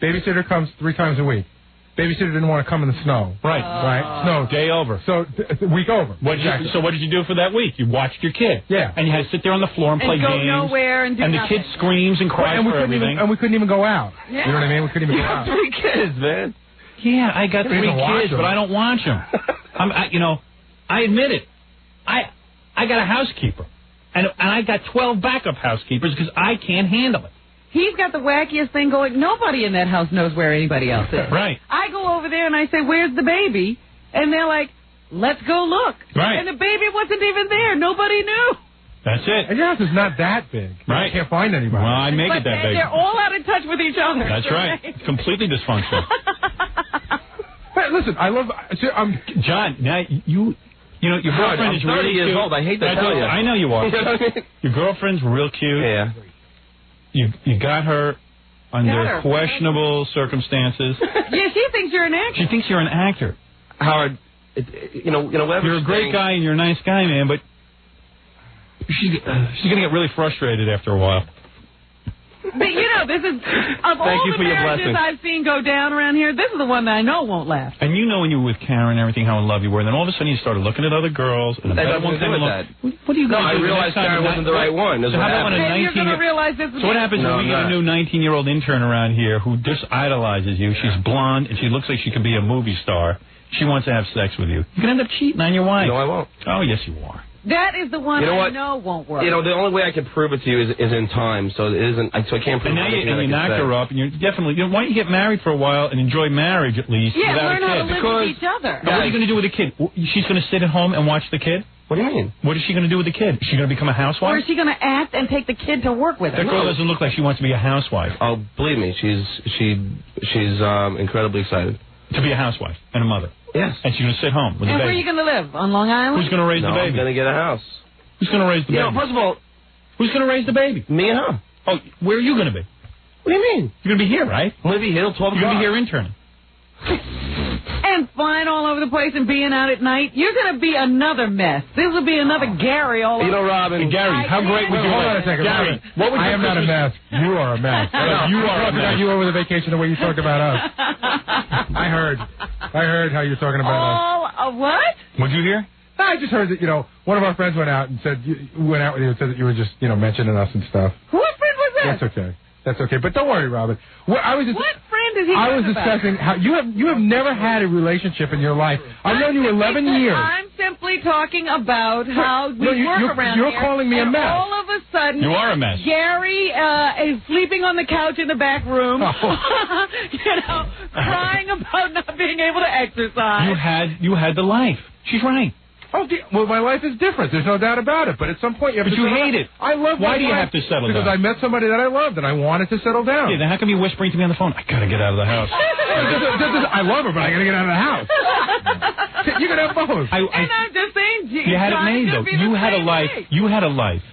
Babysitter comes 3 times a week. Babysitter didn't want to come in the snow. Right. Right? Snow. Day over. So, week over. So what did you do for that week? You watched your kid. Yeah. And you had to sit there on the floor and play go games. nowhere and do the nothing. kid screams and cries for everything. And we couldn't even go out. Yeah. You know what I mean? We couldn't even go out. 3 kids, man. Yeah, I got 3 kids, but I don't watch them. I admit it. I got a housekeeper. And I got 12 backup housekeepers because I can't handle it. He's got the wackiest thing going. Nobody in that house knows where anybody else is. Right. I go over there and I say, where's the baby? And they're like, let's go look. Right. And the baby wasn't even there. Nobody knew. That's it. And your house is not that big. Right. You can't find anybody. Well, I make it that big. They're all out of touch with each other. That's right. It's completely dysfunctional. listen, I love. John, now you know, your girlfriend is I'm 30 really years cute. old. I hate to tell you. I know you are. You know what I mean? Your girlfriend's real cute. Yeah. You got her under questionable circumstances. Yeah, she thinks you're an actor. She thinks you're an actor. Howard, you know, whatever. You're a great guy and you're a nice guy, man, but she's going to get really frustrated after a while. But, you know, this is, of all the marriages I've seen go down around here, this is the one that I know won't last. And you know when you were with Karen and everything, how in love you were, and then all of a sudden you started looking at other girls. And that doesn't do with that. What are you going to do? I realized Karen wasn't the right one. So how about when a 19 you're going to realize this is So what happens when we get a new 19-year-old intern around here who just idolizes you? She's blonde, and she looks like she could be a movie star. She wants to have sex with you. You can end up cheating on your wife. No, I won't. Oh, yes, you are. That is the one you know I know won't work. You know, the only way I can prove it to you is in time, so it isn't. So I can't prove it. And you knocked her up, and you're definitely. Why don't you get married for a while and enjoy marriage at least Yeah, without learn a kid? how to live with each other. Now, what are you going to do with the kid? She's going to sit at home and watch the kid? What do you mean? What is she going to do with the kid? Is she going to become a housewife? Or is she going to act and take the kid to work with her? That girl doesn't look like she wants to be a housewife. Oh, believe me, she's incredibly excited to be a housewife and a mother. Yes, and she's going to sit home with the baby. baby. Where are you going to live? On Long Island? Who's going to raise the baby? I'm going to get a house. Who's going to raise the baby? You know, first of all, who's going to raise the baby? Me and her. Oh, where are you going to be? What do you mean? You're going to be here, right? I'm going to be here till 12 o'clock. You're going to be here interning. And flying all over the place and being out at night. You're going to be another mess. This will be another Gary all over. You know, Robin. And Gary, how great would you Hold on a second. Gary, what would I am not a mess. You are a mess. You are a mess. You over the vacation the way you talked about us. I heard how you're talking about us. What? What'd you hear? I just heard that, you know, one of our friends went out and said, went out with you and said that you were just, you know, mentioning us and stuff. What friend was that? That's okay. That's okay. But don't worry, Robin. What friend is he I was talking about? discussing how you have never had a relationship in your life. I've known you 11 years. I'm simply talking about how we work around You're here, calling me a and mess. all of a sudden, you are a mess. Gary is sleeping on the couch in the back room, you know, crying about not being able to exercise. You had the life. She's right. Oh, well, my life is different. There's no doubt about it. But at some point, you have to. But you hate it. I love. Why do you have to settle down? Because I met somebody that I loved, and I wanted to settle down. Yeah, then how come you whispering to me on the phone? I gotta get out of the house. I love her, but I gotta get out of the house. You can have both. And I'm just saying, you had it made though. You had a life. You had a life.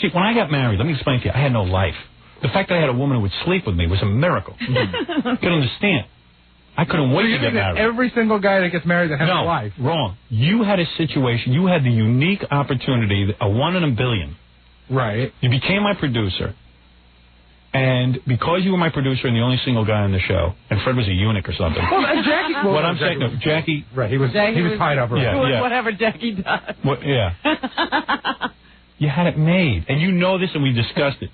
See, when I got married, let me explain to you. I had no life. The fact that I had a woman who would sleep with me was a miracle. You can understand. I couldn't wait to get married. Every single guy that gets married that has a life. Wrong. You had a situation. You had the unique opportunity, a 1 in a billion. Right. You became my producer. And because you were my producer and the only single guy on the show, and Fred was a eunuch or something. Well, Jackie. Well, what I'm saying, no, Jackie. Right. He was tied up. Right? Yeah. Whatever Jackie does. Yeah. You had it made, and you know this, and we discussed it.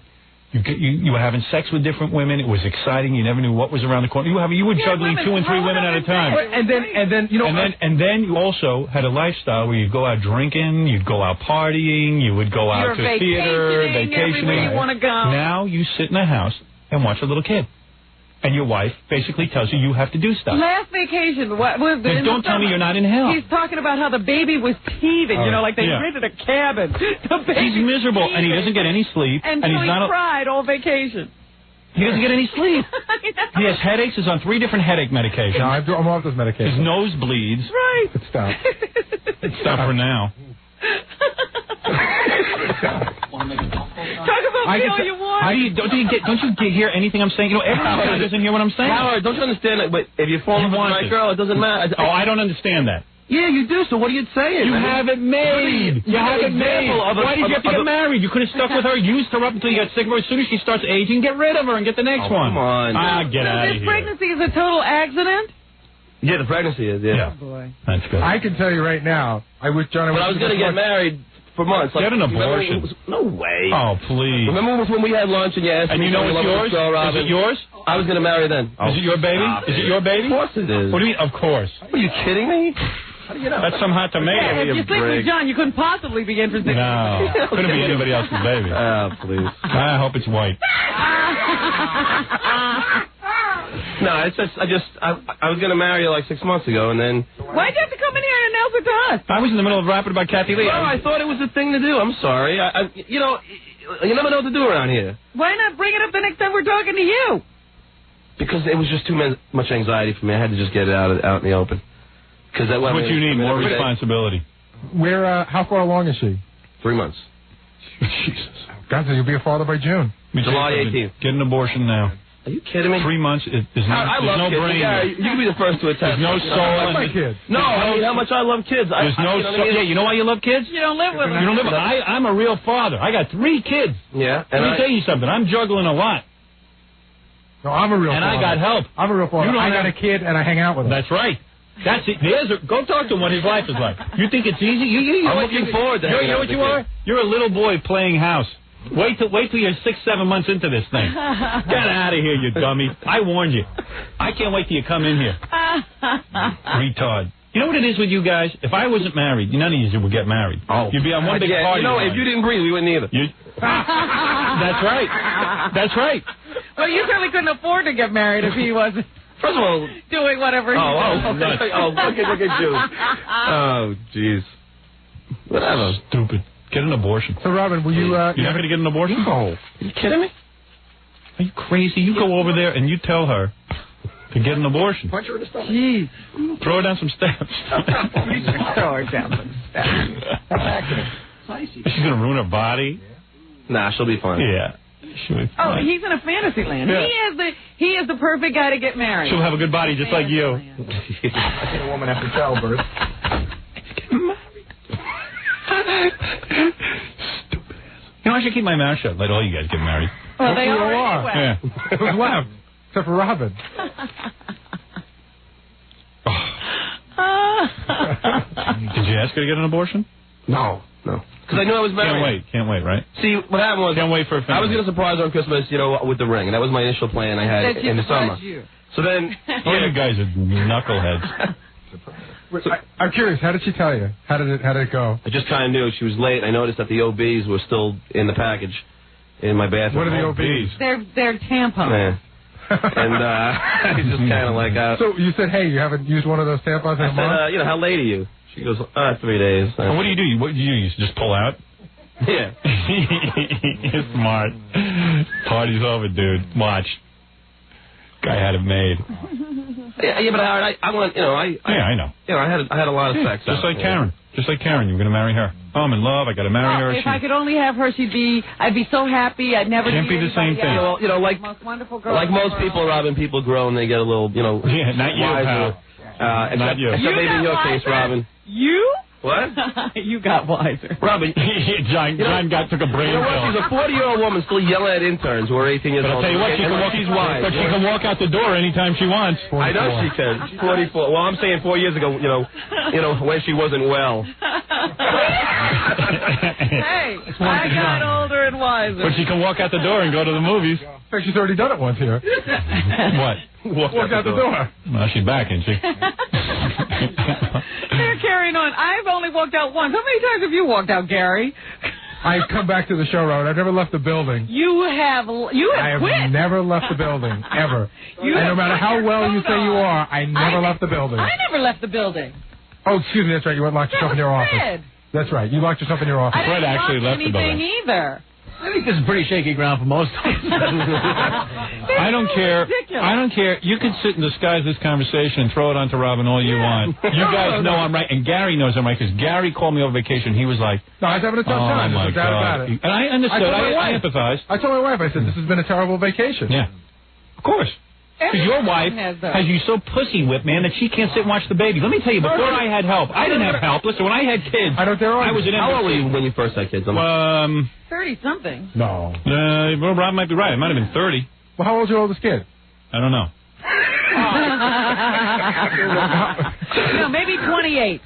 You were having sex with different women. It was exciting. You never knew what was around the corner. You were juggling 2 and 3 women at a time. And then you know, and then you also had a lifestyle where you'd go out drinking, you'd go out partying, you would go out to theater, vacationing. Everywhere you want to go. Now you sit in the house and watch a little kid. And your wife basically tells you have to do stuff. Last vacation, what was it? Don't tell me you're not in hell. He's talking about how the baby was teething, you know, like they rented a cabin. He's miserable, and he doesn't get any sleep. And he's he cried all vacation. He doesn't get any sleep. He has headaches. He's on 3 different headache medications. No, I'm off those medications. His nose bleeds. Right. It stopped. It stopped for now. Talk about me all you want. Don't you hear anything I'm saying? You know, everyone doesn't hear what I'm saying. Howard, don't you understand that? But if you fall in love with my girl, it doesn't matter. Oh, I don't understand that. Yeah, you do. So what are you saying? You have it made. You have it made. Why did you have to get married? You could have stuck with her, used her up until you got sick of her. As soon as she starts aging, get rid of her and get the next one. Come on. Get out of this here. pregnancy is a total accident? Yeah, the pregnancy is, yeah. Oh, boy. That's good. I can tell you right now, I wish John... But I was going to get married for months. Get an abortion. No way. Oh, please. Remember when we had lunch and you asked me... And you know it's yours? Is it yours? I was going to marry then. Is it your baby? Is it your baby? Of course it is. What do you mean, of course? Are you kidding me? How do you know? That's some hot tomato. Yeah, if you sleep with John, you couldn't possibly be interested. No. Couldn't be anybody else's baby. Oh, please. I hope it's white. No, it's just, I was going to marry you like 6 months ago, and then... Why'd you have to come in here and announce it to us? I was in the middle of rapping about Kathy Lee. No, I thought it was the thing to do. I'm sorry. You know, you never know what to do around here. Why not bring it up the next time we're talking to you? Because it was just too much anxiety for me. I had to just get it out in the open. Because that's what you need, more responsibility. How far along is she? 3 months. Jesus. God, so you'll be a father by June. July 18th. Get an abortion now. Are you kidding me? 3 months is I love no kids. brain. Yeah, you can be the first to attest. There's no soul. I like kids. No, I mean how much I love kids. There's no soul. Yeah, you know why you love kids? You don't live with them. You don't live with them. I'm a real father. I got 3 kids. Yeah. Let me tell you something. I'm juggling a lot. No, I'm a real father. And I got help. I'm a real father. I got a kid and I hang out with him. That's right. That's it. Go talk to him what his life is like. You think it's easy? I'm looking forward to it. You know what you are? You're a little boy playing house. Wait till you're 6-7 months into this thing. Get out of here, you dummy. I warned you. I can't wait till you come in here. Retard. You know what it is with you guys? If I wasn't married, none of you would get married. Oh. You'd be on one big party. You know, if you didn't breathe, we wouldn't either. That's right. That's right. Well, you certainly couldn't afford to get married if he wasn't. First of all, doing whatever he does. Look at you. Oh, jeez. Whatever. Stupid. Get an abortion. So, Robin, will you... You're not going to get an abortion? No. Are you kidding me? Are you crazy? You go over there and you tell her to get an abortion. Punch her in the stomach. Jeez. Throw her down some steps. Throw her down some steps. She's going to ruin her body. Nah, she'll be fine. Yeah. She'll be fine. Oh, he's in a fantasy land. Yeah. He is the perfect guy to get married. She'll have a good body just like you. I seen a woman after childbirth. Stupid ass. You know, I should keep my mouth shut. Let all you guys get married. Well, they are anyway. Yeah. Who's left? Except for Robin. Did you ask her to get an abortion? No. Because I knew I was married. Can't wait, right? See, what happened was... Can't wait for a family. I was going to surprise her on Christmas, with the ring, and that was my initial plan I had in the summer. You. So then... You guys are knuckleheads. I'm curious, how did she tell you? How did it go? I just kind of knew. She was late. I noticed that the OBs were still in the package in my bathroom. What are the OBs? They're tampons. Yeah. And he's just kind of like... so you said, hey, you haven't used one of those tampons in a month? I said, how late are you? She goes, 3 days. And what do you do? What do you do? You just pull out? Yeah. You're smart. Party's over, dude. Watch. Guy had it made. Yeah, but Howard, I want, Yeah, I know. I had a lot of sex. Just like Karen. Just like Karen. You were going to marry her. Oh, I'm in love. I got to marry her. If I could only have her, I'd be so happy. I'd never Can't be the same thing. Like most wonderful girl like most people, Robin, people grow and they get a little, Yeah, not you, wiser. pal. Not you. Except maybe in your case, Robin. You? What? You got wiser. Robin, John took a brain pill. She's a 40-year-old woman still yelling at interns who are 18 years old. I'll tell you what, she can walk out the door anytime she wants. 44. I know she can. She's 44. Well, I'm saying 4 years ago, when she wasn't well. Hey, I got older and wiser. But she can walk out the door and go to the movies. In fact, she's already done it once here. What? Walk out the door. Well, she's back, isn't she? They're carrying on. I've only walked out once. How many times have you walked out, Gary? I've come back to the show, Robin. I've never left the building. You have I quit. have never left the building, ever. And no matter how well you say you are, I never left the building. I never left the building. Oh, excuse me, that's right. You went locked yourself in your office. Fred. That's right. You locked yourself in your office. Fred actually left the building. Either. I think this is pretty shaky ground for most of us. I don't care. Ridiculous. I don't care. You can sit and disguise this conversation and throw it onto Robin all you want. You guys know I'm right, and Gary knows I'm right, because Gary called me over vacation. He was like, no, I was having a tough time. Oh, my There's no doubt about God. it. And I understood. I empathize. I told my wife, I said, this has been a terrible vacation. Yeah. Of course. Because your wife has you so pussy whipped, man, that she can't sit and watch the baby. Let me tell you, before I had help, I didn't have help. Listen, when I had kids, I was an How old were you when you first had kids? 30-something. No. Well, Rob might be right. It might have been 30. Well, how old's your oldest kid? I don't know. No, maybe 28.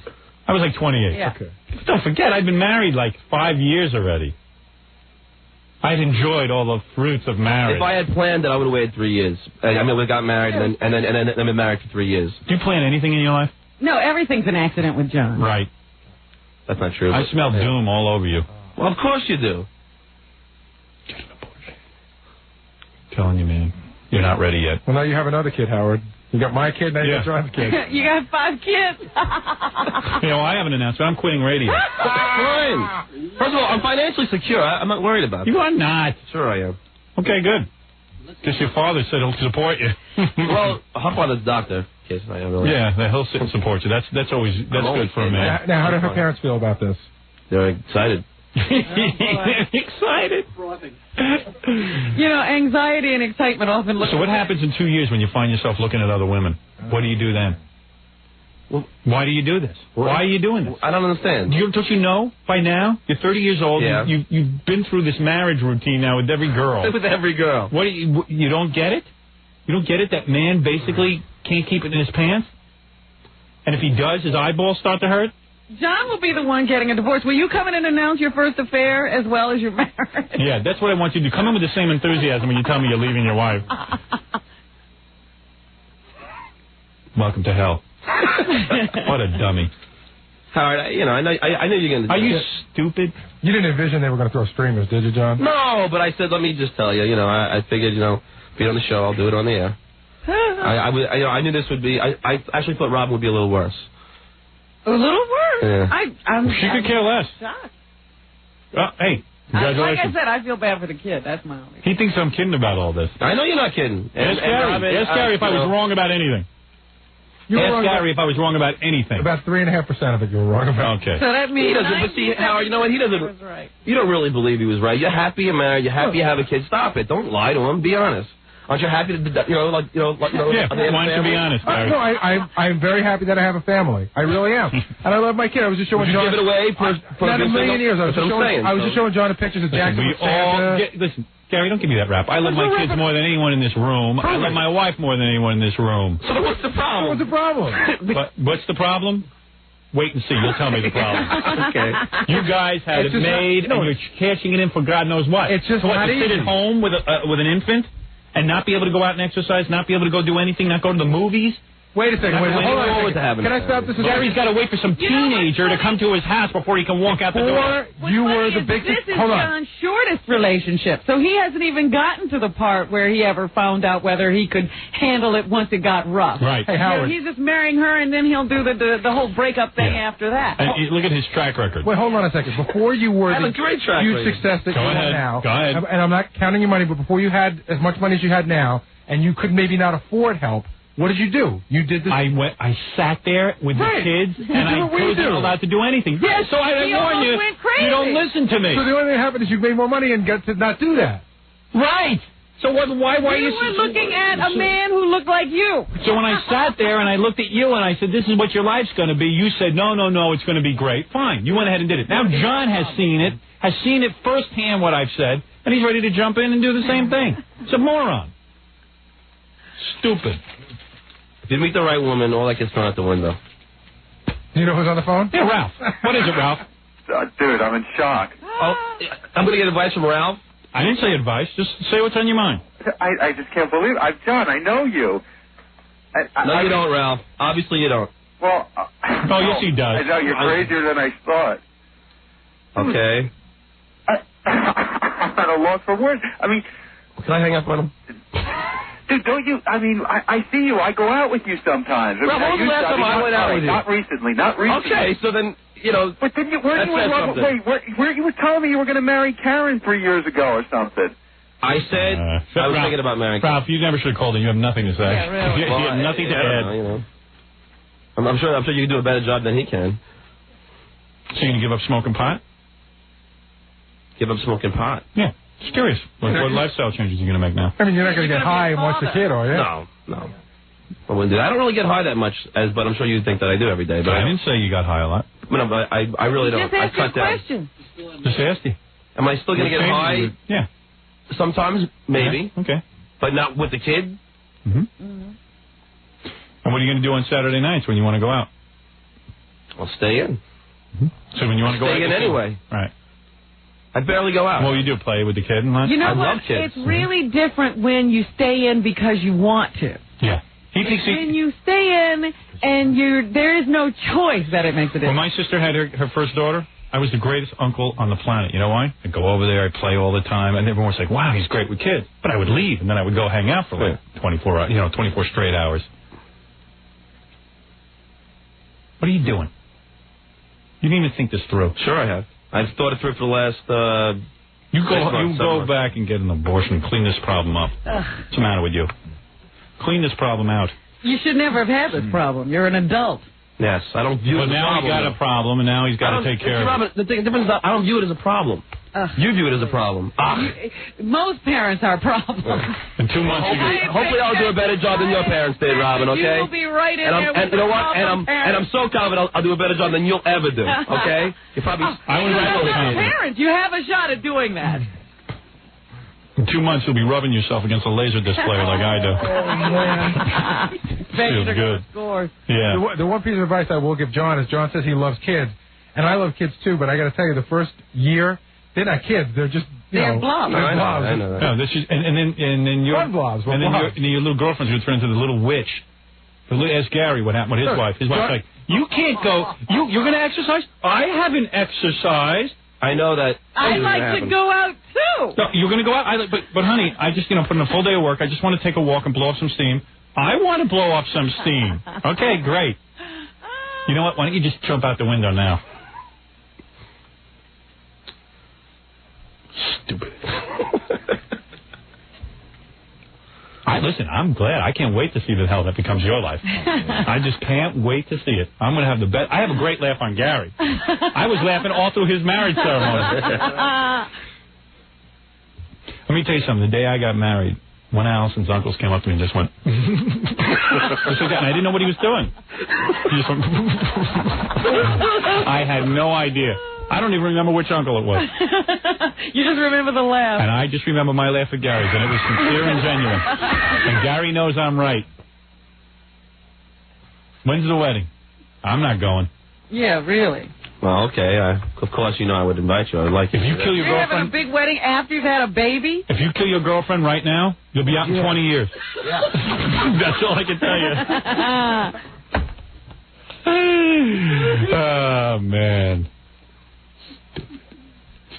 I was like 28. Yeah. Okay. Don't forget, I've been married like 5 years already. I'd enjoyed all the fruits of marriage. If I had planned it, I would have waited 3 years. We got married and then been married for 3 years. Do you plan anything in your life? No, everything's an accident with John. Right. That's not true. I smell doom all over you. Well, of course you do. Telling you, man. You're not ready yet. Well, now you have another kid, Howard. You got my kid, now you got John's kid. You got 5 kids. I haven't announced, but I'm quitting radio. Fine. First of all, I'm financially secure. I'm not worried about it. You are not. Sure I am. Okay, good. Just your father said he'll support you. Well, her father's a doctor. In case I don't really. Yeah, he'll sit and support you. That's good for a man. Now, how do her parents feel about this? They're excited. Excited. You know, anxiety and excitement often look. So what happens in 2 years when you find yourself looking at other women? What do you do then? Well, why do you do this? Why are you doing this? I don't understand. Don't you know by now? You're 30 years old. Yeah. You've been through this marriage routine now with every girl. With every girl. What you don't get it? You don't get it that man basically can't keep it in his pants? And if he does, his eyeballs start to hurt? John will be the one getting a divorce. Will you come in and announce your first affair as well as your marriage? Yeah, that's what I want you to do. Come in with the same enthusiasm when you tell me you're leaving your wife. Welcome to hell. What a dummy. Howard, I knew you were going to do Are you it. stupid? You didn't envision they were going to throw streamers, did you, John? No, but I said, let me just tell you, I figured, be on the show, I'll do it on the air. I knew this would be, I actually thought Robin would be a little worse. A little worse? Yeah. She could care less. Shocked. Hey, congratulations. Like I said, I feel bad for the kid. That's my only. He thinks I'm kidding about all this. I know you're not kidding. Ask Gary if I was wrong about anything. Ask Gary if I was wrong about anything. About 3.5% of it you were wrong about. Okay. So that means he doesn't. But see, Howard, you know what? He doesn't. Was right. You don't really believe he was right. You're happy you're married. You're happy you have a kid. Stop it. Don't lie to him. Be honest. Aren't you happy to, Yeah, why don't you be honest, Gary? No, I'm very happy that I have a family. I really am. And I love my kid. I was just showing John. Would you give it away for not a million years. I was just showing John the pictures of Jackson. Listen, Gary, don't give me that rap. I love my kids more than anyone in this room. I love my wife more than anyone in this room. So what's the problem? What's the problem? But what's the problem? Wait and see. You'll tell me the problem. Okay. You guys had it made, and you're cashing it in for God knows what. It's just not to sit at home with an infant and not be able to go out and exercise, not be able to go do anything, not go to the movies? Wait a second. Hold on. Can I stop this? Gary's got to wait for some teenager to come to his house before he can walk out the door. You were the big... This is John's shortest relationship, so he hasn't even gotten to the part where he ever found out whether he could handle it once it got rough. Right. Hey, Howard. He's just marrying her, and then he'll do the whole breakup thing after that. And look at his track record. Wait, hold on a second. Before you were I have the a great track huge record. success that you have now... Go ahead. And I'm not counting your money, but before you had as much money as you had now, and you could maybe not afford help, what did you do? You did this. I sat there with the kids, and I wasn't allowed to do anything. Yeah, so I warn you, you don't listen to me. So the only thing that happened is you made more money and got to not do that. Right. So why are you... You were looking at a man who looked like you. So when I sat there and I looked at you and I said, this is what your life's going to be, you said, no, it's going to be great. Fine. You went ahead and did it. Now John has seen it firsthand what I've said, and he's ready to jump in and do the same thing. It's a moron. Stupid. If you meet the right woman, all that gets thrown out the window. Do you know who's on the phone? Yeah, Ralph. What is it, Ralph? Dude, I'm in shock. Oh, I'm going to get advice from Ralph? I didn't say advice. Just say what's on your mind. I just can't believe it. John, I know you. No, you don't, Ralph. Obviously you don't. Well... Oh, yes, he does. I know, you're crazier than I thought. Okay. I'm at a loss for words. I mean... Can I hang up on him? Dude, don't you... I mean, I see you. I go out with you sometimes. Well, when was the last time I went out with you? Not recently. Okay, so then, But then weren't you were telling me you were going to marry Karen 3 years ago or something. I said I was thinking about marrying Karen. Ralph, you never should have called in. You have nothing to say. Yeah, really. You have nothing to add. I'm sure you can do a better job than he can. So you're going to give up smoking pot? Give up smoking pot? Yeah. Just curious. What lifestyle changes are you going to make now? I mean, you're not going to get high and watch the kid, are you? No. I wouldn't do that. I don't really get high that much, but I'm sure you think that I do every day. But I didn't say you got high a lot. But I really don't. Just ask I cut down. question. Just asked you. Am I still going to get high? Yeah. Sometimes, maybe. Yeah. Okay. But not with the kid. Mm-hmm. And what are you going to do on Saturday nights when you want to go out? I'll stay in. Mm-hmm. So when you want to go out, stay in anyway. Right. I barely go out. Well, you do play with the kid and that? You know I what? love kids. It's really different when you stay in because you want to. Yeah. When you stay in and there is no choice that it makes a difference. When my sister had her first daughter, I was the greatest uncle on the planet. You know why? I'd go over there, I'd play all the time, and everyone was like, wow, he's great with kids. But I would leave, and then I would go hang out for like 24 straight hours. What are you doing? You didn't even think this through. Sure I have. I've thought it through for the last You go back and get an abortion and clean this problem up. What's the matter with you? Clean this problem out. You should never have had this problem. You're an adult. Yes, I don't view it as a problem. But now he got a problem, and now he's got to take care of it. Robert, the difference is I don't view it as a problem. You view it as a problem. Most parents are problems. In 2 months, hopefully I'll do a better job than your parents did, Robin, okay? You'll be right in there with you know what? And I'm so confident I'll do a better job than you'll ever do, okay? You're probably... Parents, you have a shot at doing that. In 2 months, you'll be rubbing yourself against a laser display like I do. Feels good. Yeah. The one piece of advice I will give John is John says he loves kids, and I love kids too. But I got to tell you, the first year they're not kids; they're just they're blobs. They're blobs. I know that. No, this is, and then your blobs. And then your little girlfriend's going to turn into the little witch. Ask Gary what happened with his wife. His wife's like, you can't go. You're going to exercise? I haven't exercised. I know that. I'd like to go out too. No, you're going to go out. But honey, I just put in a full day of work. I just want to take a walk and blow off some steam. I want to blow off some steam. Okay, great. You know what? Why don't you just jump out the window now? Stupid. Listen, I'm glad. I can't wait to see the hell that becomes your life. I just can't wait to see it. I'm going to have the best. I have a great laugh on Gary. I was laughing all through his marriage ceremony. Let me tell you something. The day I got married, one of Allison's uncles came up to me and just went... and I didn't know what he was doing. He just went... I had no idea. I don't even remember which uncle it was. You just remember the laugh. And I just remember my laugh at Gary's, and it was sincere and genuine. And Gary knows I'm right. When's the wedding? I'm not going. Yeah, really. Well, okay. Of course, you know I would invite you. I would like you. If you kill your girlfriend... You're having a big wedding after you've had a baby? If you kill your girlfriend right now, you'll be out in 20 years. Yeah. That's all I can tell you. Oh, man.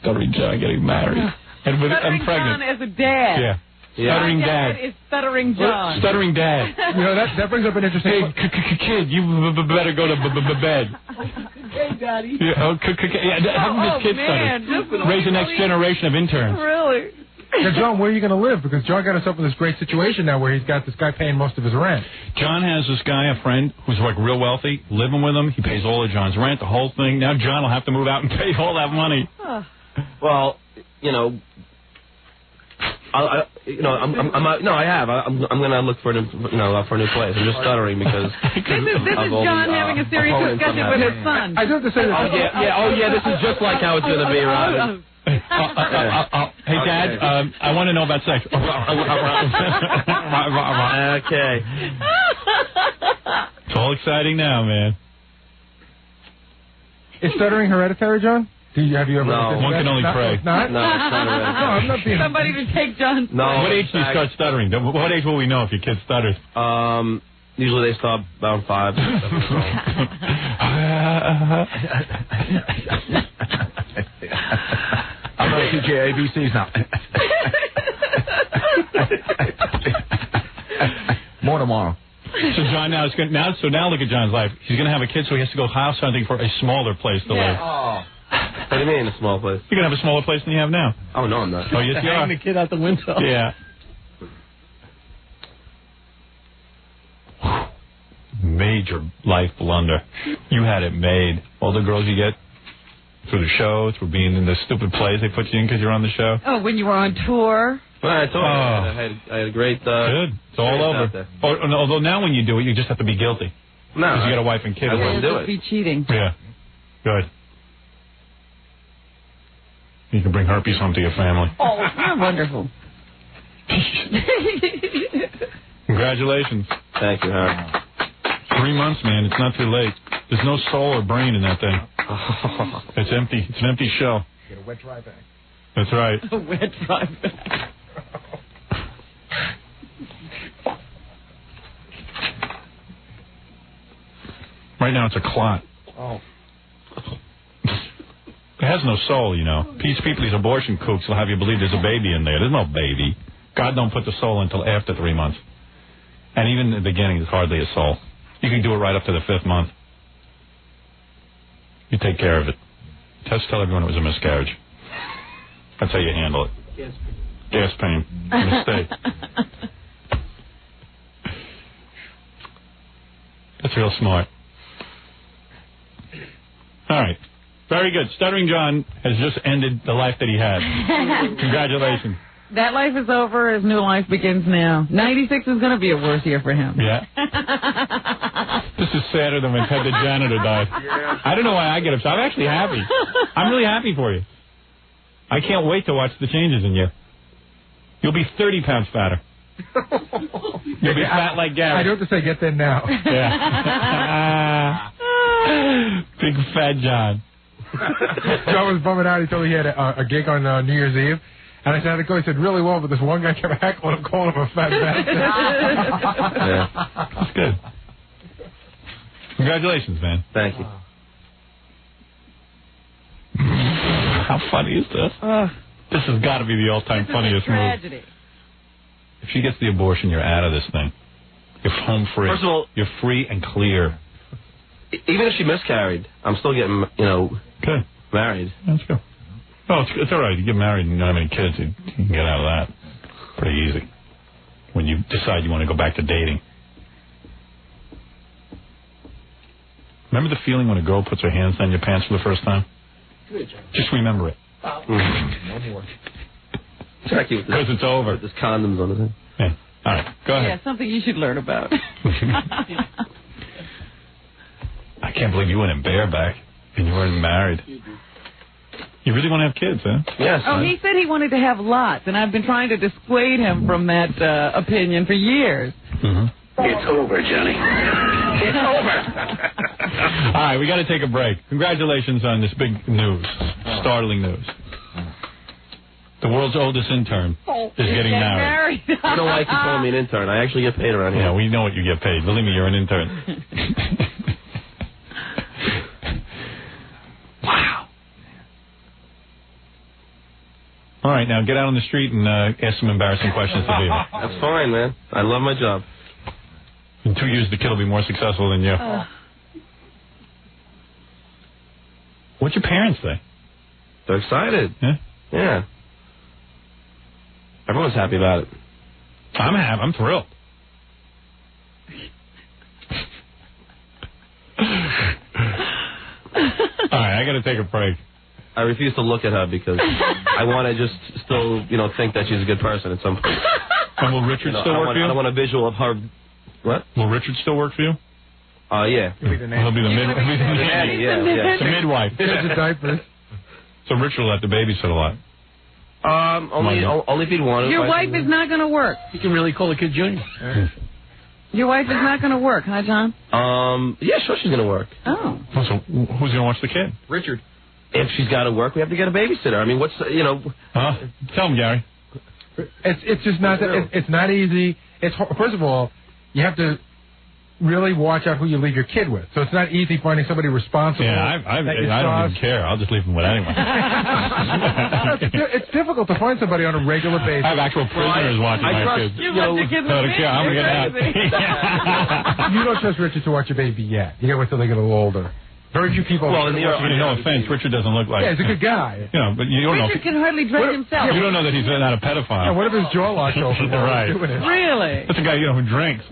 Stuttering John getting married. And Stuttering pregnant. John as a dad. Yeah. Stuttering Dad. Is Stuttering John. Stuttering Dad. You know, that brings up an interesting... Hey, kid, you better go to bed. Hey, Daddy. Yeah, have his kid stutter. Raise the next generation of interns. Really? Now, John, where are you going to live? Because John got himself in this great situation now where he's got this guy paying most of his rent. John has this guy, a friend, who's like real wealthy, living with him. He pays all of John's rent, the whole thing. Now John will have to move out and pay all that money. Well, you know... I have. I'm going to look for a new place. I'm just stuttering because this is John having a serious discussion with his son. I do have to say that. This is just like how it's going to be, Robin. Hey, Dad, I want to know about sex. Okay. It's all exciting now, man. Is stuttering hereditary, John? Have you ever? No, one can only pray. It's not? No, it's not hereditary. No, I'm not being... Somebody to take John. No. What age do you start stuttering? What age will we know if your kid stutters? Usually they stop around 5. I'm going to teach you ABCs now. More tomorrow. So John now look at John's life. He's going to have a kid, so he has to go house hunting for a smaller place to live. Oh. What do you mean, a small place? You're going to have a smaller place than you have now. Oh, no, I'm not. Oh, yes, you are. Hang the kid out the window. Yeah. Major life blunder. You had it made. All the girls you get through the show, through being in the stupid plays they put you in because you're on the show. Oh, when you were on tour. Well, I told you. I had a great... Good. It's all over. Although now when you do it, you just have to be guilty. No. Because you got a wife and kid. I wouldn't do it. Be cheating. Yeah. Good. You can bring herpes home to your family. Oh, you're wonderful. Congratulations. Thank you, Howard. 3 months, man. It's not too late. There's no soul or brain in that thing. It's empty. It's an empty shell. Get a wet dry bag. That's right. A wet dry bag. Right now it's a clot. Oh. It has no soul, you know. These abortion kooks will have you believe there's a baby in there. There's no baby. God don't put the soul until after 3 months. And even in the beginning, there's hardly a soul. You can do it right up to the 5th month. You take care of it. Just tell everyone it was a miscarriage. That's how you handle it. Gas pain. Mistake. That's real smart. All right. Very good. Stuttering John has just ended the life that he had. Congratulations. That life is over. His new life begins now. 96 is going to be a worse year for him. Yeah. This is sadder than when Ted the janitor died. I don't know why I get upset. I'm actually happy. I'm really happy for you. I can't wait to watch the changes in you. You'll be 30 pounds fatter. You'll be fat like Gary. I do have to say, get there now. Yeah. Big fat John. John was bumming out. He told me he had a gig on New Year's Eve. And I said, how'd it go? He said, really well, but this one guy kept heckling him, calling him a fat bastard. Yeah. That's good. Congratulations, man. Thank you. How funny is this? This has got to be the all-time funniest tragedy. move. If she gets the abortion, you're out of this thing. You're home free. First of all, you're free and clear. Even if she miscarried, I'm still getting, married. Let's go. Oh, it's all right. You get married and you don't have any kids, you can get out of that pretty easy. When you decide you want to go back to dating. Remember the feeling when a girl puts her hands down your pants for the first time? Just remember it. No more. Because it's over. There's condoms on it. Yeah. All right, go ahead. Yeah, something you should learn about. I can't believe you went in bareback and you weren't married. You really want to have kids, huh? Yes. Oh, he said he wanted to have lots, and I've been trying to dissuade him from that opinion for years. Mm-hmm. It's over, Johnny. It's over. All right, we got to take a break. Congratulations on this big news, startling news. The world's oldest intern is getting married. I don't like you calling me an intern. I actually get paid around here. Yeah, we know what you get paid. Believe me, you're an intern. Wow. All right, now get out on the street and ask some embarrassing questions to people. That's fine, man. I love my job. In 2 years, the kid will be more successful than you. What'd your parents say? They're excited. Yeah? Yeah. Everyone's happy about it. I'm thrilled. All right, I got to take a break. I refuse to look at her because I want to just still, think that she's a good person at some point. And will Richard still work for you? I don't want a visual of her. What? Will Richard still work for you? Yeah. He'll be the nanny. Yeah. The midwife. Change the diapers. So Richard will have to babysit a lot. Only if he'd want to. Your wife is not going to work. You can really call a kid Junior. Your wife is not going to work, huh, John? Yeah, sure she's going to work. Oh. So who's going to watch the kid? Richard. If she's got to work, we have to get a babysitter. I mean, Tell him, Gary. It's just not that. It's not easy. First of all, you have to really watch out who you leave your kid with. So it's not easy finding somebody responsible. Yeah, I don't even care. I'll just leave him with anyone. It's difficult to find somebody on a regular basis. I have actual prisoners watching my kids. You left your kids with me. I'm going to get out. You don't trust Richard to watch your baby yet. You got to wait till they get a little older. Very few people. Well, no offense, Richard doesn't look like. Yeah, he's a good guy. But you don't Richard can hardly dress himself. You don't know that he's not a pedophile. Yeah, what if his jaw locked open? Right. Really? That's a guy who drinks.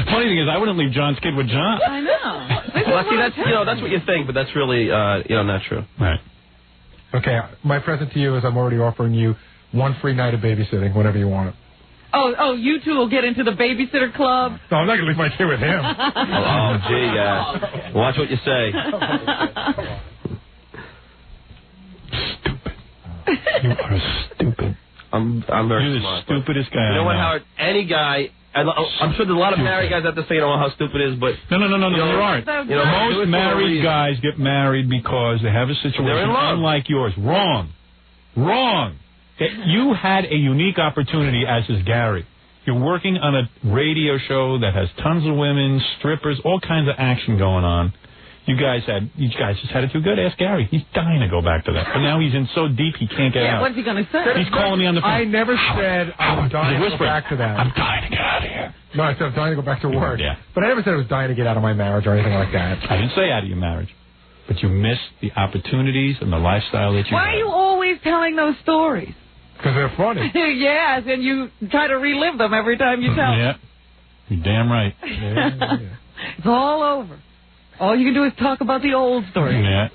Funny thing is, I wouldn't leave John's kid with John. I know. Well, see, that's what you think, but that's really not true. Right. Okay, my present to you is I'm already offering you one free night of babysitting whenever you want it. Oh, you two will get into the babysitter club? No, I'm not going to leave my kid with him. Gee, watch what you say. Stupid. You are stupid. I'm very You're smart. the stupidest guy I know. You know what, Howard? Any guy... I'm sure there's a lot of married guys out there saying, how stupid it is, but... No, there aren't. Most married guys get married because they have a situation unlike yours. Wrong. You had a unique opportunity, as is Gary. You're working on a radio show that has tons of women, strippers, all kinds of action going on. You guys just had it too good. Ask Gary. He's dying to go back to that. But now he's in so deep he can't get out. What's he going to say? He's calling me on the phone. I never said I'm dying to go back to that. I'm dying to get out of here. No, I said I'm dying to go back to work. Yeah. But I never said I was dying to get out of my marriage or anything like that. I didn't say out of your marriage. but you miss the opportunities and the lifestyle that you Why have. are you always telling those stories? Because they're funny. Yes, and you try to relive them every time you tell them. Yeah, you're damn right. It's all over. All you can do is talk about the old stories. Yeah.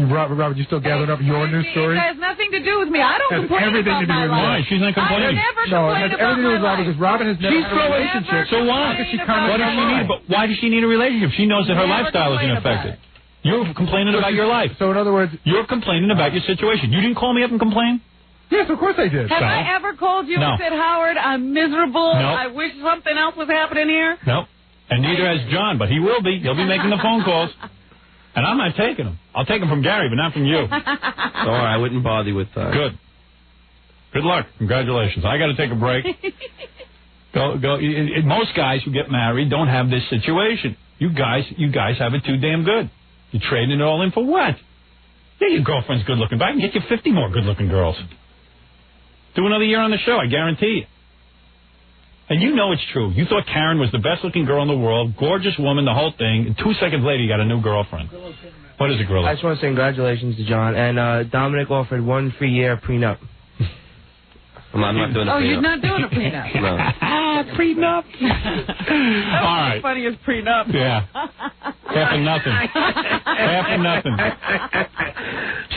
Robert, you still gathering up your new story? It has nothing to do with me. I don't complain everything about to do my with life. Why? She's not complaining. I never No, it complain has about everything to do my with Robert life. because Robert has never She's had a relationship. So what? She comments What does she on need? mine. But why does she need a relationship? She knows that her Never lifestyle isn't complain about affected. You're complaining about your life. So in other words, you're complaining about your situation. You didn't call me up and complain? Yes, of course I did. Have I ever called you No. and said, Howard, I'm miserable. No. I wish something else was happening here? No. And neither has John, but he will be. He'll be making the phone calls. And I'm not taking them. I'll take them from Gary, but not from you. Don't worry, I wouldn't bother you with that. Good. Good luck. Congratulations. I got to take a break. Go. Most guys who get married don't have this situation. You guys have it too damn good. You're trading it all in for what? Yeah, your girlfriend's good looking, but I can get you 50 more good looking girls. Do another year on the show, I guarantee you. And you know it's true. You thought Karen was the best looking girl in the world, gorgeous woman, the whole thing, and 2 seconds later you got a new girlfriend. What is it, Gorilla? I just want to say congratulations to John. And Dominic offered 1 free year prenup. I'm not doing a prenup. Oh, you're not doing a prenup? No. Prenup. All right. Funny as prenup. Yeah. Half and nothing. Half and nothing.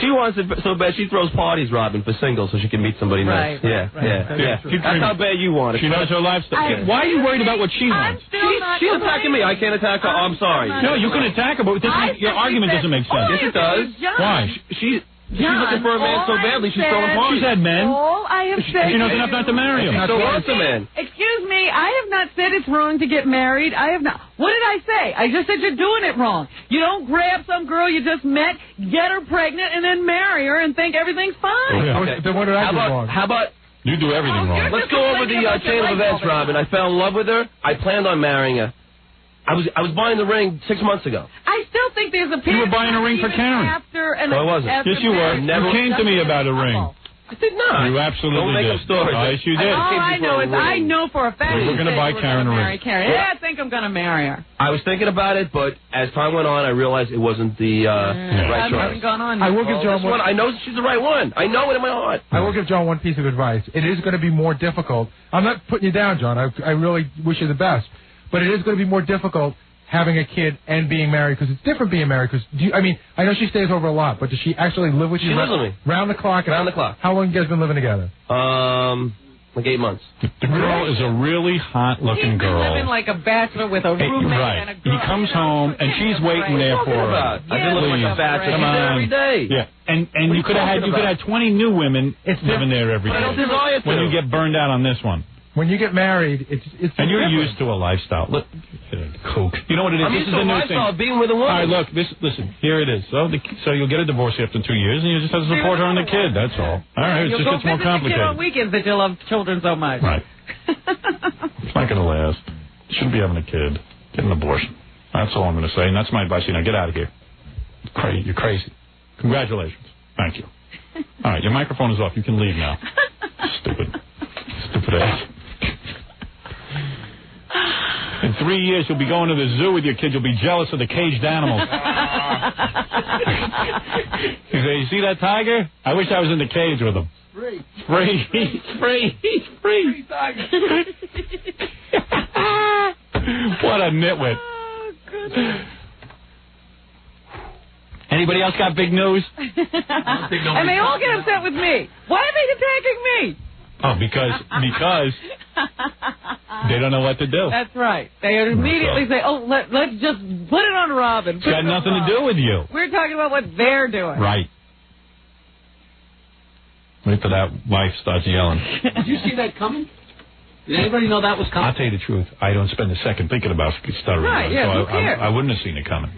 She wants it so bad she throws parties, Robin, for singles so she can meet somebody nice. Yeah. That's how bad you want it. She knows her lifestyle. Why are you worried about what she wants? She's attacking me. I can't attack her. Oh, I'm sorry. No, you can attack her, but your argument doesn't make sense. Yes, it does. Why? She's looking for a man so badly she's throwing parties. She's had men. All I have said. She knows enough not to marry him. She still wants a man. Excuse me, I have not said it's wrong to get married. I have not. What did I say? I just said you're doing it wrong. You don't grab some girl you just met, get her pregnant, and then marry her and think everything's fine. Okay. Then what did I do wrong? How about you do everything wrong? Let's go over the chain of events, Robin. I fell in love with her. I planned on marrying her. I was buying the ring 6 months ago. I still think there's a You were buying a ring for Karen. No, I wasn't. Yes, you were. You came to me about a ring. I did not. You absolutely Don't make did. up stories. Yes, you did. All I know is I know for a fact We're going to buy Karen a ring. Yeah, I think I'm going to marry her. I was thinking about it, but as time went on, I realized it wasn't the right choice. I will give John one. I know she's the right one. I know it in my heart. I will give John one piece of advice. It is going to be more difficult. I'm not putting you down, John. I really wish you the best. But it is going to be more difficult having a kid and being married, because it's different being married. Because I know she stays over a lot, but does she actually live with you? She lives with me. Round the clock? Round the clock. How long have you guys been living together? Like 8 months. The girl is a really hot-looking girl. He's living like a bachelor with a roommate and a girl. He comes home, and she's waiting there for her. I've been living like a bachelor. Come on. Every day. Yeah, and you could have had 20 new women living there every day. I don't desire to. When you get burned out on this one. When you get married, it's and you're different. used to a lifestyle. Look, coke. You know what it is? I'm This used is to the a new lifestyle thing. of being with a woman. All right, look. Listen. Here it is. So you'll get a divorce after 2 years, and you just have to support her and the kid. That's all. All right. It You'll just go gets more visit the kid on complicated. weekends that you love children so much. Right. It's not going to last. You shouldn't be having a kid. Get an abortion. That's all I'm going to say, and that's my advice. Now get out of here. You're crazy. Congratulations. Thank you. All right, your microphone is off. You can leave now. Stupid ass. In 3 years, you'll be going to the zoo with your kids. You'll be jealous of the caged animals. You say, you see that tiger? I wish I was in the cage with him. Free. Free tiger. What a nitwit. Oh, Anybody else got big news? And they all get upset with me. Why are they attacking me? Oh, because they don't know what to do. That's right. They immediately say, "Oh, let's just put it on Robin." It's got nothing to do with you. We're talking about what they're doing. Right. Wait till that wife starts yelling. Did you see that coming? Did anybody know that was coming? I'll tell you the truth. I don't spend a second thinking about stuttering. Right, yeah, so who cares? I wouldn't have seen it coming.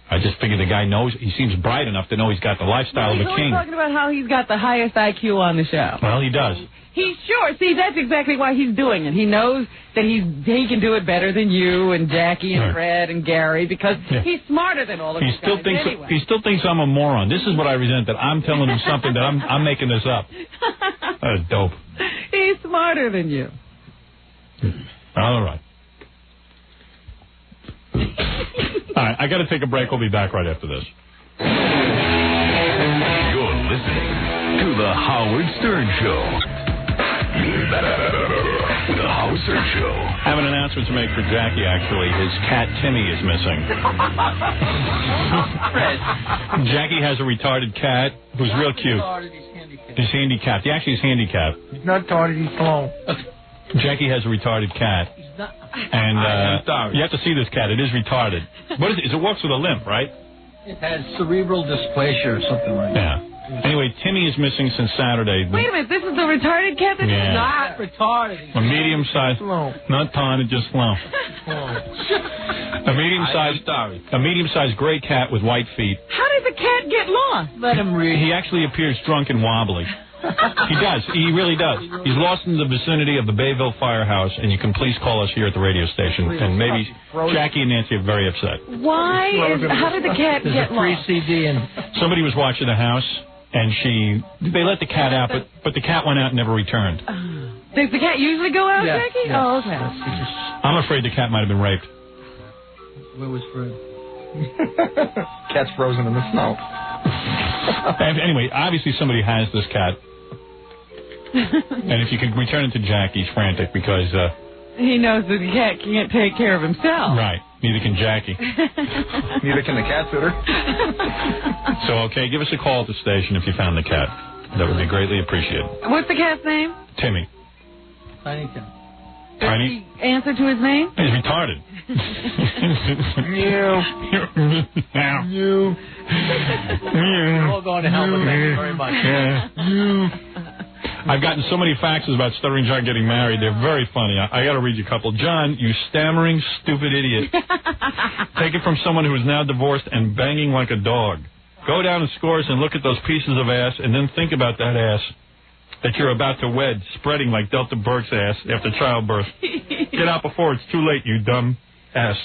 I just figured the guy knows. He seems bright enough to know he's got the lifestyle of a king. He's talking about how he's got the highest IQ on the show. Well, he does. He's sure. See, that's exactly why he's doing it. He knows that he can do it better than you and Jackie and Right. Fred and Gary because he's smarter than all of He these still guys thinks anyway. he still thinks I'm a moron. This is what I resent, that I'm telling him something that I'm making this up. That's dope. He's smarter than you. All right. All right. I got to take a break. We'll be back right after this. You're listening to The Howard Stern Show. The Howard Stern Show. I have an announcement to make for Jackie, actually. His cat, Timmy, is missing. Jackie has a retarded cat who's real cute. He's handicapped. He actually is handicapped. He's not retarded, he's slow. Jackie has a retarded cat. And you have to see this cat. It is retarded. What is it? It walks with a limp, right? It has cerebral dysplasia or something like that. Yeah. Anyway, Timmy is missing since Saturday. Wait a minute, this is the retarded cat that Yeah. is Not retarded. A medium-sized, not tawny, just slow. A medium-sized gray cat with white feet. How did the cat get lost? Let him read. He actually appears drunk and wobbly. He does. He really does. He's lost in the vicinity of the Bayville Firehouse, and you can please call us here at the radio station, and maybe Jackie and Nancy are very upset. Why? How did the cat get lost? CD and Somebody was watching the house, and they let the cat out, but the cat went out and never returned. Does the cat usually go out, Yes, Jackie? yes. Oh, okay. I'm afraid the cat might have been raped. where was Fred? Cat's frozen in the snow. Anyway, obviously somebody has this cat. And if you can return it to Jack, he's frantic because... he knows that the cat can't take care of himself. Right. Neither can Jackie. Neither can the cat sitter. So, okay, give us a call at the station if you found the cat. That would be greatly appreciated. What's the cat's name? Timmy. Tiny Tim. Tiny? Answer to his name? He's retarded. You. We're all going to hell, but thank you very much. I've gotten so many faxes about Stuttering John getting married. They're very funny. I got to read you a couple. John, you stammering, stupid idiot. Take it from someone who is now divorced and banging like a dog. Go down in Scores and look at those pieces of ass, and then think about that ass that you're about to wed, spreading like Delta Burke's ass after childbirth. Get out before it's too late, you dumb ass.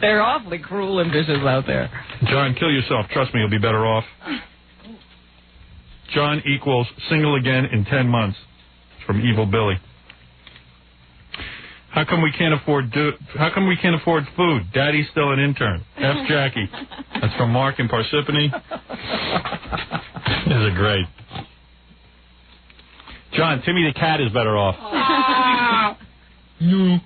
They're awfully cruel and vicious out there. John, kill yourself. Trust me, you'll be better off. John equals single again in 10 months. It's from Evil Billy. How come we can't afford food? Daddy's still an intern. F. Jackie. That's from Mark in Parsippany. These are great. John, Timmy the cat is better off. No.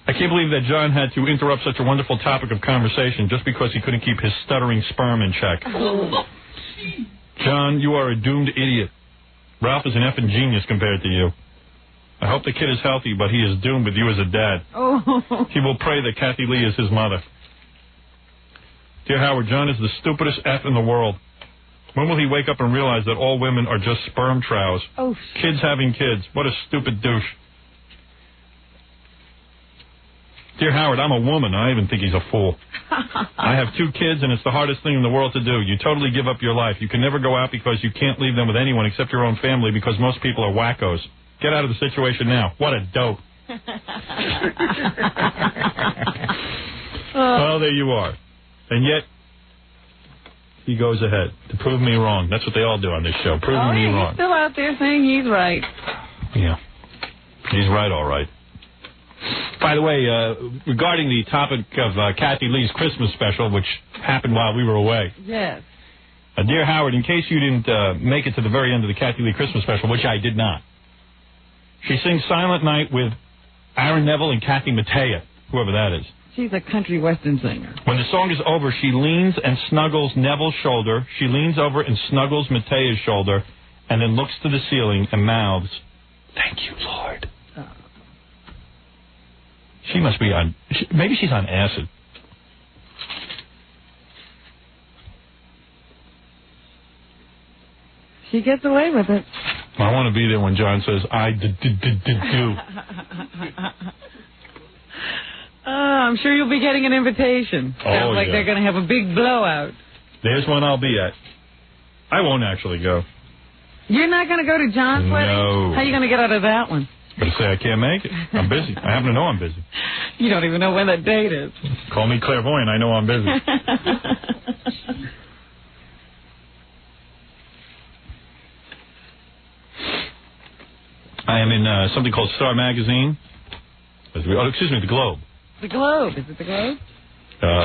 I can't believe that John had to interrupt such a wonderful topic of conversation just because he couldn't keep his stuttering sperm in check. John, you are a doomed idiot. Ralph is an effing genius compared to you. I hope the kid is healthy, but he is doomed with you as a dad. He will pray that Kathy Lee is his mother. Dear Howard, John is the stupidest F in the world. When will he wake up and realize that all women are just sperm trows? Kids having kids. What a stupid douche. Dear Howard, I'm a woman. I even think he's a fool. I have 2 kids, and it's the hardest thing in the world to do. You totally give up your life. You can never go out because you can't leave them with anyone except your own family because most people are wackos. Get out of the situation now. What a dope. Well, there you are. And yet, he goes ahead to prove me wrong. That's what they all do on this show, proving me wrong. He's still out there saying he's right. Yeah. He's right, all right. By the way, regarding the topic of Kathy Lee's Christmas special, which happened while we were away. Yes. Dear Howard, in case you didn't make it to the very end of the Kathy Lee Christmas special, which I did not, she sings Silent Night with Aaron Neville and Kathy Mattea, whoever that is. She's a country western singer. When the song is over, she leans and snuggles Neville's shoulder. She leans over and snuggles Mattea's shoulder, and then looks to the ceiling and mouths, "Thank you, Lord." She must be on... Maybe she's on acid. She gets away with it. I want to be there when John says, I do. I'm sure you'll be getting an invitation. Sounds like they're going to have a big blowout. There's one I'll be at. I won't actually go. You're not going to go to John's wedding? No. How are you going to get out of that one? But say I can't make it. I'm busy. I happen to know I'm busy. You don't even know when that date is. Call me clairvoyant. I know I'm busy. I am in something called Star Magazine. Oh, excuse me, the Globe. The Globe. Is it the Globe?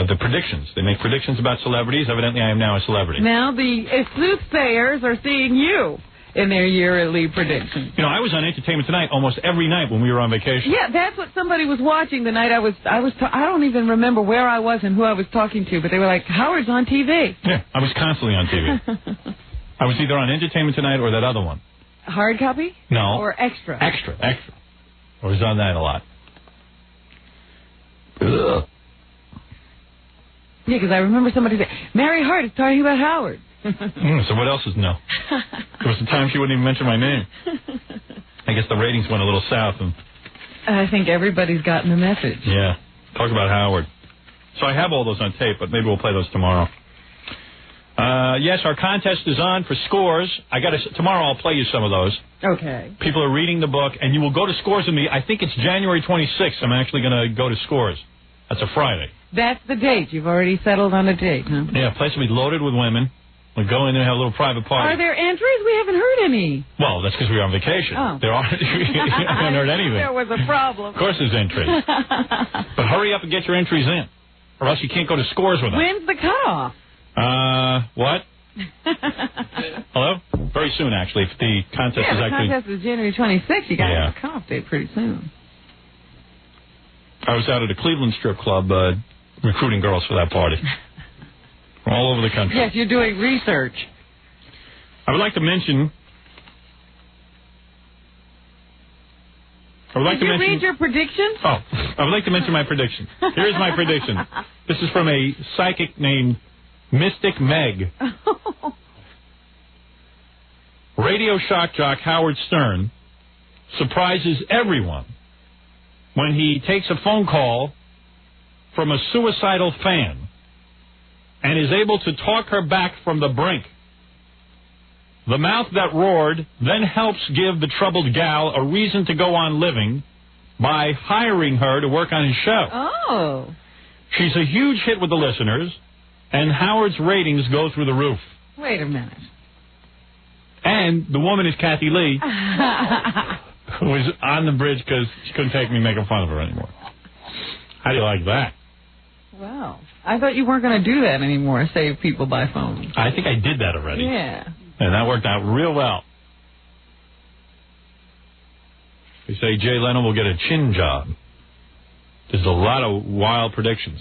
The predictions. They make predictions about celebrities. Evidently, I am now a celebrity. Now the soothsayers are seeing you in their yearly predictions. You know, I was on Entertainment Tonight almost every night when we were on vacation. Yeah, that's what somebody was watching the night I don't even remember where I was and who I was talking to, but they were like, Howard's on TV. Yeah, I was constantly on TV. I was either on Entertainment Tonight or that other one. Hard copy? No. Or extra? Extra. I was on that a lot. Ugh. Yeah, because I remember somebody saying, Mary Hart is talking about Howard. So what else is no? There was a time she wouldn't even mention my name. I guess the ratings went a little south. And I think everybody's gotten the message. Yeah. Talk about Howard. So I have all those on tape, but maybe we'll play those tomorrow. Yes, our contest is on for Scores. Tomorrow I'll play you some of those. Okay. People are reading the book, and you will go to Scores with me. I think it's January 26th. I'm actually going to go to Scores. That's a Friday. That's the date. You've already settled on a date, huh? Yeah, place will be loaded with women. We'll go in there and have a little private party. Are there entries? We haven't heard any. Well, that's because we were on vacation. Oh. There aren't. I haven't heard anything. There was a problem. Of course there's entries. But hurry up and get your entries in, or else you can't go to Scores with us. When's the cutoff? What? Hello? Very soon, actually. If the contest is actually... the contest is January 26th. You got to have a cutoff date pretty soon. I was out at a Cleveland strip club recruiting girls for that party. From all over the country. Yes, you're doing research. I would like to mention... Did you read your prediction? Oh, I would like to mention my prediction. Here's my prediction. This is from a psychic named Mystic Meg. Radio shock jock Howard Stern surprises everyone when he takes a phone call from a suicidal fan and is able to talk her back from the brink. The mouth that roared then helps give the troubled gal a reason to go on living by hiring her to work on his show. Oh. She's a huge hit with the listeners, and Howard's ratings go through the roof. Wait a minute. And the woman is Kathy Lee, who was on the bridge because she couldn't take me making fun of her anymore. How do you like that? Wow. I thought you weren't going to do that anymore, save people by phone. I think I did that already. Yeah. And that worked out real well. They say Jay Leno will get a chin job. There's a lot of wild predictions.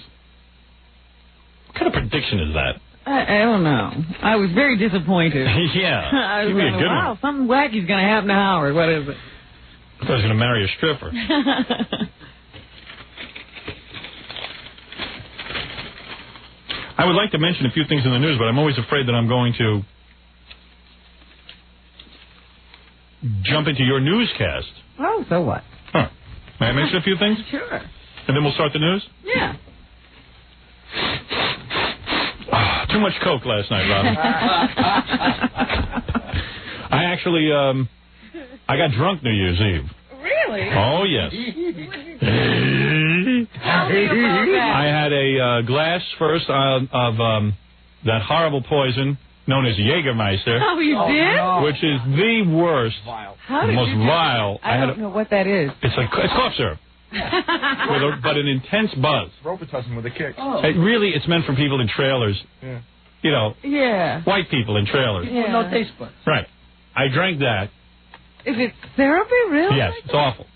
What kind of prediction is that? I don't know. I was very disappointed. Yeah. I was Give me a going, good wow, one. something wacky's going to happen to Howard. What is it? I thought I was going to marry a stripper. I would like to mention a few things in the news, but I'm always afraid that I'm going to jump into your newscast. Oh, so what? Huh. May I mention a few things? Sure. And then we'll start the news? Yeah. Too much Coke last night, Robin. I actually, I got drunk New Year's Eve. Really? Oh, yes. Tell me about that. I had a glass first of that horrible poison known as Jägermeister. Oh, you did? Which is the worst, How did most you do vile. that? I don't know what that is. It's cough syrup. But an intense buzz. Robitussin with a kick. Oh. It's meant for people in trailers. Yeah. You know, Yeah. white people in trailers. Yeah. No taste buds. Right. I drank that. Is it syrupy, really? Yes, it's awful.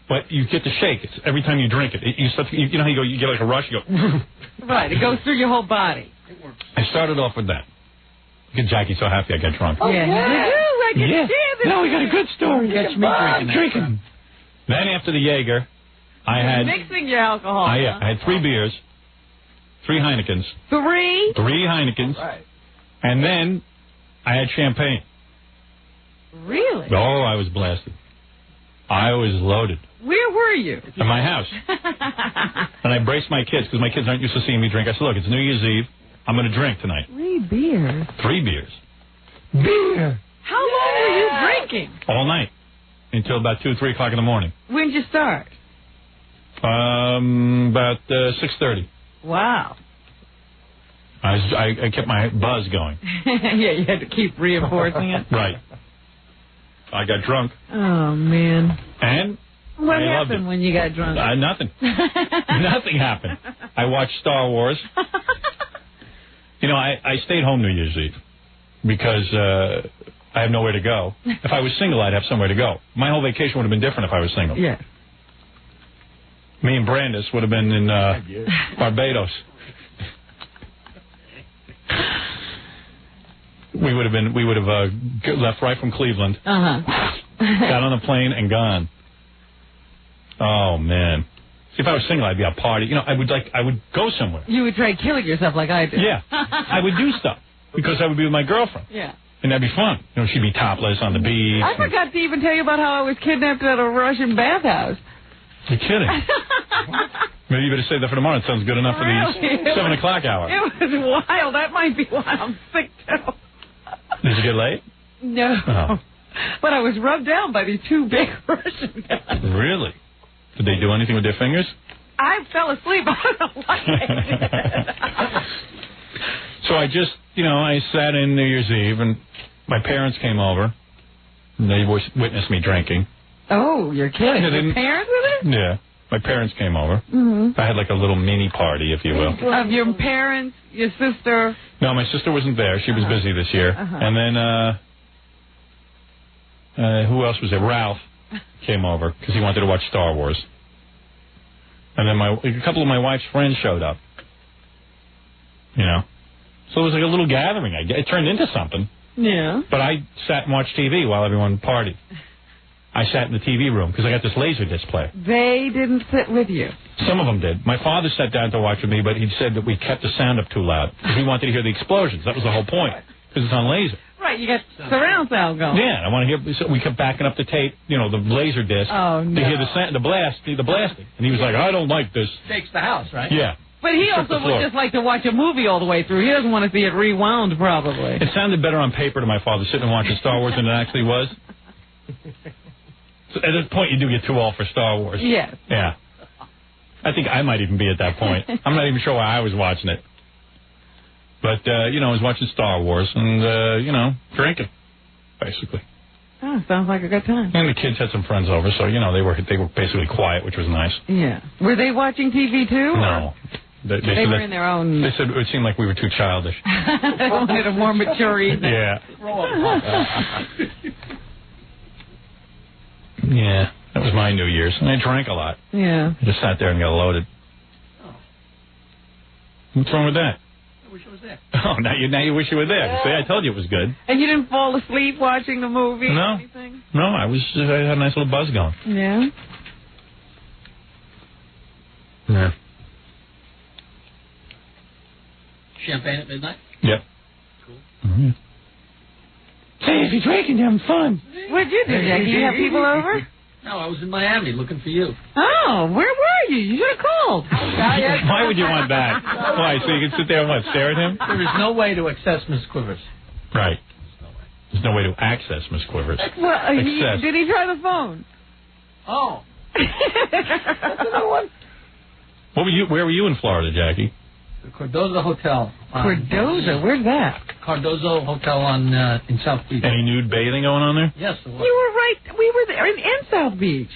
But you get the shake. It's every time you drink it. You know how you get like a rush? You go... Right, it goes through your whole body. I started off with that. Look at Jackie, so happy I got drunk. Oh, yeah. I can see this. No, we got a good story. Catch me drinking. Then after the Jaeger, I had... Mixing your alcohol. I had 3 beers, 3 Heinekens. 3? 3 Heinekens. Right. And then I had champagne. Really? Oh, I was blasted. I was loaded. Where were you? At my house. And I braced my kids, because my kids aren't used to seeing me drink. I said, look, it's New Year's Eve. I'm going to drink tonight. 3 beers? 3 beers. Beer! How long were you drinking? All night. Until about 2, 3 o'clock in the morning. When'd you start? About 6:30. Wow. I kept my buzz going. Yeah, you had to keep reinforcing it. Right. I got drunk. Oh, man. And What I loved happened it. when you got drunk? Nothing. Nothing happened. I watched Star Wars. You know, I stayed home New Year's Eve because I have nowhere to go. If I was single, I'd have somewhere to go. My whole vacation would have been different if I was single. Yeah. Me and Brandis would have been in Barbados. We would have left right from Cleveland. Uh-huh. Got on the plane and gone. Oh man! See, if I was single, I'd be out party. You know, I would go somewhere. You would try killing yourself like I did. Yeah, I would do stuff because I would be with my girlfriend. Yeah. And that'd be fun. You know, she'd be topless on the beach. I forgot to even tell you about how I was kidnapped at a Russian bathhouse. You're kidding. Maybe you better save that for tomorrow. It sounds good enough for the 7 o'clock hour. It was wild. That might be why I'm sick too. Did you get late? No. Oh. But I was rubbed down by these two big Russian guys. Really? Did they do anything with their fingers? I fell asleep. I don't know what they did. So I just, I sat in New Year's Eve, and my parents came over, and they witnessed me drinking. Oh, you're kidding. Yeah, Your parents with it? Yeah. My parents came over. Mm-hmm. I had like a little mini party, if you will. Of your parents, your sister? No, my sister wasn't there. She was busy this year. And then, who else was there? Ralph came over because he wanted to watch Star Wars. And then a couple of my wife's friends showed up. So it was like a little gathering. It turned into something. Yeah. But I sat and watched TV while everyone partied. I sat in the TV room because I got this laser display. They didn't sit with you. Some of them did. My father sat down to watch with me, but he said that we kept the sound up too loud because we wanted to hear the explosions. That was the whole point because it's on laser. Right, you got surround sound going. Yeah, I want to hear. So we kept backing up the tape, the laser disc, to hear the blasting. And he was like, "I don't like this." Shakes the house, right? Yeah. But he also would just like to watch a movie all the way through. He doesn't want to see it rewound, probably. It sounded better on paper to my father sitting and watching Star Wars than it actually was. So at this point, you do get too old for Star Wars. Yes. Yeah. I think I might even be at that point. I'm not even sure why I was watching it. But, I was watching Star Wars and, drinking, basically. Oh, sounds like a good time. And the kids had some friends over, so, they were basically quiet, which was nice. Yeah. Were they watching TV, too? No. They were in their own... They said it seemed like we were too childish. They wanted a more mature evening. Yeah. Yeah, that was my New Year's. And I drank a lot. Yeah. I just sat there and got loaded. Oh. What's wrong with that? I wish I was there. Oh, now you wish you were there. Yeah. See, I told you it was good. And you didn't fall asleep watching the movie No. or anything? No, I had a nice little buzz going. Yeah? Yeah. Champagne at midnight? Yep. Cool. Mm-hmm. Hey, if you're drinking, you're having fun. What'd you do, Jackie? You have people over? No, I was in Miami looking for you. Oh, where were you? You should have called. Why would you want that? Why, so you can sit there and stare at him? There is no way to access Miss Quivers. Right. There's no way to access Miss Quivers. Well, did he try the phone? Oh. That's another one. Where were you in Florida, Jackie? The Cardozo Hotel. Cardozo? Where's that? Cardozo Hotel in South Beach. Any nude bathing going on there? Yes, there was. You were right. We were there in South Beach.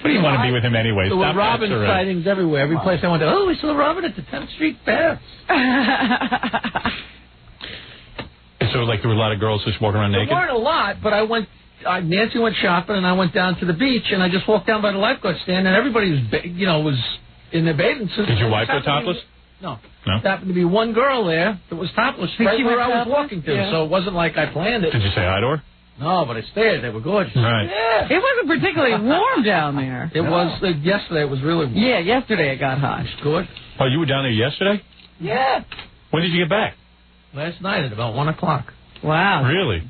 What do you want to be with him anyway? There were Robin sightings everywhere. Every place I went to, we saw Robin at the 10th Street Fair. So like there were a lot of girls just walking around naked? There weren't a lot, but Nancy went shopping, and I went down to the beach, and I just walked down by the lifeguard stand, and everybody was in their bathing suits. Did your wife go topless? No. No? There happened to be one girl there that was topless right where I was walking to, so it wasn't like I planned it. Did you say hi to her? No, but I stared. They were gorgeous. Right. Yeah. It wasn't particularly warm down there. It was yesterday. It was really warm. Yeah, yesterday it got hot. It's good. Oh, you were down there yesterday? Yeah. When did you get back? Last night at about 1 o'clock. Wow. Really?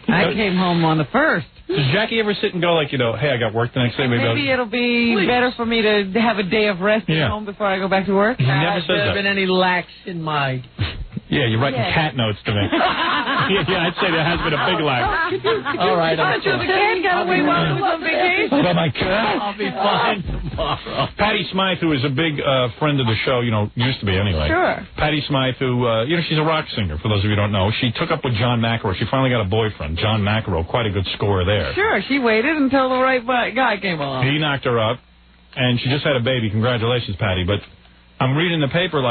I came home on the 1st. Does Jackie ever sit and go like, hey, I got work the next day? Maybe it'll be better for me to have a day of rest at home before I go back to work. He never says there that. Been any lax in my Yeah, you're writing cat notes to me. yeah, I'd say there has been a big lag. All right. The cat got away while he was on vacation. About my cat? I'll be fine tomorrow. Patty Smythe, who is a big friend of the show, used to be anyway. Sure. Patty Smythe, who, she's a rock singer, for those of you who don't know. She took up with John McEnroe. She finally got a boyfriend, John McEnroe, quite a good scorer there. Sure, she waited until the right guy came along. He knocked her up, and she just had a baby. Congratulations, Patty. But I'm reading the paper,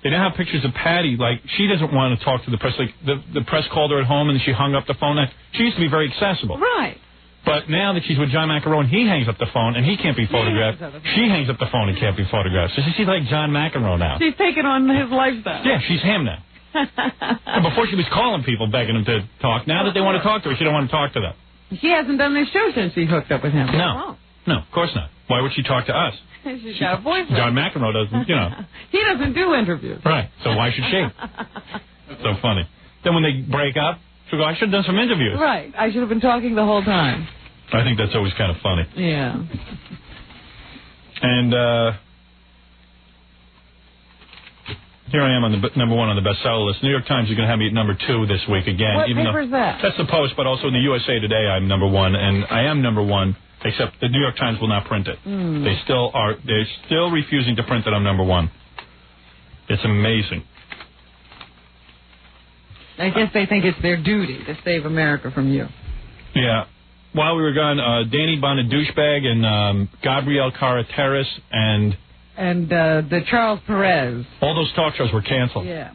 they now have pictures of Patty, she doesn't want to talk to the press. The press called her at home, and she hung up the phone. She used to be very accessible. Right. But now that she's with John McEnroe and he hangs up the phone and he can't be photographed, she hangs up the phone and can't be photographed. So she's like John McEnroe now. She's taking on his lifestyle. Yeah, she's him now. And before she was calling people, begging them to talk. Now that they want to talk to her, she don't want to talk to them. She hasn't done this show since she hooked up with him. No, of course not. Why would she talk to us? She's got a boyfriend. John McEnroe doesn't, He doesn't do interviews. Right, so why should she? So funny. Then when they break up, she'll go, I should have done some interviews. Right, I should have been talking the whole time. I think that's always kind of funny. Yeah. And here I am on the number 1 on the bestseller list. New York Times is going to have me at number 2 this week again. What paper is that? That's the Post, but also in the USA Today I'm number 1, and I am number 1, except the New York Times will not print it. They're still refusing to print that I'm number 1. It's amazing. I guess they think it's their duty to save America from you. Yeah. While we were gone, Danny Bonadouchebag and Gabrielle Carreteras and the Charles Perez. All those talk shows were canceled. Yeah.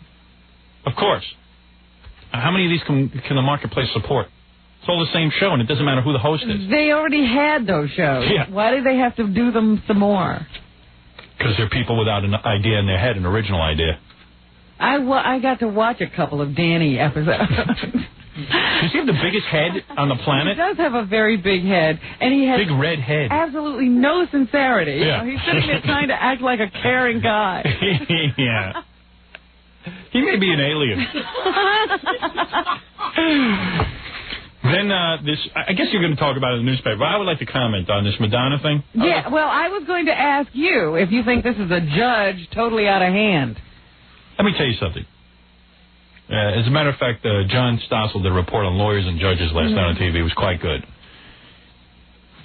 Of course. How many of these can the marketplace support? It's all the same show, and it doesn't matter who the host is. They already had those shows. Yeah. Why did they have to do them some more? Because they're people without an idea in their head, an original idea. I got to watch a couple of Danny episodes. Does he have the biggest head on the planet? He does have a very big head, and he has big red head. Absolutely no sincerity. Yeah. He's sitting there trying to act like a caring guy. Yeah. He may be an alien. Then I guess you're going to talk about it in the newspaper, but I would like to comment on this Madonna thing. Yeah, well, I was going to ask you if you think this is a judge totally out of hand. Let me tell you something. As a matter of fact, John Stossel did a report on lawyers and judges last night on TV. It was quite good.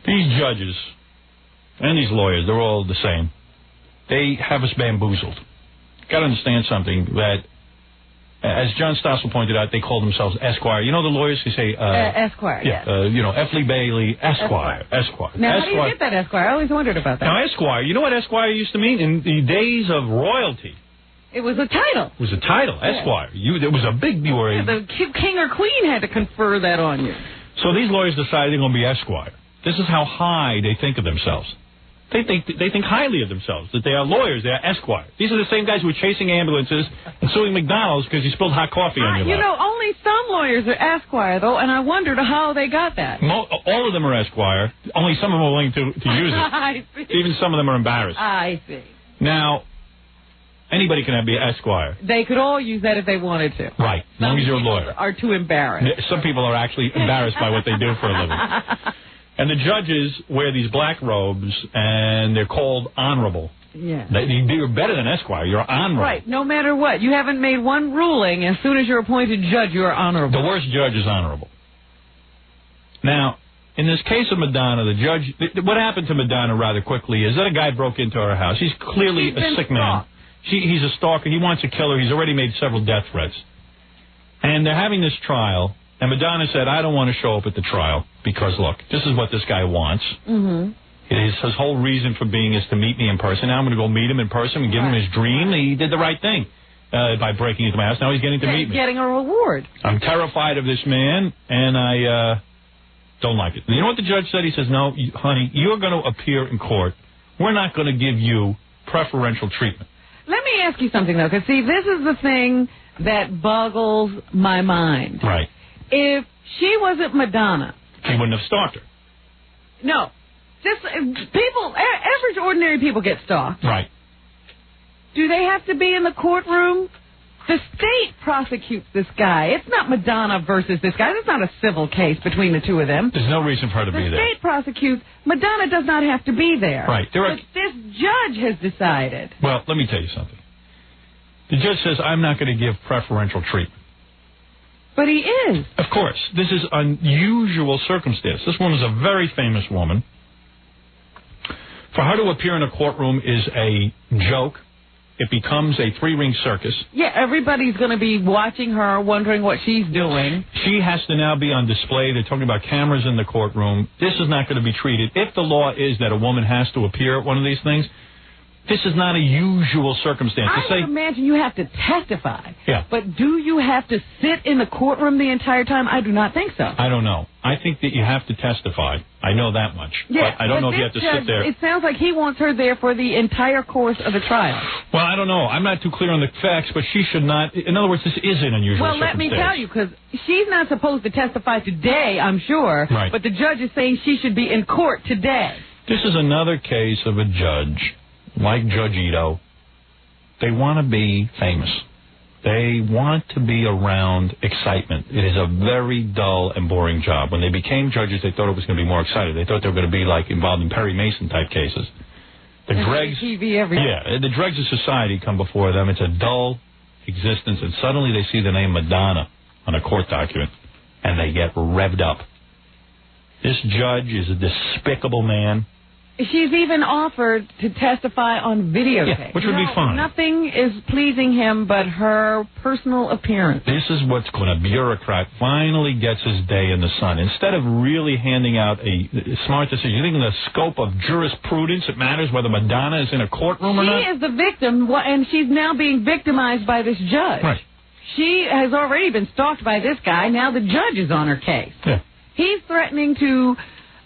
These judges and these lawyers, they're all the same. They have us bamboozled. Got to understand something, that, as John Stossel pointed out, they call themselves Esquire. You know the lawyers who say... Esquire, yeah. F. Lee Bailey, Esquire. Now, how do you get that Esquire? I always wondered about that. Now, Esquire, you know what Esquire used to mean? In the days of royalty... It was a title. It was a title, Esquire. It was a big deal. Yeah, the king or queen had to confer that on you. So these lawyers decided they're going to be Esquire. This is how high they think of themselves. They think highly of themselves, that they are lawyers, they are Esquire. These are the same guys who were chasing ambulances and suing McDonald's because you spilled hot coffee on your lap. You know, only some lawyers are Esquire, though, and I wondered how they got that. All of them are Esquire. Only some of them are willing to use it. I see. Even some of them are embarrassed. I see. Now... anybody can be an Esquire. They could all use that if they wanted to. Right, as long as you're a lawyer. Are too embarrassed. Some people are actually embarrassed by what they do for a living. And the judges wear these black robes, and they're called honorable. Yeah. You're better than Esquire. You're honorable. Right, no matter what. You haven't made one ruling. As soon as you're appointed judge, you're honorable. The worst judge is honorable. Now... in this case of Madonna, the judge... what happened to Madonna rather quickly is that a guy broke into her house. He's clearly a sick man. He's a stalker. He wants to kill her. He's already made several death threats. And they're having this trial, and Madonna said, I don't want to show up at the trial because, look, this is what this guy wants. Mm-hmm. His whole reason for being is to meet me in person. Now I'm going to go meet him in person and give him his dream. He did the right thing by breaking into my house. Now he's getting to meet me. Getting a reward. I'm terrified of this man, and I don't like it. And you know what the judge said? He says, no, honey, you're going to appear in court. We're not going to give you preferential treatment. Let me ask you something, though, because, see, this is the thing that boggles my mind. Right. If she wasn't Madonna... he wouldn't have stalked her. No. Just people, average, ordinary people get stalked. Right. Do they have to be in the courtroom? The state prosecutes this guy. It's not Madonna versus this guy. It's not a civil case between the two of them. There's no reason for her to be there. The state prosecutes. Madonna does not have to be there. Right. But this judge has decided. Well, let me tell you something. The judge says, I'm not going to give preferential treatment. But he is. Of course. This is unusual circumstance. This woman is a very famous woman. For her to appear in a courtroom is a joke. It becomes a three-ring circus. Yeah, everybody's going to be watching her, wondering what she's doing. She has to now be on display. They're talking about cameras in the courtroom. This is not going to be treated. If the law is that a woman has to appear at one of these things, this is not a usual circumstance. I would imagine you have to testify. Yeah. But do you have to sit in the courtroom the entire time? I do not think so. I don't know. I think that you have to testify. I know that much. Yeah, but I don't know if you have to sit there. It sounds like he wants her there for the entire course of the trial. Well, I don't know. I'm not too clear on the facts, but she should not. In other words, this is an unusual circumstance. Well, let me tell you, because she's not supposed to testify today, I'm sure. Right. But the judge is saying she should be in court today. This is another case of a judge, like Judge Ito. They want to be famous. They want to be around excitement. It is a very dull and boring job. When they became judges, they thought it was going to be more exciting. They thought they were going to be like involved in Perry Mason type cases. The dregs, TV every day. Yeah, the dregs of society come before them. It's a dull existence, and suddenly they see the name Madonna on a court document, and they get revved up. This judge is a despicable man. She's even offered to testify on videotape. Yeah, which would be fine. Nothing is pleasing him but her personal appearance. This is what's going to bureaucrat finally gets his day in the sun. Instead of really handing out a smart decision, you think in the scope of jurisprudence it matters whether Madonna is in a courtroom or not? She is the victim, and she's now being victimized by this judge. Right. She has already been stalked by this guy. Now the judge is on her case. Yeah. He's threatening to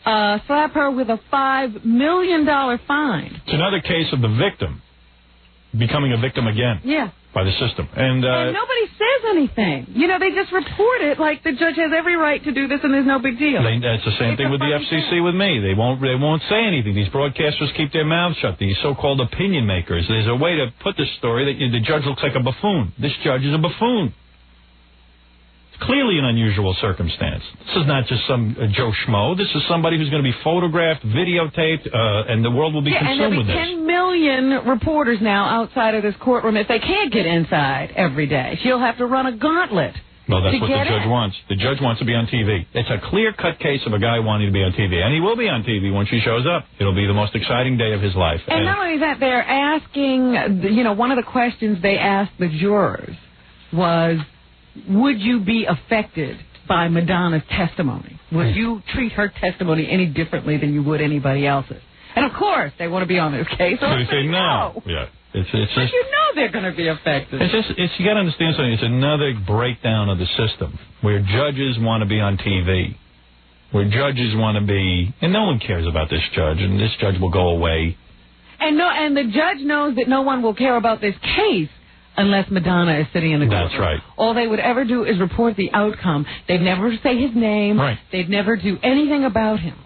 slap her with a $5 million fine. It's another case of the victim becoming a victim again. Yeah. By the system. And nobody says anything. You know, they just report it like the judge has every right to do this and there's no big deal. It's the same thing with the FCC with me. They won't say anything. These broadcasters keep their mouths shut. These so-called opinion makers. There's a way to put this story that the judge looks like a buffoon. This judge is a buffoon. Clearly an unusual circumstance. This is not just some Joe Schmo. This is somebody who's going to be photographed, videotaped, and the world will be consumed with this. And there'll be 10 million reporters now outside of this courtroom. If they can't get inside every day, she'll have to run a gauntlet. Well, that's what the judge wants. The judge wants to be on TV. It's a clear-cut case of a guy wanting to be on TV. And he will be on TV when she shows up. It'll be the most exciting day of his life. And not only that, they're asking, one of the questions they asked the jurors was, would you be affected by Madonna's testimony? Would you treat her testimony any differently than you would anybody else's? And of course, they want to be on this case. So they say no. Yeah. It's just, you know they're going to be affected. You got to understand something. It's another breakdown of the system where judges want to be on TV, where judges want to be, and no one cares about this judge, and this judge will go away. And the judge knows that no one will care about this case unless Madonna is sitting in the courtroom. That's right. All they would ever do is report the outcome. They'd never say his name. Right. They'd never do anything about him.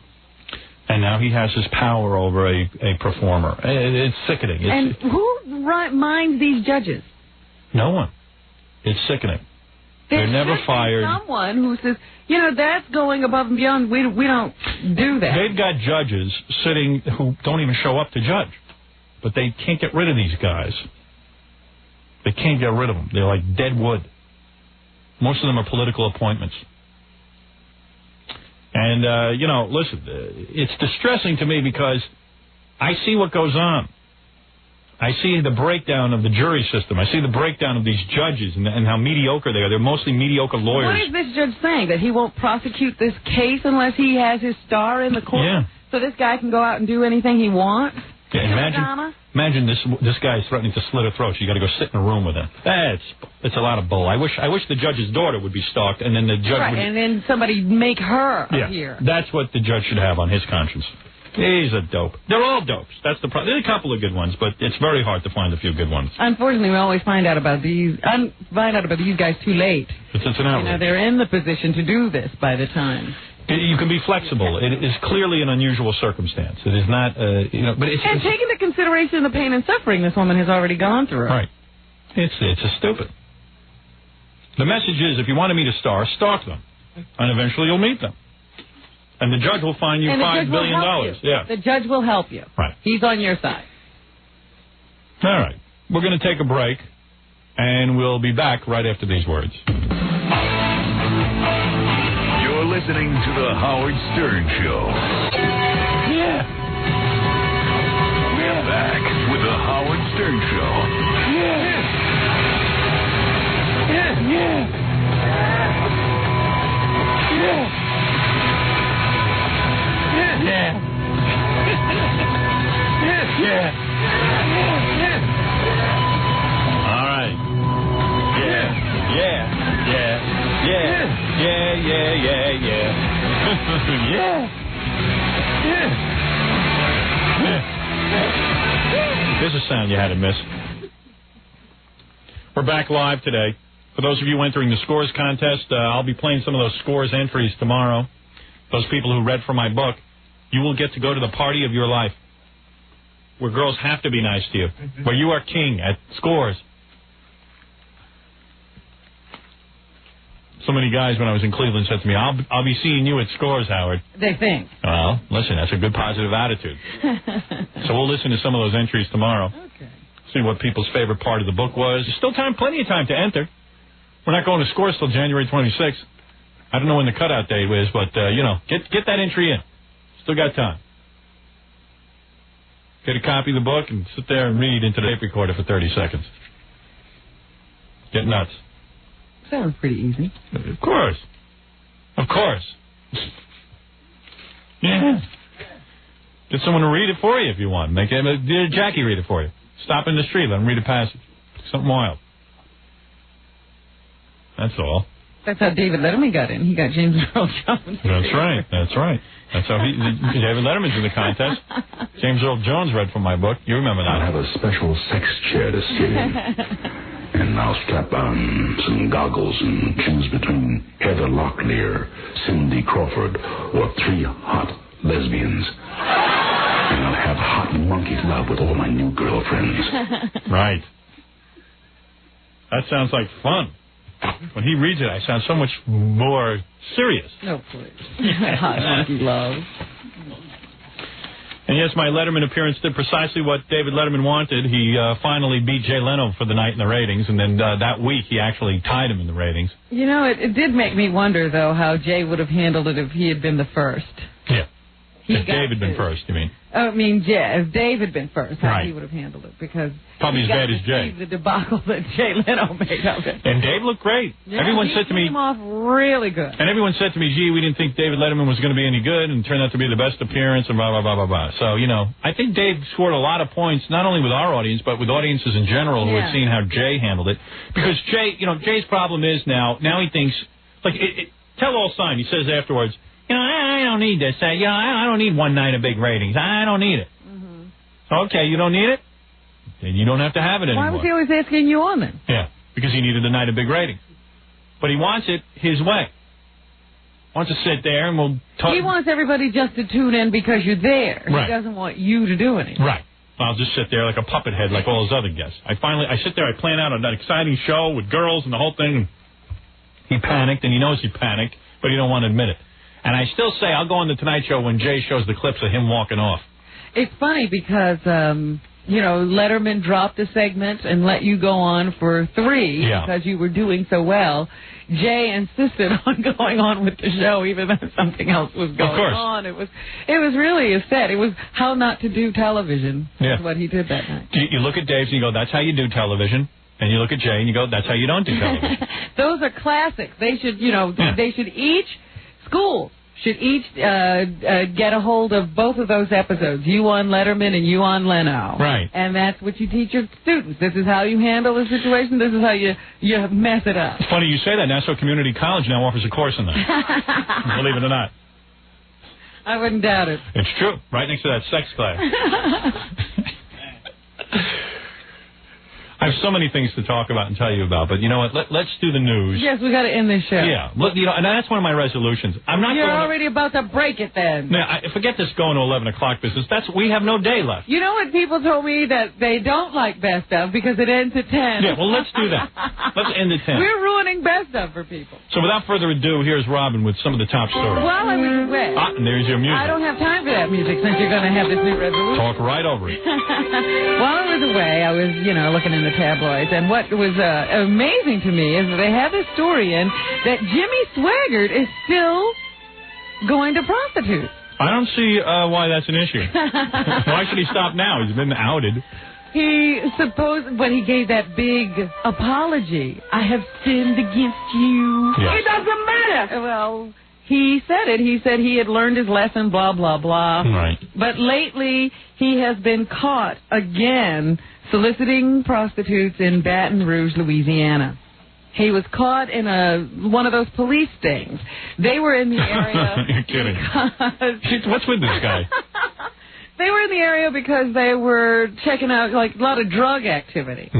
And now he has his power over a performer. It's sickening. And who minds these judges? No one. It's sickening. They're never fired. Someone who says, that's going above and beyond. We don't do that. They've got judges sitting who don't even show up to judge. But they can't get rid of these guys. They can't get rid of them. They're like dead wood. Most of them are political appointments. And, listen, it's distressing to me because I see what goes on. I see the breakdown of the jury system. I see the breakdown of these judges and how mediocre they are. They're mostly mediocre lawyers. What is this judge saying? That he won't prosecute this case unless he has his star in the court? Yeah. So this guy can go out and do anything he wants? Yeah, imagine this guy is threatening to slit her throat. You got to go sit in a room with him. It's a lot of bull. I wish the judge's daughter would be stalked, and then the judge would... and then somebody make her appear. That's what the judge should have on his conscience. He's a dope. They're all dopes. That's the problem. There's a couple of good ones, but it's very hard to find a few good ones. Unfortunately, we always find out about these guys too late. It's an outrage. They're in the position to do this by the time. You can be flexible. It is clearly an unusual circumstance. It is not, but it's... And taking into consideration the pain and suffering this woman has already gone through. Right. It's a stupid. The message is, if you want to meet a star, stalk them. And eventually you'll meet them. And the judge will fine you $5 billion. Yeah. The judge will help you. Right. He's on your side. All right. We're going to take a break. And we'll be back right after these words. You're listening to The Howard Stern Show. Yeah. We're back with The Howard Stern Show. Yeah. Yeah. Yeah. Yeah. Yeah. Yeah. Yeah. All right. Yeah. Yeah. Yeah. Yeah. Yeah. Yeah. Yeah. Yeah. Yeah. Yeah. There's a sound you had to miss. We're back live today. For those of you entering the scores contest, I'll be playing some of those scores entries tomorrow. Those people who read from my book, you will get to go to the party of your life, where girls have to be nice to you, where you are king at scores. So many guys when I was in Cleveland said to me, I'll be seeing you at scores, Howard. They think. Well, listen, that's a good positive attitude. So we'll listen to some of those entries tomorrow. Okay. See what people's favorite part of the book was. There's still time, plenty of time to enter. We're not going to scores till January 26th. I don't know when the cutout date is, but, get that entry in. Still got time. Get a copy of the book and sit there and read into the tape recorder for 30 seconds. Get nuts. Sounds pretty easy. Of course. Of course. Yeah. Get someone to read it for you if you want. Make Jackie read it for you. Stop in the street, let him read a passage. Something wild. That's all. That's how David Letterman got in. He got James Earl Jones. That's right. That's right. That's how David Letterman's in the contest. James Earl Jones read from my book. You remember that. I have a special sex chair to sit in. And I'll strap on some goggles and choose between Heather Locklear, Cindy Crawford, or 3 hot lesbians. And I'll have hot monkey love with all my new girlfriends. Right. That sounds like fun. When he reads it, I sound so much more serious. No, please. Hot monkey love. And yes, my Letterman appearance did precisely what David Letterman wanted. He finally beat Jay Leno for the night in the ratings, and then that week he actually tied him in the ratings. You know, it did make me wonder, though, how Jay would have handled it if he had been the first. Yeah. If Dave had been first, you mean? I mean, yeah, if Dave had been first, how right. he would have handled it, because probably as bad as Jay. The debacle that Jay Leno made of it. And Dave looked great. Yeah, everyone said to me, came off really good. And everyone said to me, gee, we didn't think David Letterman was going to be any good, and it turned out to be the best appearance, and blah, blah, blah, blah, blah. So, I think Dave scored a lot of points, not only with our audience, but with audiences in general who had seen how Jay handled it. Because Jay, Jay's problem is now he thinks, tell all sign, he says afterwards, I don't need this. I don't need one night of big ratings. I don't need it. Mm-hmm. Okay, you don't need it? Then you don't have to have it anymore. Why was he always asking you on then? Yeah, because he needed a night of big ratings. But he wants it his way. Wants to sit there and we'll talk. He wants everybody just to tune in because you're there. Right. He doesn't want you to do anything. Right. I'll just sit there like a puppet head like all his other guests. I sit there, I plan out an exciting show with girls and the whole thing. He panicked, and he knows he panicked, but he don't want to admit it. And I still say I'll go on the Tonight Show when Jay shows the clips of him walking off. It's funny because, Letterman dropped a segment and let you go on for 3 because you were doing so well. Jay insisted on going on with the show even though something else was going on. It was really a set. It was how not to do television. That's what he did that night. You look at Dave and you go, that's how you do television. And you look at Jay and you go, that's how you don't do television. Those are classics. They should, they should each... Schools should each get a hold of both of those episodes, you on Letterman and you on Leno. Right. And that's what you teach your students. This is how you handle a situation. This is how you mess it up. It's funny you say that. Nassau Community College now offers a course in that. Believe it or not. I wouldn't doubt it. It's true. Right next to that sex class. I have so many things to talk about and tell you about, but you know what? Let's do the news. Yes, we got to end this show. Yeah, and that's one of my resolutions. You're already about to break it then. Now, forget this going to 11 o'clock business. We have no day left. You know what? People told me that they don't like Best Of because it ends at 10. Yeah, well, let's do that. Let's end at 10. We're ruining Best Of for people. So without further ado, here's Robin with some of the top stories. While I was away. And there's your music. I don't have time for that music since you're going to have this new resolution. Talk right over it. While I was away, I was, looking in the tabloids. And what was amazing to me is that they have this story in that Jimmy Swaggart is still going to prostitutes. I don't see why that's an issue. Why should he stop now? He's been outed. When he gave that big apology, I have sinned against you. Yes. It doesn't matter. Well, he said it. He said he had learned his lesson, blah, blah, blah. Right. But lately, he has been caught again soliciting prostitutes in Baton Rouge, Louisiana. He was caught in one of those police stings. They were in the area. You're kidding. What's with this guy? They were in the area because they were checking out, like, a lot of drug activity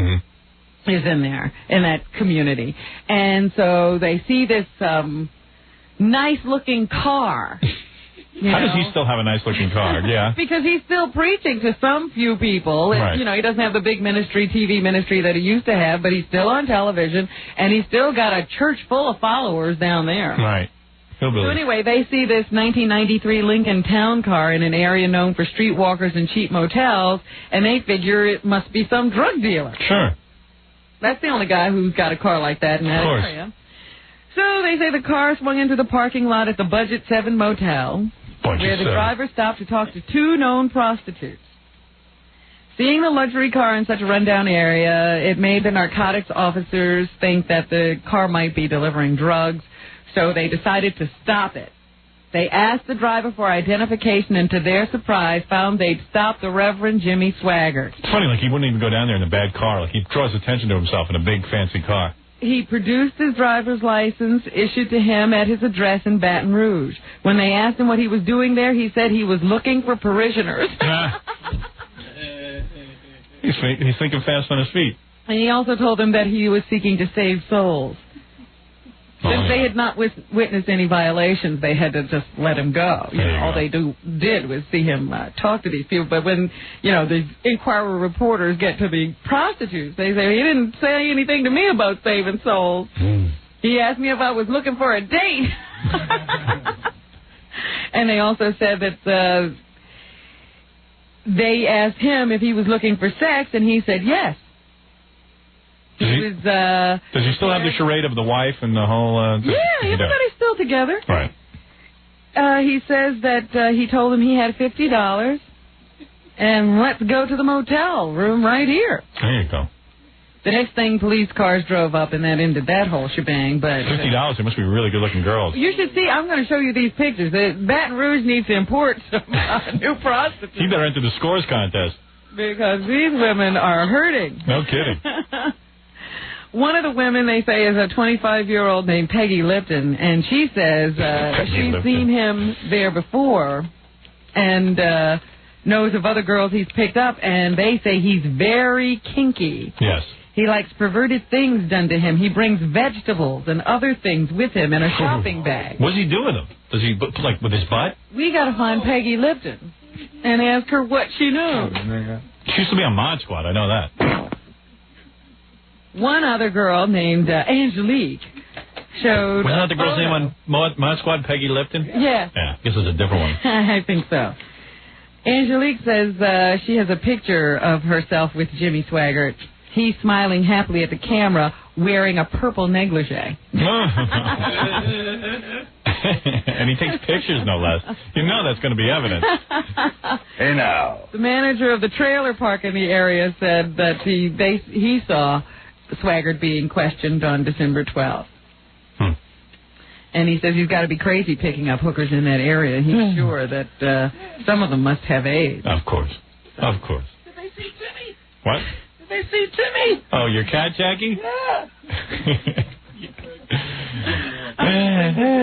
is in there, in that community. And so they see this nice-looking car. How does he still have a nice-looking car? Yeah. Because he's still preaching to some few people. Right. You know, he doesn't have the big ministry, TV ministry that he used to have, but he's still on television, and he's still got a church full of followers down there. Right. So anyway, they see this 1993 Lincoln Town car in an area known for streetwalkers and cheap motels, and they figure it must be some drug dealer. Sure. That's the only guy who's got a car like that in that area. So they say the car swung into the parking lot at the Budget 7 Motel, where the driver stopped to talk to two known prostitutes. Seeing the luxury car in such a rundown area, it made the narcotics officers think that the car might be delivering drugs, so they decided to stop it. They asked the driver for identification, and to their surprise, found they'd stopped the Reverend Jimmy Swaggart. It's funny, like he wouldn't even go down there in a bad car. Like he draws attention to himself in a big, fancy car. He produced his driver's license issued to him at his address in Baton Rouge. When they asked him what he was doing there, he said he was looking for parishioners. He's thinking fast on his feet. And he also told them that he was seeking to save souls. Since they had not witnessed any violations, they had to just let him go. All they did was see him talk to these people. But when, the Inquirer reporters get to the prostitutes, they say, he didn't say anything to me about saving souls. He asked me if I was looking for a date. And they also said that they asked him if he was looking for sex, and he said yes. Does he still have the charade of the wife and the whole... yeah, everybody's still together. Right. He says that he told him he had $50, and let's go to the motel room right here. There you go. The next thing, police cars drove up, and that ended that whole shebang. But $50, they must be really good-looking girls. You should see, I'm going to show you these pictures. Baton Rouge needs to import some new prostitutes. He better enter the scores contest. Because these women are hurting. No kidding. One of the women, they say, is a 25-year-old named Peggy Lipton, and she says she's seen him there before and knows of other girls he's picked up, and they say he's very kinky. Yes. He likes perverted things done to him. He brings vegetables and other things with him in a shopping bag. What does he do with them? Does he, like, with his butt? We got to find Peggy Lipton and ask her what she knew. She used to be on Mod Squad, I know that. One other girl named Angelique showed... Wasn't that the girl's name on Mod Squad, Peggy Lipton? Yeah. Yeah, I guess it's a different one. I think so. Angelique says she has a picture of herself with Jimmy Swaggart. He's smiling happily at the camera, wearing a purple negligee. And he takes pictures, no less. You know that's going to be evidence. Hey, now. The manager of the trailer park in the area said that he saw Swaggart being questioned on December 12th. And he says he's got to be crazy picking up hookers in that area. He's sure that some of them must have AIDS. Of course. Of course. Did they see Timmy? What? Did they see Timmy? Oh, your cat, Jackie? Yeah.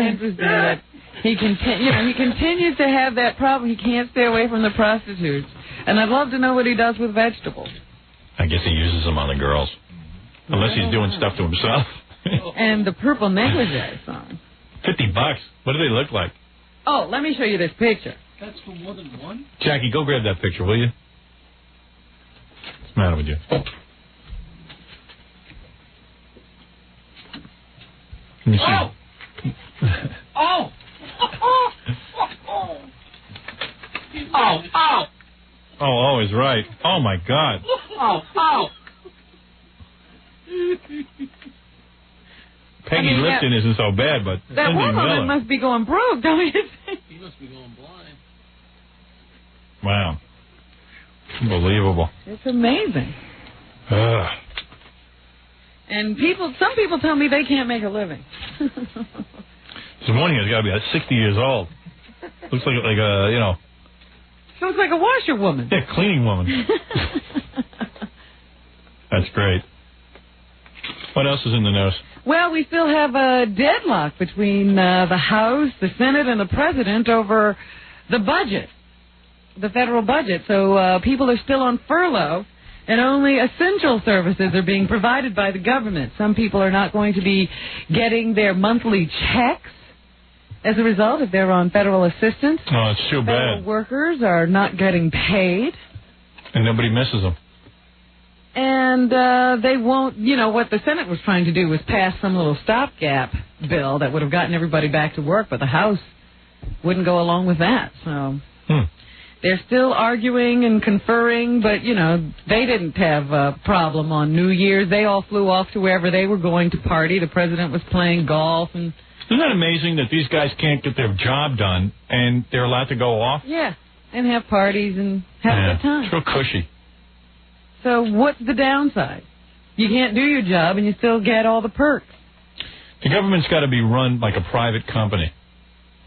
Interesting that he continues to have that problem. He can't stay away from the prostitutes. And I'd love to know what he does with vegetables. I guess he uses them on the girls. Unless he's doing stuff to himself. And the purple negligee song. $50. What do they look like? Oh, let me show you this picture. That's for more than one? Jackie, go grab that picture, will you? What's the matter with you? Let me see. Oh! Oh, Oh, always right. Oh, my God. Oh, oh! Peggy Lipton isn't so bad, but that Cindy woman Miller. must be going broke, don't you think? He must be going blind. Wow. Unbelievable. It's amazing. Ugh. And some people tell me they can't make a living. This morning has got to be like 60 years old. Looks like a, you know. She looks like a washerwoman. Yeah, cleaning woman. That's great. What else is in the news? Well, we still have a deadlock between the House, the Senate, and the President over the budget, the federal budget. So people are still on furlough, and only essential services are being provided by the government. Some people are not going to be getting their monthly checks as a result if they're on federal assistance. Oh, it's too Federal bad. workers are not getting paid. And nobody misses them. And they won't, you know, what the Senate was trying to do was pass some little stopgap bill that would have gotten everybody back to work, but the House wouldn't go along with that. So they're still arguing and conferring, but, you know, they didn't have a problem on New Year's. They all flew off to wherever they were going to party. The president was playing golf. And isn't that amazing that these guys can't get their job done and they're allowed to go off? yeah, and have parties and have a good time. It's real cushy. So what's the downside? You can't do your job and you still get all the perks. The government's got to be run like a private company.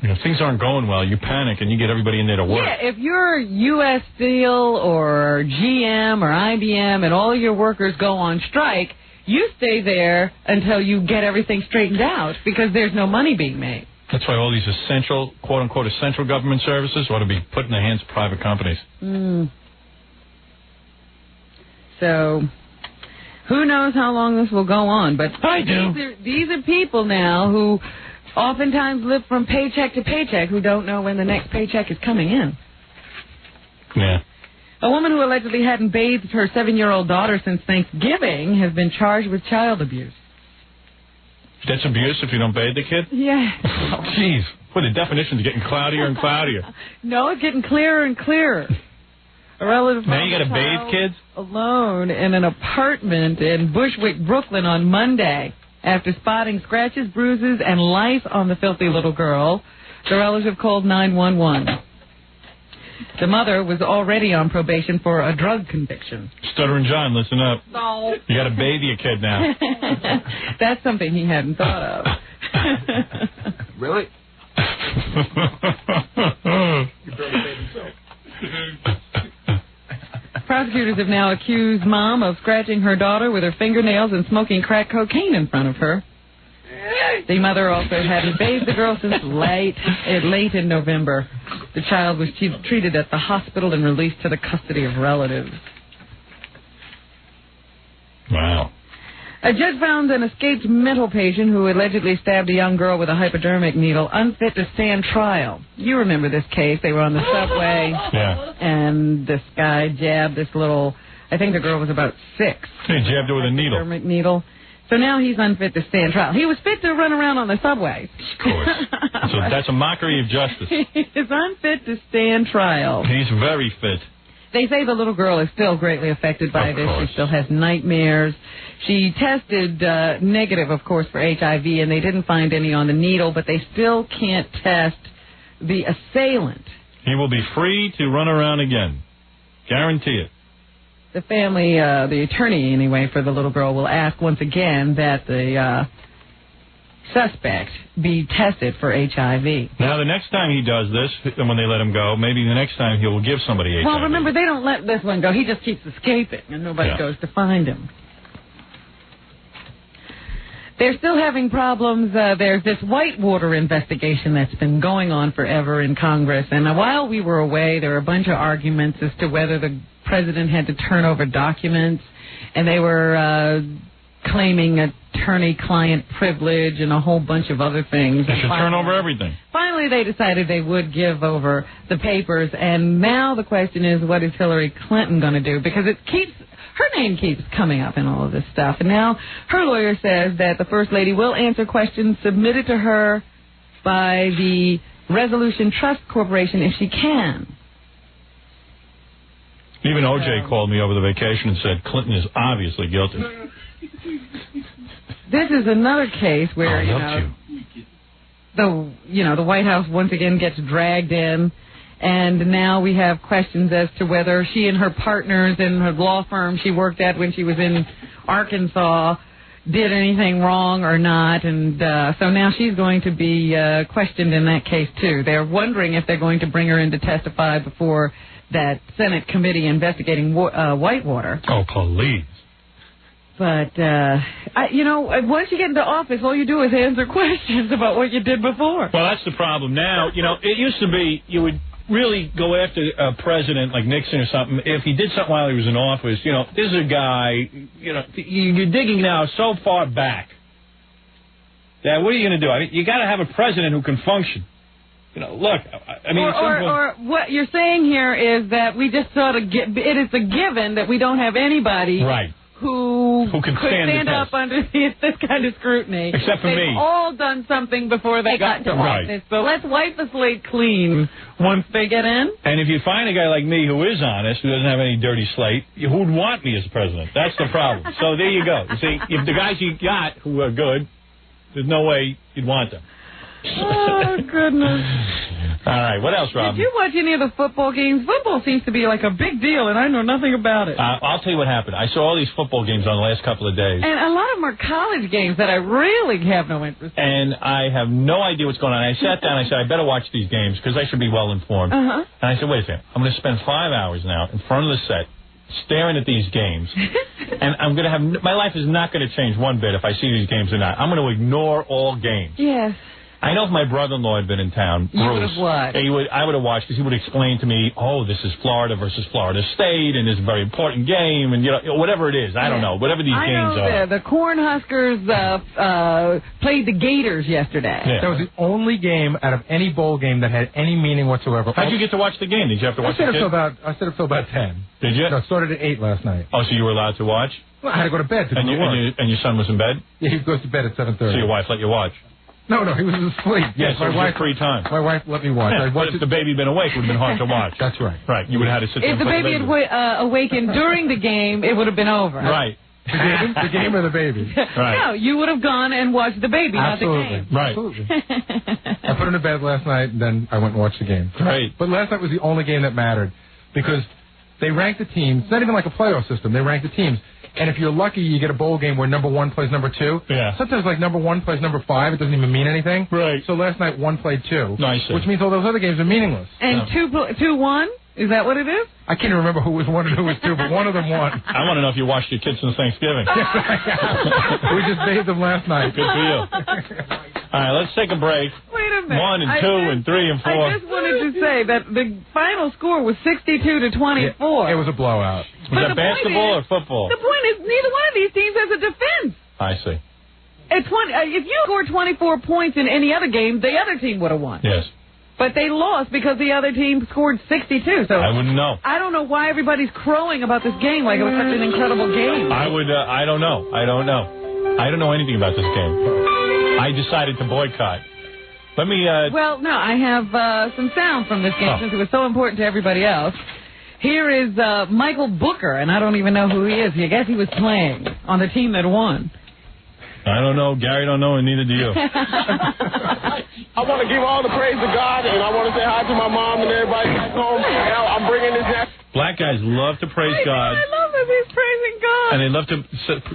You know, if things aren't going well, you panic and you get everybody in there to work. Yeah, if you're U.S. Steel or GM or IBM and all your workers go on strike, you stay there until you get everything straightened out because there's no money being made. That's why all these essential, quote-unquote, essential government services ought to be put in the hands of private companies. So, who knows how long this will go on, but these are people now who oftentimes live from paycheck to paycheck who don't know when the next paycheck is coming in. Yeah. A woman who allegedly hadn't bathed her 7-year-old daughter since Thanksgiving has been charged with child abuse. That's abuse if you don't bathe the kid? Yeah. Oh, jeez. Boy, the definition's getting cloudier and cloudier. No, it's getting clearer and clearer. A relative now you got to found the bathe kids? alone in an apartment in Bushwick, Brooklyn on Monday after spotting scratches, bruises, and lice on the filthy little girl. The relative called 911. The mother was already on probation for a drug conviction. Stuttering John, listen up. No. You got to bathe your kid now. That's something he hadn't thought of. Really? Prosecutors have now accused mom of scratching her daughter with her fingernails and smoking crack cocaine in front of her. The mother also hadn't bathed the girl since late in November. The child was treated at the hospital and released to the custody of relatives. Wow. A judge found an escaped mental patient who allegedly stabbed a young girl with a hypodermic needle unfit to stand trial. You remember this case. They were on the subway, and this guy jabbed this little, I think the girl was about 6. He jabbed her with a needle. Hypodermic needle. So now he's unfit to stand trial. He was fit to run around on the subway. Of course. So that's a mockery of justice. He's unfit to stand trial. He's very fit. They say the little girl is still greatly affected by this. She still has nightmares. She tested negative, of course, for HIV, and they didn't find any on the needle, but they still can't test the assailant. He will be free to run around again. Guarantee it. The family, the attorney, anyway, for the little girl will ask once again that the suspect be tested for HIV. Now, the next time he does this, when they let him go, maybe the next time he will give somebody HIV. Well, remember, they don't let this one go. He just keeps escaping, and nobody goes to find him. They're still having problems. There's this Whitewater investigation that's been going on forever in Congress. And while we were away, there were a bunch of arguments as to whether the president had to turn over documents. And they were claiming attorney-client privilege and a whole bunch of other things. They should turn over everything. Finally, they decided they would give over the papers. And now the question is, what is Hillary Clinton going to do? Because her name keeps coming up in all of this stuff. And now her lawyer says that the First Lady will answer questions submitted to her by the Resolution Trust Corporation if she can. Even O.J. called me over the vacation and said Clinton is obviously guilty. This is another case where, the White House once again gets dragged in, and now we have questions as to whether she and her partners in her law firm she worked at when she was in Arkansas did anything wrong or not, and so now she's going to be questioned in that case, too. They're wondering if they're going to bring her in to testify before that Senate committee investigating Whitewater. Oh, please. But, once you get into office, all you do is answer questions about what you did before. Well, that's the problem now. It used to be you would really go after a president like Nixon or something if he did something while he was in office. This is a guy, you're digging now so far back. Yeah, what are you going to do? I mean, you got to have a president who can function. Look, I mean... Or what you're saying here is that we just sort of it is a given that we don't have anybody... Right. Who can could stand up under this kind of scrutiny. Except for me. They've all done something before they got to office. So let's wipe the slate clean once they get in. And if you find a guy like me who is honest, who doesn't have any dirty slate, who'd want me as president? That's the problem. So there you go. You see, if the guys you got who are good, there's no way you'd want them. Oh, goodness. All right, what else, Rob? Did you watch any of the football games? Football seems to be like a big deal, and I know nothing about it. I'll tell you what happened. I saw all these football games on the last couple of days. And a lot of them are college games that I really have no interest in. And I have no idea what's going on. I sat down and I said, I better watch these games because I should be well informed. Uh-huh. And I said, wait a second. I'm going to spend 5 hours now in front of the set staring at these games. And I'm going to have... My life is not going to change one bit if I see these games or not. I'm going to ignore all games. Yes. I know if my brother-in-law had been in town, you would have watched. I would have watched because he would explain to me, this is Florida versus Florida State, and it's a very important game, and whatever it is, I don't know, whatever these games are. The Cornhuskers played the Gators yesterday. Yeah. That was the only game out of any bowl game that had any meaning whatsoever. How'd you get to watch the game? Did you have to watch I stayed up till about 10. Did you? No, it started at 8 last night. Oh, so you were allowed to watch? Well, I had to go to bed to do work. And your son was in bed? Yeah, he goes to bed at 7:30. So your wife let you watch? No, he was asleep. Yes, my wife free time. My wife let me watch. But if the baby had been awake, it would have been hard to watch. That's right. Right, you would have had to sit there. If the baby had awakened during the game, it would have been over. Right. The game or the baby? Right. No, you would have gone and watched the baby, Absolutely. not the game. Right. Absolutely. I put him to bed last night, and then I went and watched the game. Great. But last night was the only game that mattered because they ranked the teams. It's not even like a playoff system. They rank the teams. And if you're lucky, you get a bowl game where number 1 plays number 2. Yeah. Sometimes, like, number 1 plays number 5. It doesn't even mean anything. Right. So last night, 1 played 2. Nice. Which means all those other games are meaningless. And 2-1? Is that what it is? I can't remember who was 1 and who was 2, but one of them won. I want to know if you watched your kids since Thanksgiving. We just bathed them last night. Good for you. All right, let's take a break. Wait a minute. 1 and 2 and 3 and 4. I just wanted to say that the final score was 62-24. It was a blowout. Was that basketball or football? The point is, neither one of these teams has a defense. I see. If you scored 24 points in any other game, the other team would have won. Yes. But they lost because the other team scored 62. So I wouldn't know. I don't know why everybody's crowing about this game like it was such an incredible game. I don't know. I don't know anything about this game. I decided to boycott. Let me... Well, no, I have some sound from this game since it was so important to everybody else. Here is Michael Booker, and I don't even know who he is. I guess he was playing on the team that won. I don't know. Gary don't know, and neither do you. I want to give all the praise to God, and I want to say hi to my mom and everybody back home. I'm bringing this next. Black guys love to praise God. I love that he's praising God. And they love to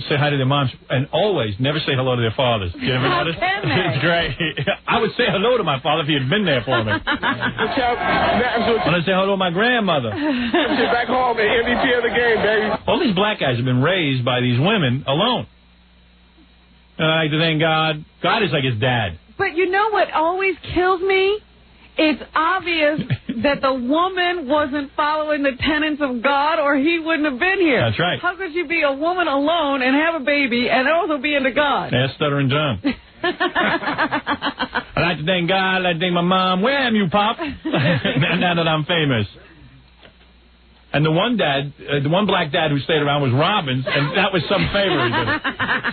say hi to their moms, and always never say hello to their fathers. You ever notice? It's great. I would say hello to my father if he had been there for me. I want to say hello to my grandmother. Back home and MVP of the game, baby. All these black guys have been raised by these women alone. And I like to thank God. God is like his dad. But you know what always kills me? It's obvious that the woman wasn't following the tenets of God or he wouldn't have been here. That's right. How could you be a woman alone and have a baby and also be into God? Ask Stuttering John. I like to thank God. I like to thank my mom. Where am you, Pop? Now that I'm famous. And the one black dad who stayed around was Robbins, and that was some favor he did.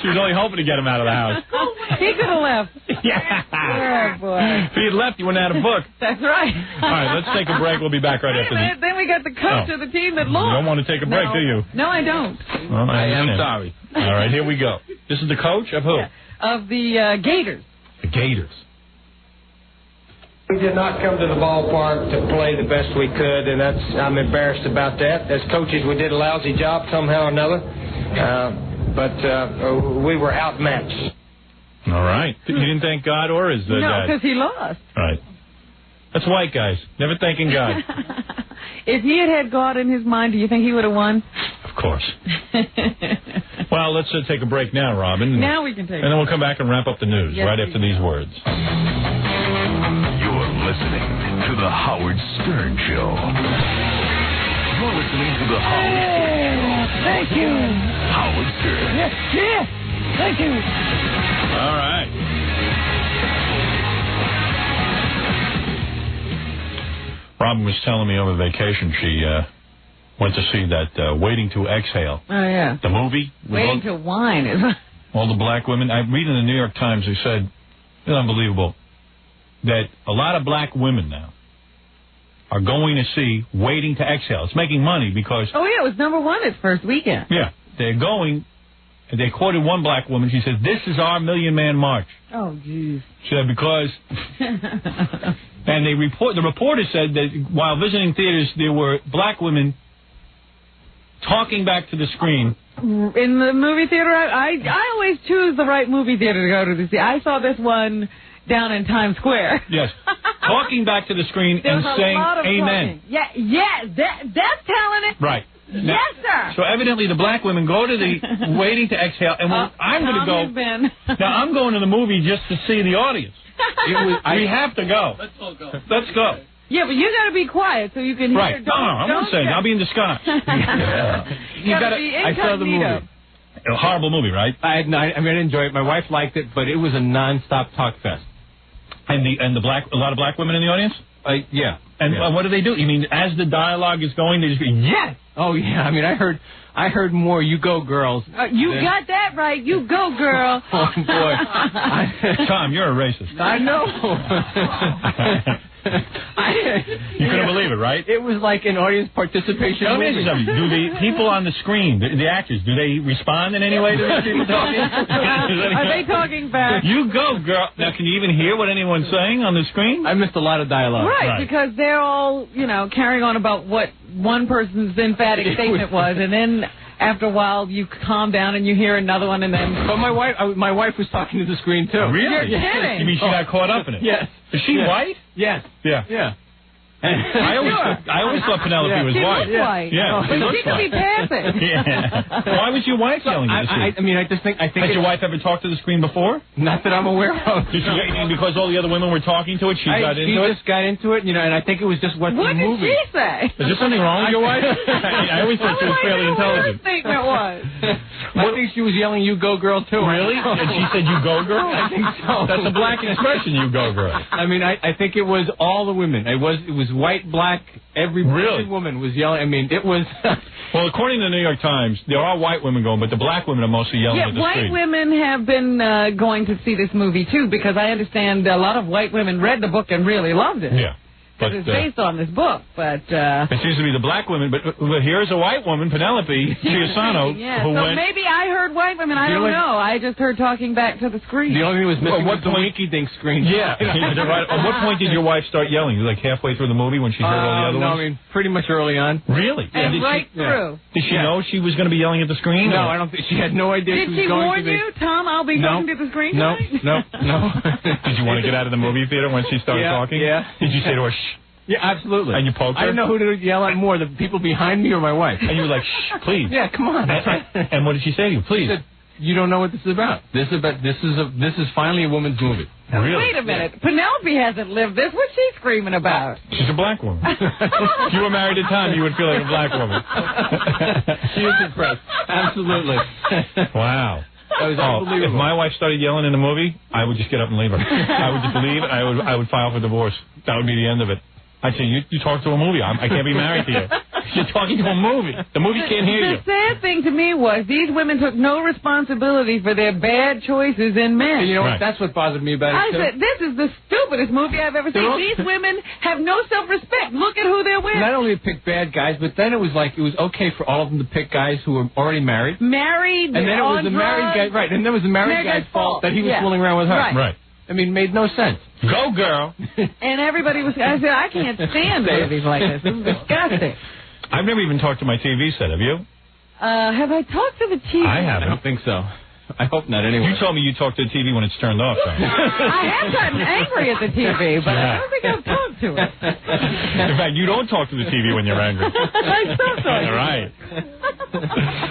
She was only hoping to get him out of the house. He could have left. Oh, boy. If he had left, you wouldn't have had a book. That's right. All right, let's take a break. We'll be back right after this. Then we got the coach of the team that You lost. don't want to take a break, do you? No, I don't. Well, I am understand. sorry. All right, here we go. This is the coach of who? Yeah. Of the Gators. The Gators. We did not come to the ballpark to play the best we could, and I'm embarrassed about that. As coaches, we did a lousy job somehow or another, but we were outmatched. All right. You didn't thank God or his No, dad? because he lost. All right. That's white guys. Never thanking God. If he had God in his mind, do you think he would have won? Of course. Well, let's take a break now, Robin. Now we can take And then we'll come back and wrap up the news right after these words. You're listening to The Howard Stern Show. You're listening to The Howard Stern Show. Thank you. Howard Stern. Yeah. Thank you. All right. Robin was telling me over vacation she went to see that Waiting to Exhale. Oh, yeah. The movie. Waiting to Whine is... All the black women. I read in the New York Times, they said, it's unbelievable, that a lot of black women now are going to see Waiting to Exhale. It's making money because... Oh, yeah, it was #1 its first weekend. Yeah. They're going... They quoted one black woman. She said, "This is our Million Man March." Oh, jeez. She said, because... And the reporter said that while visiting theaters, there were black women talking back to the screen. In the movie theater, I always choose the right movie theater to go to see. I saw this one down in Times Square. Yes. Talking back to the screen and saying amen. Talking. That's telling it. Right. Now, yes, sir. So evidently the black women go to the Waiting to Exhale, and I'm going to go. Now I'm going to the movie just to see the audience. We have to go. Let's all go. Let's go. Yeah, but you got to be quiet so you can hear. Right. No, I'm not saying. I'll be in disguise. You got to be I saw the movie. A horrible movie, right? I didn't enjoy it. My wife liked it, but it was a non-stop talk fest. And a lot of black women in the audience? Yeah. And what do they do? You mean as the dialogue is going, they just go, yes! Oh, yeah. I mean, I heard more, you go, girls. You got that right. You go, girl. Oh, boy. Tom, you're a racist. I know. You couldn't believe it, right? It was like an audience participation. Let me ask you something. Do the people on the screen, the actors, do they respond in any way to these people talking? Are they talking back? You go, girl. Now, can you even hear what anyone's saying on the screen? I missed a lot of dialogue. Right, because they're all, carrying on about what one person's emphatic statement was, and then after a while you calm down and you hear another one, and then... But my wife was talking to the screen, too. Oh, really? You're kidding. You mean she got caught up in it? Yes. Is she white? Yes. Yeah. I always thought Penelope was white. She white. Yeah. But she could be passing. Yeah. Why was your wife yelling at the screen? I think Has your wife ever talked to the screen before? Not that I'm aware of. Because all the other women were talking to it, she got into it? She just got into it, and I think it was just what the movie. What did she say? Is there something wrong with your wife? I always thought she was fairly intelligent. What statement was? I think she was yelling, "You go, girl," too. Really? And she said, "You go, girl"? I think so. That's a black expression, "You go, girl." I mean, I think it was all the women. It was white, black. Every woman was yelling. I mean, it was... Well, according to the New York Times, there are white women going, but the black women are mostly yelling at the screen. White women have been going to see this movie, too, because I understand a lot of white women read the book and really loved it. Yeah. Because it's based on this book, but... It seems to be the black women, but here's a white woman, Penelope Chiasano, who went... maybe I heard white women, I don't know. I just heard talking back to the screen. The only thing was missing was the winky-dink screen. Yeah. At what point did your wife start yelling? Like halfway through the movie when she heard all the other ones? No, I mean, pretty much early on. Really? And through. Did she know she was going to be yelling at the screen? No, I don't think... She had no idea Did she was going to be... Did she warn you, Tom, I'll be going to the screen tonight? No. Did you want to get out of the movie theater when she started talking? Yeah. Did you say to her, shh? Yeah, absolutely. And you poked her? I didn't know who to yell at more, the people behind me or my wife. And you were like, shh, please. Yeah, come on. And what did she say to you? Please. She said, you don't know what this is about. This is finally a woman's movie. Really? Wait a minute. Penelope hasn't lived this. What's she screaming about? She's a black woman. If you were married at Tom, you would feel like a black woman. She is impressed. Absolutely. Wow. That was unbelievable. If my wife started yelling in the movie, I would just get up and leave her. I would just leave, and I would file for divorce. That would be the end of it. I'd say, you talk to a movie. I can't be married to you. You're talking to a movie. The movie can't hear you. The sad thing to me was these women took no responsibility for their bad choices in men. And you know what? That's what bothered me about it, I too. said, this is the stupidest movie I've ever seen. These women have no self-respect. Look at who they're with. Not only pick bad guys, but then it was like it was okay for all of them to pick guys who were already married. Married, and then it was the married guy, right? And then it was the married guy's fault that he was fooling around with her. Right. I mean, made no sense. Go, girl. And everybody was. I said, I can't stand movies like this. This is disgusting. I've never even talked to my TV set. Have you? Have I talked to the TV? I haven't. I don't think so. I hope not. Anyway, you told me you talk to the TV when it's turned off. Though. I have gotten angry at the TV, but I don't think I've talked to it. In fact, you don't talk to the TV when you're angry. I still talk. All right.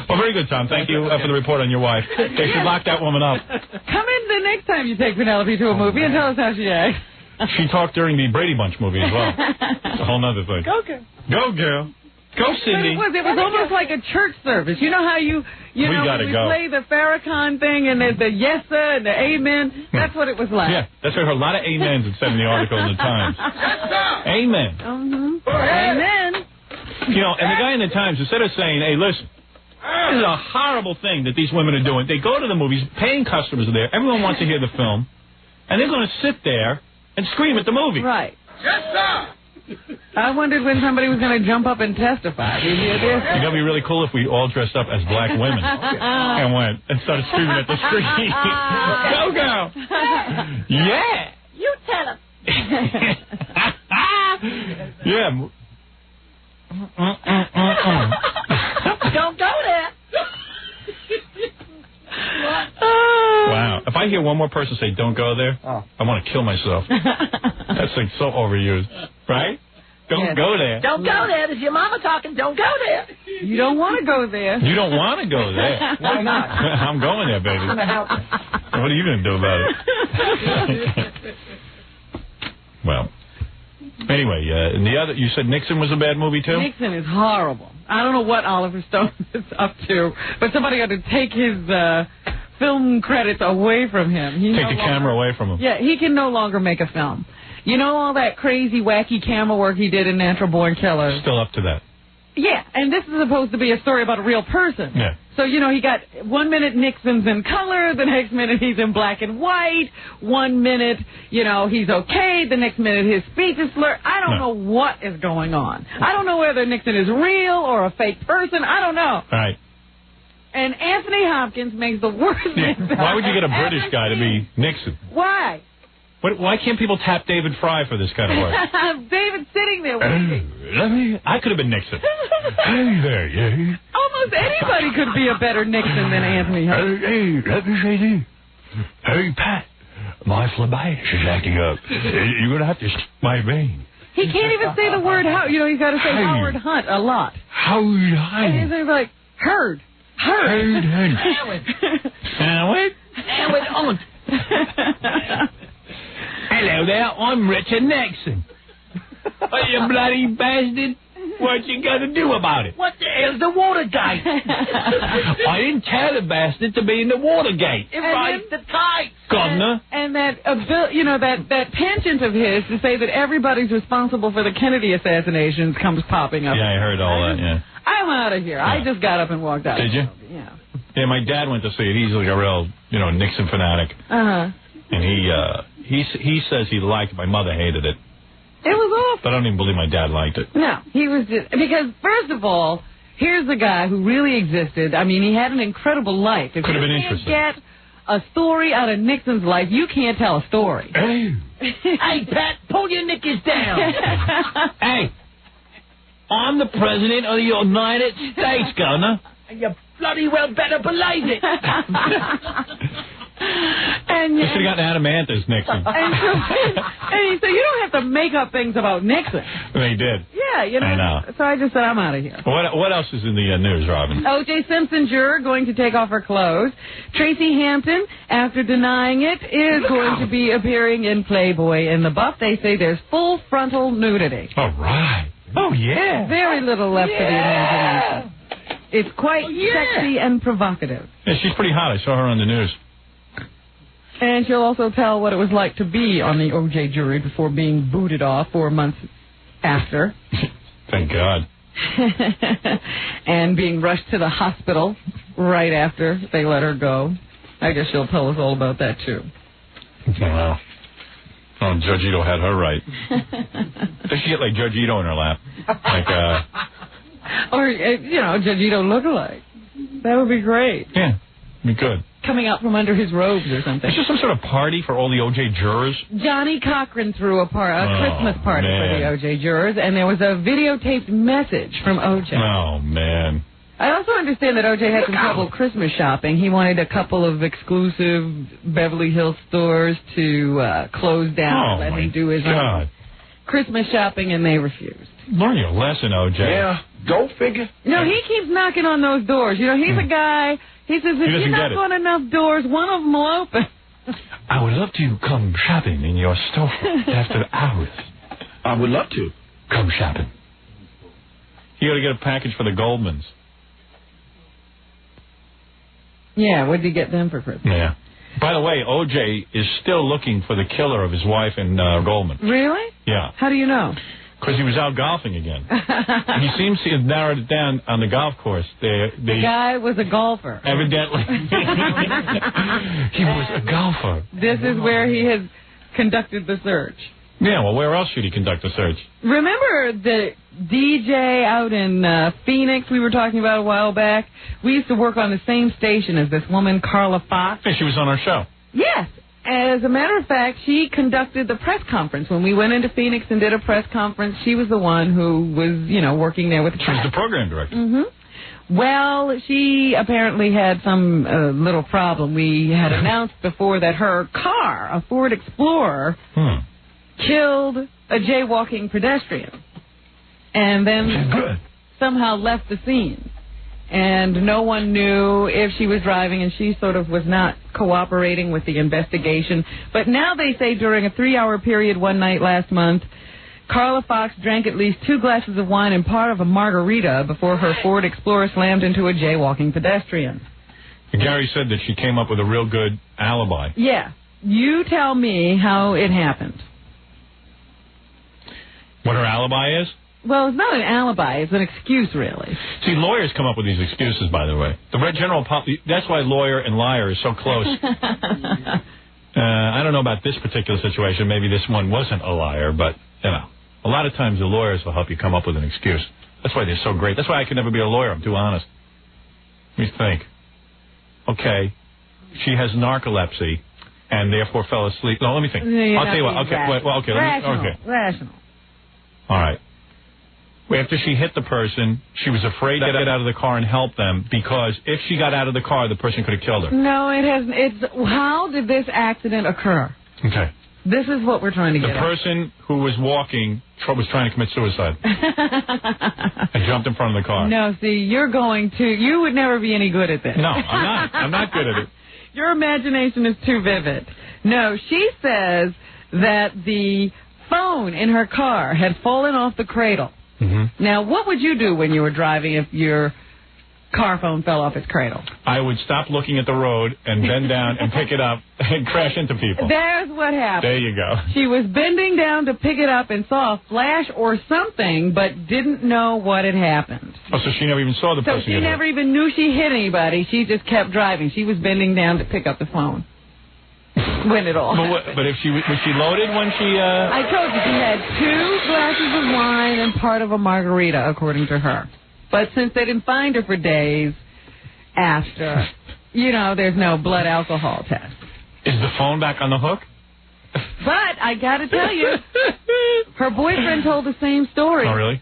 Well, very good, Tom. Thank you for the report on your wife. They should lock that woman up. Come in the next time you take Penelope to a movie and tell us how she acts. She talked during the Brady Bunch movie as well. It's a whole other thing. Go, girl. Go, girl. Go, Cindy. It was almost like a church service. You know how you We gotta go. play the Farrakhan thing and the yes sir and the amen? That's what it was like. Yeah, that's what I heard. A lot of amens it said in the article in the Times. Amen. Mm-hmm. Amen. You know, and the guy in the Times, instead of saying, hey, listen, this is a horrible thing that these women are doing. They go to the movies, paying customers are there. Everyone wants to hear the film. And they're going to sit there and scream at the movie. Right. Yes, sir. I wondered when somebody was going to jump up and testify. Did you hear this? It's going to be really cool if we all dressed up as black women and went and started screaming at the screen. Go, girl. Yeah. You tell him. Yeah. Don't go there. Wow. If I hear one more person say, don't go there, I want to kill myself. That's like so overused. Right? Don't go there. Don't go there. There's your mama talking. Don't go there. You don't want to go there. You don't want to go there. Why not? I'm going there, baby. What are you going to do about it? Well, anyway, and the other, you said Nixon was a bad movie, too? Nixon is horrible. I don't know what Oliver Stone is up to, but somebody got to take his film credits away from him. Take the camera away from him. Yeah, he can no longer make a film. You know all that crazy, wacky camera work he did in Natural Born Killers? Still up to that. Yeah, and this is supposed to be a story about a real person. Yeah. So, you know, he got 1 minute Nixon's in color, the next minute he's in black and white, 1 minute, you know, he's okay, the next minute his speech is slurred. I don't know what is going on. I don't know whether Nixon is real or a fake person. I don't know. Right. And Anthony Hopkins makes the worst mix-up. Why would you get a British guy to be Nixon? Why? Why can't people tap David Fry for this kind of work? David's sitting there waiting. I could have been Nixon. Hey there, yeah. Almost anybody could be a better Nixon than Anthony Hopkins. Hey, let me say this. Hey, Pat, my flabash is acting up. You're going to have to stick my vein. He can't even say the word Howard. You know, he's got to say Howard Hunt a lot. Howard Hunt. And he's like, Howard Hunt. Howard Hunt. Hello there, I'm Richard Nixon. Oh, you bloody bastard. What you gonna do about it? What the hell's the Watergate? I didn't tell the bastard to be in the Watergate. It rides the kite. Governor. And that, you know, that tangent of his to say that everybody's responsible for the Kennedy assassinations comes popping up. Yeah, I heard all that, yeah. I'm out of here. I just got up and walked out. Did you? Yeah. Yeah, my dad went to see it. He's like a real, you know, Nixon fanatic. Uh-huh. And he says he liked it. My mother hated it. It was awful. But I don't even believe my dad liked it. No, he was just, because first of all, here's a guy who really existed. I mean, he had an incredible life. If Could have been you interesting. can't get a story out of Nixon's life, you can't tell a story. Hey. Hey, Pat, pull your knickers down. Hey, I'm the president of the United States, Governor. And you bloody well better believe it. And They should have gotten Adamanthus Nixon. and so you don't have to make up things about Nixon. They did. Yeah, you know. I know. So I just said, I'm out of here. What else is in the news, Robin? O.J. Simpson juror going to take off her clothes. Tracy Hampton, after denying it, is going to be appearing in Playboy. In the buff, they say there's full frontal nudity. All right. Oh, yeah. Very little left for the imagination. It's quite sexy and provocative. Yeah, she's pretty hot. I saw her on the news. And she'll also tell what it was like to be on the O.J. jury before being booted off 4 months after. Thank God. and being rushed to the hospital right after they let her go. I guess she'll tell us all about that, too. Wow. Oh, Judge Ito had her right. Does she get like Judge Ito in her lap? Like, or, Judge Ito look-alike. That would be great. Yeah, be good. Coming out from under his robes or something. Is there some sort of party for all the O.J. jurors? Johnny Cochran threw a Christmas party for the O.J. jurors, and there was a videotaped message from O.J. Oh, man. I also understand that O.J. had some trouble Christmas shopping. He wanted a couple of exclusive Beverly Hills stores to close down and let him do his own Christmas shopping, and they refused. Learn your lesson, O.J. Yeah, go figure. No, he keeps knocking on those doors. He's a guy, he says, if you knock on enough doors, one of them will open. I would love to come shopping in your store after hours. I would love to. Come shopping. You got to get a package for the Goldmans. Yeah, what did you get them for Christmas? Yeah. By the way, O.J. is still looking for the killer of his wife in Goldman. Really? Yeah. How do you know? Because he was out golfing again. He seems to have narrowed it down on the golf course. The guy was a golfer. Evidently. He was a golfer. This is where he has conducted the search. Yeah, well, where else should he conduct a search? Remember the DJ out in Phoenix we were talking about a while back? We used to work on the same station as this woman, Carla Fox. Yeah, she was on our show. Yes. As a matter of fact, she conducted the press conference. When we went into Phoenix and did a press conference, she was the one who was, working there with the press. She was the program director. Mm-hmm. Well, she apparently had some little problem. We had announced before that her car, a Ford Explorer, killed a jaywalking pedestrian. And then somehow left the scene. And no one knew if she was driving, and she sort of was not cooperating with the investigation. But now they say during a 3-hour period one night last month, Carla Fox drank at least 2 glasses of wine and part of a margarita before her Ford Explorer slammed into a jaywalking pedestrian. And Gary said that she came up with a real good alibi. Yeah. You tell me how it happened. What her alibi is? Well, it's not an alibi. It's an excuse, really. See, lawyers come up with these excuses, by the way. The Red General, that's why lawyer and liar is so close. I don't know about this particular situation. Maybe this one wasn't a liar, but, a lot of times the lawyers will help you come up with an excuse. That's why they're so great. That's why I could never be a lawyer. I'm too honest. Let me think. Okay, she has narcolepsy and therefore fell asleep. No, let me think. I'll tell you what. Okay, Rational. All right. After she hit the person, she was afraid to get out of the car and help them because if she got out of the car, the person could have killed her. No, it hasn't. How did this accident occur? Okay. This is what we're trying to get The person who was walking was trying to commit suicide and jumped in front of the car. No, see, you would never be any good at this. No, I'm not. I'm not good at it. Your imagination is too vivid. No, she says that the phone in her car had fallen off the cradle. Mm-hmm. Now, what would you do when you were driving if your car phone fell off its cradle? I would stop looking at the road and bend down and pick it up and crash into people. There's what happened. There you go. She was bending down to pick it up and saw a flash or something, but didn't know what had happened. Oh, so she never even saw the person. So she never even knew she hit anybody. She just kept driving. She was bending down to pick up the phone. When it all happened. But if was she loaded when she... I told you she had 2 glasses of wine and part of a margarita, according to her. But since they didn't find her for days after, there's no blood alcohol test. Is the phone back on the hook? But I got to tell you, her boyfriend told the same story. Oh, really?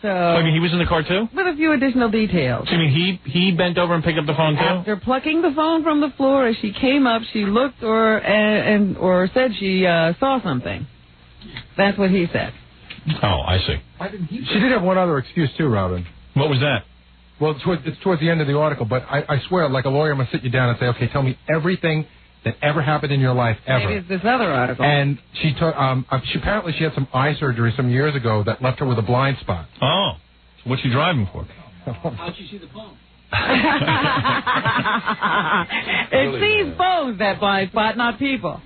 So, I mean, he was in the car, too? With a few additional details. So, you mean he bent over and picked up the phone, too? After plucking the phone from the floor, as she came up, she looked or said she saw something. That's what he said. Oh, I see. She did have one other excuse, too, Robin. What was that? Well, it's towards the end of the article, but I swear, like a lawyer, I'm going to sit you down and say, okay, tell me everything that ever happened in your life, ever. Maybe it's this other article. And she apparently she had some eye surgery some years ago that left her with a blind spot. Oh. So what's she driving for? How'd she see the phone? It sees phones, that blind spot, not people.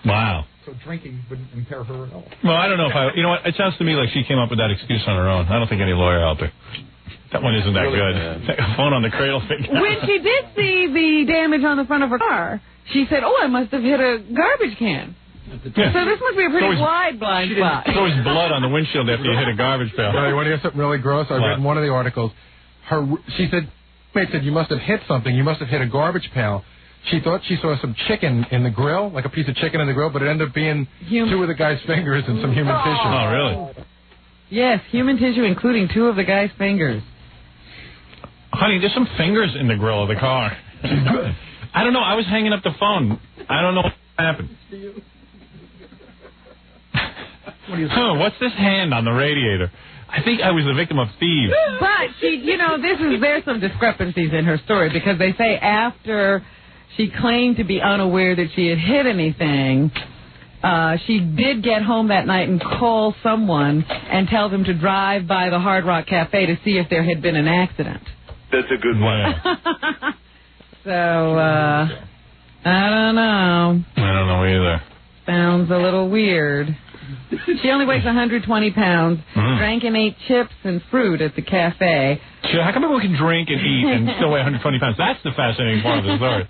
Wow. so drinking wouldn't impair her at all. Well, I don't know if you know what? It sounds to me like she came up with that excuse on her own. I don't think any lawyer helped her. That one isn't that good. Phone on the cradle thing. When she did see the damage on the front of her car, she said, "Oh, I must have hit a garbage can." Yeah. So this must be a pretty wide blind spot. There's always blood on the windshield after you hit a garbage pail. No, you want to hear something really gross? I read in one of the articles. She said, "You must have hit something. You must have hit a garbage pail." She thought she saw some chicken in the grill, like a piece of chicken in the grill, but it ended up being two of the guy's fingers and some human tissue. Oh, really? Yes, human tissue, including two of the guy's fingers. Honey, there's some fingers in the grill of the car. I don't know. I was hanging up the phone. I don't know what happened. What's this hand on the radiator? I think I was the victim of thieves. But there's some discrepancies in her story because they say after she claimed to be unaware that she had hit anything, she did get home that night and call someone and tell them to drive by the Hard Rock Cafe to see if there had been an accident. That's a good one. So, I don't know. I don't know either. Sounds a little weird. She only weighs 120 pounds, drank and ate chips and fruit at the cafe. How come people can drink and eat and still weigh 120 pounds? That's the fascinating part of the story.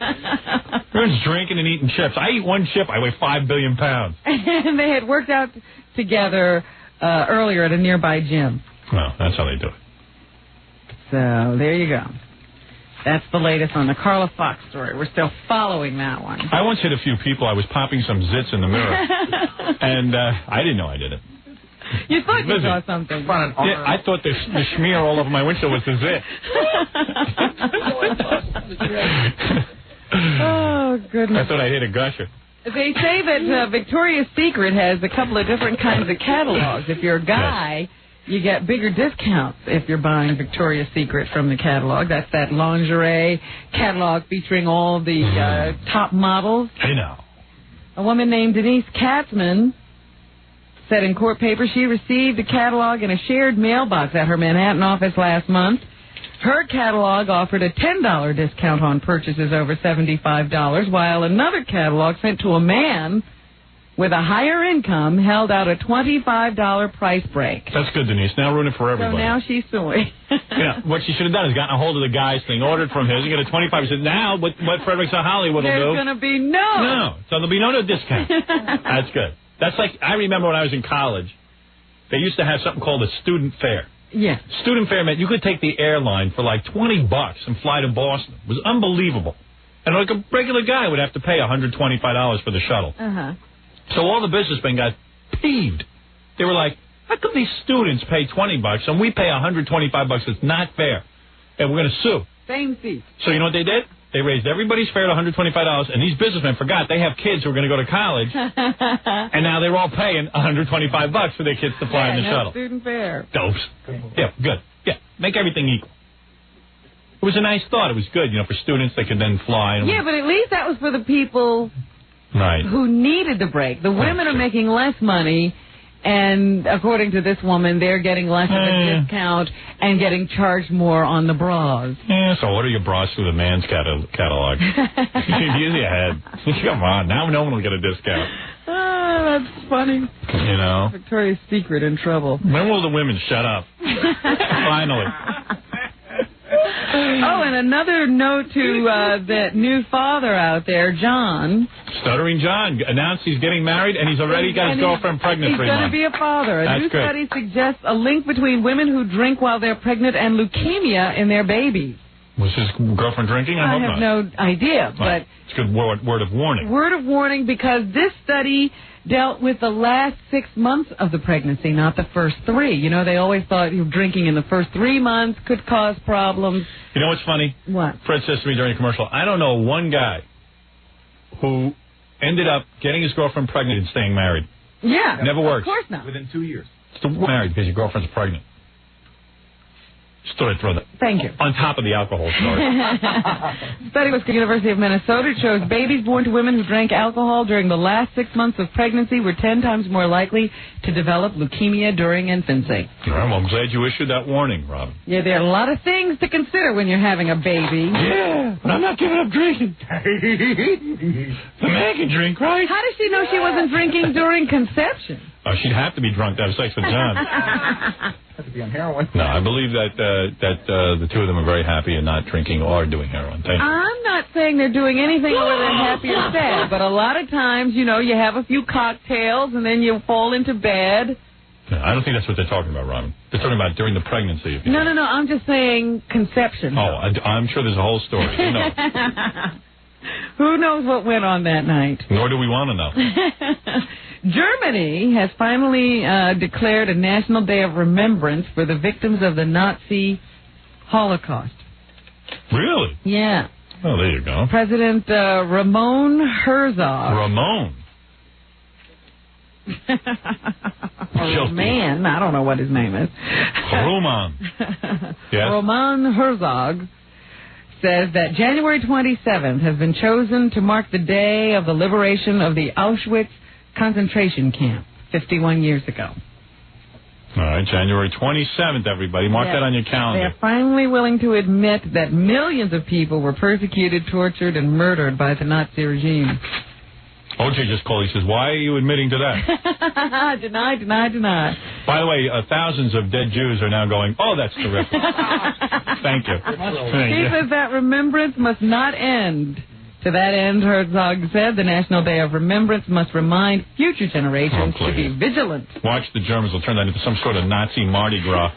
Everyone's drinking and eating chips. I eat one chip, I weigh 5 billion pounds. And they had worked out together earlier at a nearby gym. Well, that's how they do it. So, there you go. That's the latest on the Carla Fox story. We're still following that one. I once hit a few people. I was popping some zits in the mirror. And I didn't know I did it. You thought you saw something. Yeah, I thought the smear all over my windshield was the zit. Oh, goodness. I thought I hit a gusher. They say that Victoria's Secret has a couple of different kinds of catalogs. If you're a guy, you get bigger discounts if you're buying Victoria's Secret from the catalog. That's that lingerie catalog featuring all the top models. I know. A woman named Denise Katzman said in court papers she received a catalog in a shared mailbox at her Manhattan office last month. Her catalog offered a $10 discount on purchases over $75, while another catalog sent to a man with a higher income held out a $25 price break. That's good, Denise. Now ruin it for everybody. So now she's suing. Yeah, what she should have done is gotten a hold of the guy's thing, ordered from his, and get a 25. He said, now, what Fredericks of Hollywood will do. There's going to be no. So there'll be no discount. That's good. That's like, I remember when I was in college, they used to have something called a student fare. Yeah. Student fare meant you could take the airline for like $20 and fly to Boston. It was unbelievable. And like a regular guy would have to pay $125 for the shuttle. Uh-huh. So all the businessmen got peeved. They were like, how come these students pay $20 and we pay $125? It's not fair. And we're going to sue. Same seat. So you know what they did? They raised everybody's fare to $125, and these businessmen forgot they have kids who are going to go to college, and now they're all paying $125 for their kids to fly in the shuttle. Student fare. Dopes. Yeah, good. Yeah, make everything equal. It was a nice thought. It was good, for students. They could then fly. Yeah, but at least that was for the people who needed the break. The women are making less money, and according to this woman, they're getting less of a discount and getting charged more on the bras. Yeah, so order your bras through the man's catalog. Use your head. Come on, now no one will get a discount. That's funny. Victoria's Secret in trouble. When will the women shut up? Finally. Oh, and another note to that new father out there, John. Stuttering John announced he's getting married, and he's already got his girlfriend pregnant for He's going to be a father. A new study suggests a link between women who drink while they're pregnant and leukemia in their babies. Was his girlfriend drinking? I hope have no idea, but it's a good word of warning. Word of warning, because this study dealt with the last 6 months of the pregnancy, not the first 3. They always thought drinking in the first 3 months could cause problems. You know what's funny? What? Fred says to me during a commercial, I don't know one guy who ended up getting his girlfriend pregnant and staying married. Yeah. Never works. Of course not. Within 2 years. Still married because your girlfriend's pregnant. Just thought I'd throw that. Thank you. On top of the alcohol story. Study with the University of Minnesota shows babies born to women who drank alcohol during the last 6 months of pregnancy were 10 times more likely to develop leukemia during infancy. All right, well, I'm glad you issued that warning, Robin. Yeah, there are a lot of things to consider when you're having a baby. Yeah, but I'm not giving up drinking. The man can drink, right? How does she know she wasn't drinking during conception? Oh, she'd have to be drunk to have sex with John. Have to be on heroin. No, I believe that the two of them are very happy and not drinking or doing heroin. Thank you. I'm not saying they're doing anything where they're happy or sad, but a lot of times, you know, you have a few cocktails and then you fall into bed. Yeah, I don't think that's what they're talking about, Robin. They're talking about during the pregnancy. No, I'm just saying conception. Oh, I'm sure there's a whole story. Who knows? Who knows what went on that night? Nor do we want to know. Germany has finally declared a National Day of Remembrance for the victims of the Nazi Holocaust. Really? Yeah. Oh, there you go. President Ramon Herzog. Ramon? Or man, I don't know what his name is. Roman. Yes? Ramon Herzog says that January 27th has been chosen to mark the day of the liberation of the Auschwitz concentration camp 51 years ago. All right, January 27th, everybody. Mark that on your calendar. They're finally willing to admit that millions of people were persecuted, tortured, and murdered by the Nazi regime. OJ just called. He says, why are you admitting to that? Deny. By the way, thousands of dead Jews are now going, oh, that's terrific. Thank you. He says that remembrance must not end. To that end, Herzog said the National Day of Remembrance must remind future generations to be vigilant. Watch the Germans will turn that into some sort of Nazi Mardi Gras.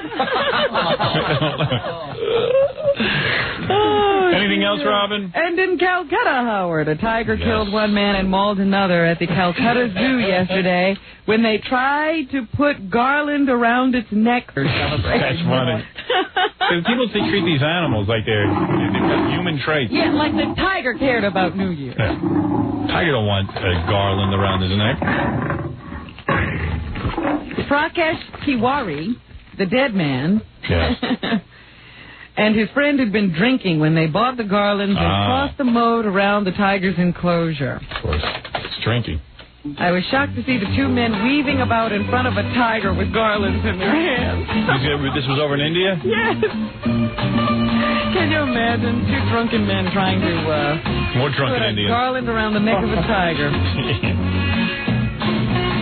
Anything else, Robin? And in Calcutta, Howard, a tiger killed one man and mauled another at the Calcutta Zoo yesterday when they tried to put garland around its neck for celebration. That's funny. People treat these animals like they've got human traits. Yeah, like the tiger cared about New Year. Yeah. Tiger don't want a garland around his neck. Prakash Tiwari, the dead man, yes. and his friend had been drinking when they bought the garlands and crossed the moat around the tiger's enclosure. Of course. It's drinking. I was shocked to see the two men weaving about in front of a tiger with garlands in their hands. This was over in India? Yes. Can you imagine two drunken men trying to more drunken put a Indians. garland around the neck of a tiger?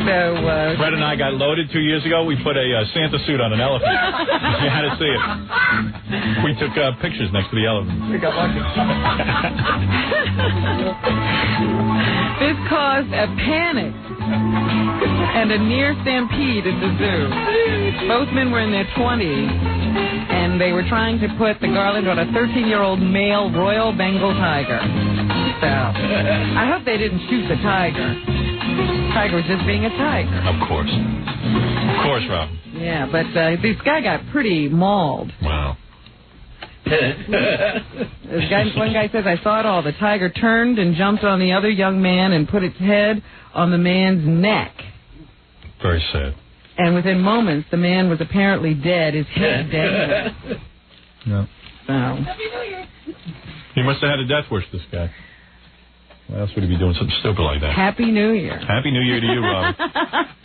So, Fred and I got loaded 2 years ago. We put a Santa suit on an elephant. You had to see it. We took pictures next to the elephant. We got lucky. This caused a panic and a near stampede at the zoo. Both men were in their 20s, and they were trying to put the garland on a 13-year-old male Royal Bengal tiger. So, I hope they didn't shoot the tiger. Tiger was just being a tiger. Of course. Of course, Rob. Yeah, but this guy got pretty mauled. Wow. One guy says, I saw it all. The tiger turned and jumped on the other young man and put its head on the man's neck. Very sad. And within moments, the man was apparently dead, his head dead. Yeah. So. He must have had a death wish, this guy. Why else would he be doing something stupid like that? Happy New Year. Happy New Year to you, Robin.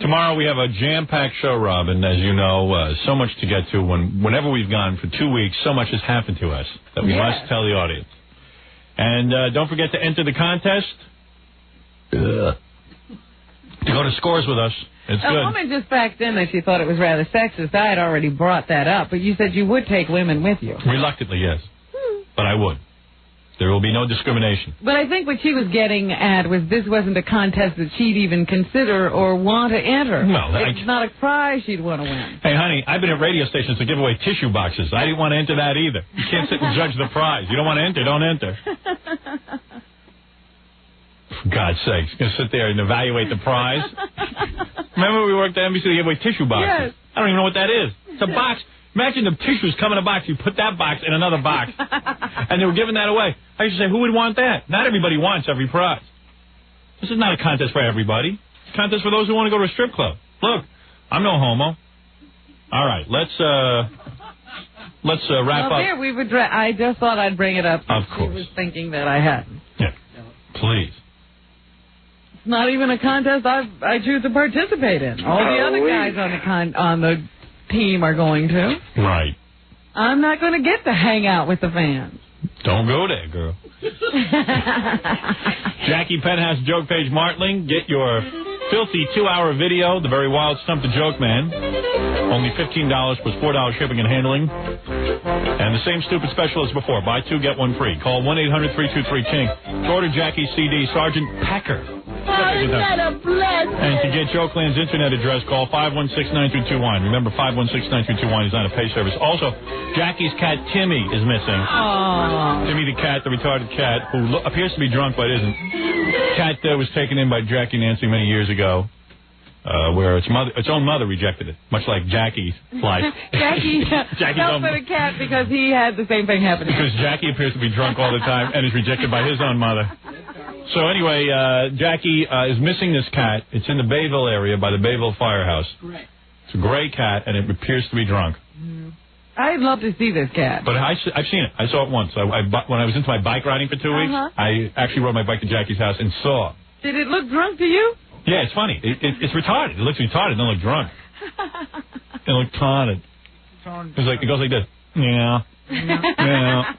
Tomorrow we have a jam-packed show, Robin. As you know, so much to get to. Whenever we've gone for 2 weeks, so much has happened to us that we must tell the audience. And don't forget to enter the contest. To go to Scores with us. It's a good. woman just backed in that she thought it was rather sexist. I had already brought that up, but you said you would take women with you. Reluctantly, yes. But I would. There will be no discrimination. But I think what she was getting at was this wasn't a contest that she'd even consider or want to enter. Well, it's not a prize she'd want to win. Hey, honey, I've been at radio stations to give away tissue boxes. I didn't want to enter that either. You can't sit and judge the prize. You don't want to enter, don't enter. For God's sakes, you're going to sit there and evaluate the prize? Remember we worked at NBC to give away tissue boxes? Yes. I don't even know what that is. It's a box. Imagine the tissues come in a box. You put that box in another box. And they were giving that away. I used to say, who would want that? Not everybody wants every prize. This is not a contest for everybody. It's a contest for those who want to go to a strip club. Look, I'm no homo. All right, let's let's wrap up. There, I just thought I'd bring it up. Of course. I was thinking that I hadn't. Yeah. Please. It's not even a contest I choose to participate in. All the other guys on the team are going to. Right. I'm not going to get to hang out with the fans. Don't go there, girl. Jackie Penthouse, Joke Page Martling, get your filthy 2-hour video, The Very Wild Stump the Joke Man. Only $15 plus $4 shipping and handling. And the same stupid special as before. Buy 2, get 1 free. Call 1-800-323-KING to order Jackie's CD, Sergeant Packer. Isn't that a blessing? And to get Jokeland's internet address, call 516-9221. Remember, 516-9221 is not a pay service. Also, Jackie's cat, Timmy, is missing. Aww. Timmy the cat, the retarded cat, who appears to be drunk but isn't. Cat was taken in by Jackie Nancy many years ago, where its own mother rejected it, much like Jackie's life. Jackie fell for the cat because he had the same thing happen. Because Jackie appears to be drunk all the time and is rejected by his own mother. So anyway, Jackie is missing this cat. It's in the Bayville area by the Bayville Firehouse. It's a gray cat, and it appears to be drunk. I'd love to see this cat. But I've seen it. I saw it once. When I was into my bike riding for 2 weeks, I actually rode my bike to Jackie's house and saw. Did it look drunk to you? Yeah, it's funny. It's retarded. It looks retarded. It don't look drunk. It looks retarded. It goes like this. Yeah. Yeah.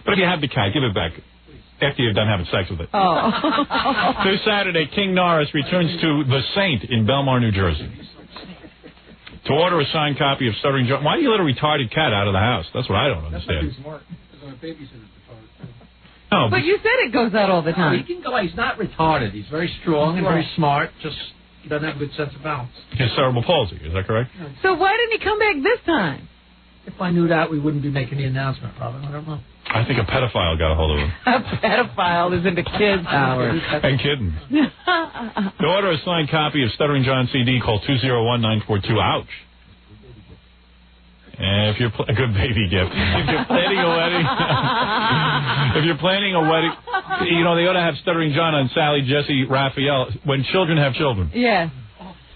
But if you have the cat, give it back. After you're done having sex with it. Oh. This Saturday, King Norris returns to The Saint in Belmar, New Jersey. To order a signed copy of Stuttering John. Why do you let a retarded cat out of the house? That's what I don't understand. No, but you said it goes out all the time. He can go. He's not retarded. He's very strong and very smart. Just he doesn't have a good sense of balance. He has cerebral palsy. Is that correct? So why didn't he come back this time? If I knew that, we wouldn't be making the announcement, probably. I don't know. I think a pedophile got a hold of him. A pedophile is into kids, Howard. And kidding. To order a signed copy of Stuttering John CD, call 201-942. Ouch. And if you're a good baby gift. If you're planning a wedding, you know, they ought to have Stuttering John on Sally, Jesse, Raphael, when children have children. Yes.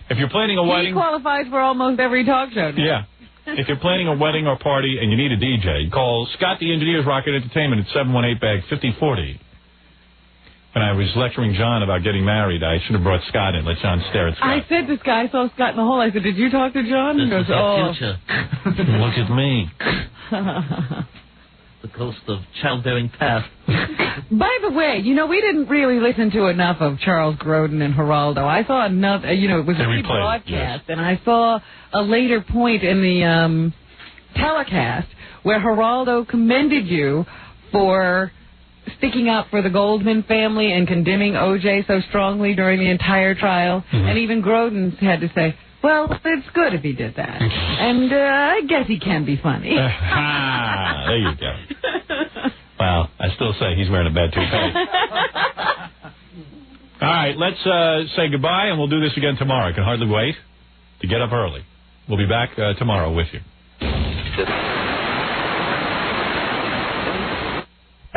If you're planning a wedding. He qualifies for almost every talk show now. Yeah. If you're planning a wedding or party and you need a DJ, call Scott the Engineer's Rocket Entertainment at 718-BAG-5040. When I was lecturing John about getting married, I should have brought Scott in. Let John stare at Scott. I said this guy, I saw Scott in the hall. I said, did you talk to John? This He goes, is your future. Look at me. The ghost of childbearing past. By the way, you know, we didn't really listen to enough of Charles Grodin and Geraldo. I saw another, you know, it was a rebroadcast, yes. And I saw a later point in the telecast where Geraldo commended you for sticking up for the Goldman family and condemning O.J. so strongly during the entire trial. And even Grodin had to say, well, it's good if he did that. And I guess he can be funny. There you go. Well, I still say he's wearing a bad toupee. All right, let's say goodbye, and we'll do this again tomorrow. I can hardly wait to get up early. We'll be back tomorrow with you.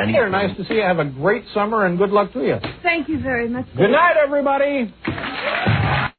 Here, nice to see you. Have a great summer, and good luck to you. Thank you very much. Good night, everybody.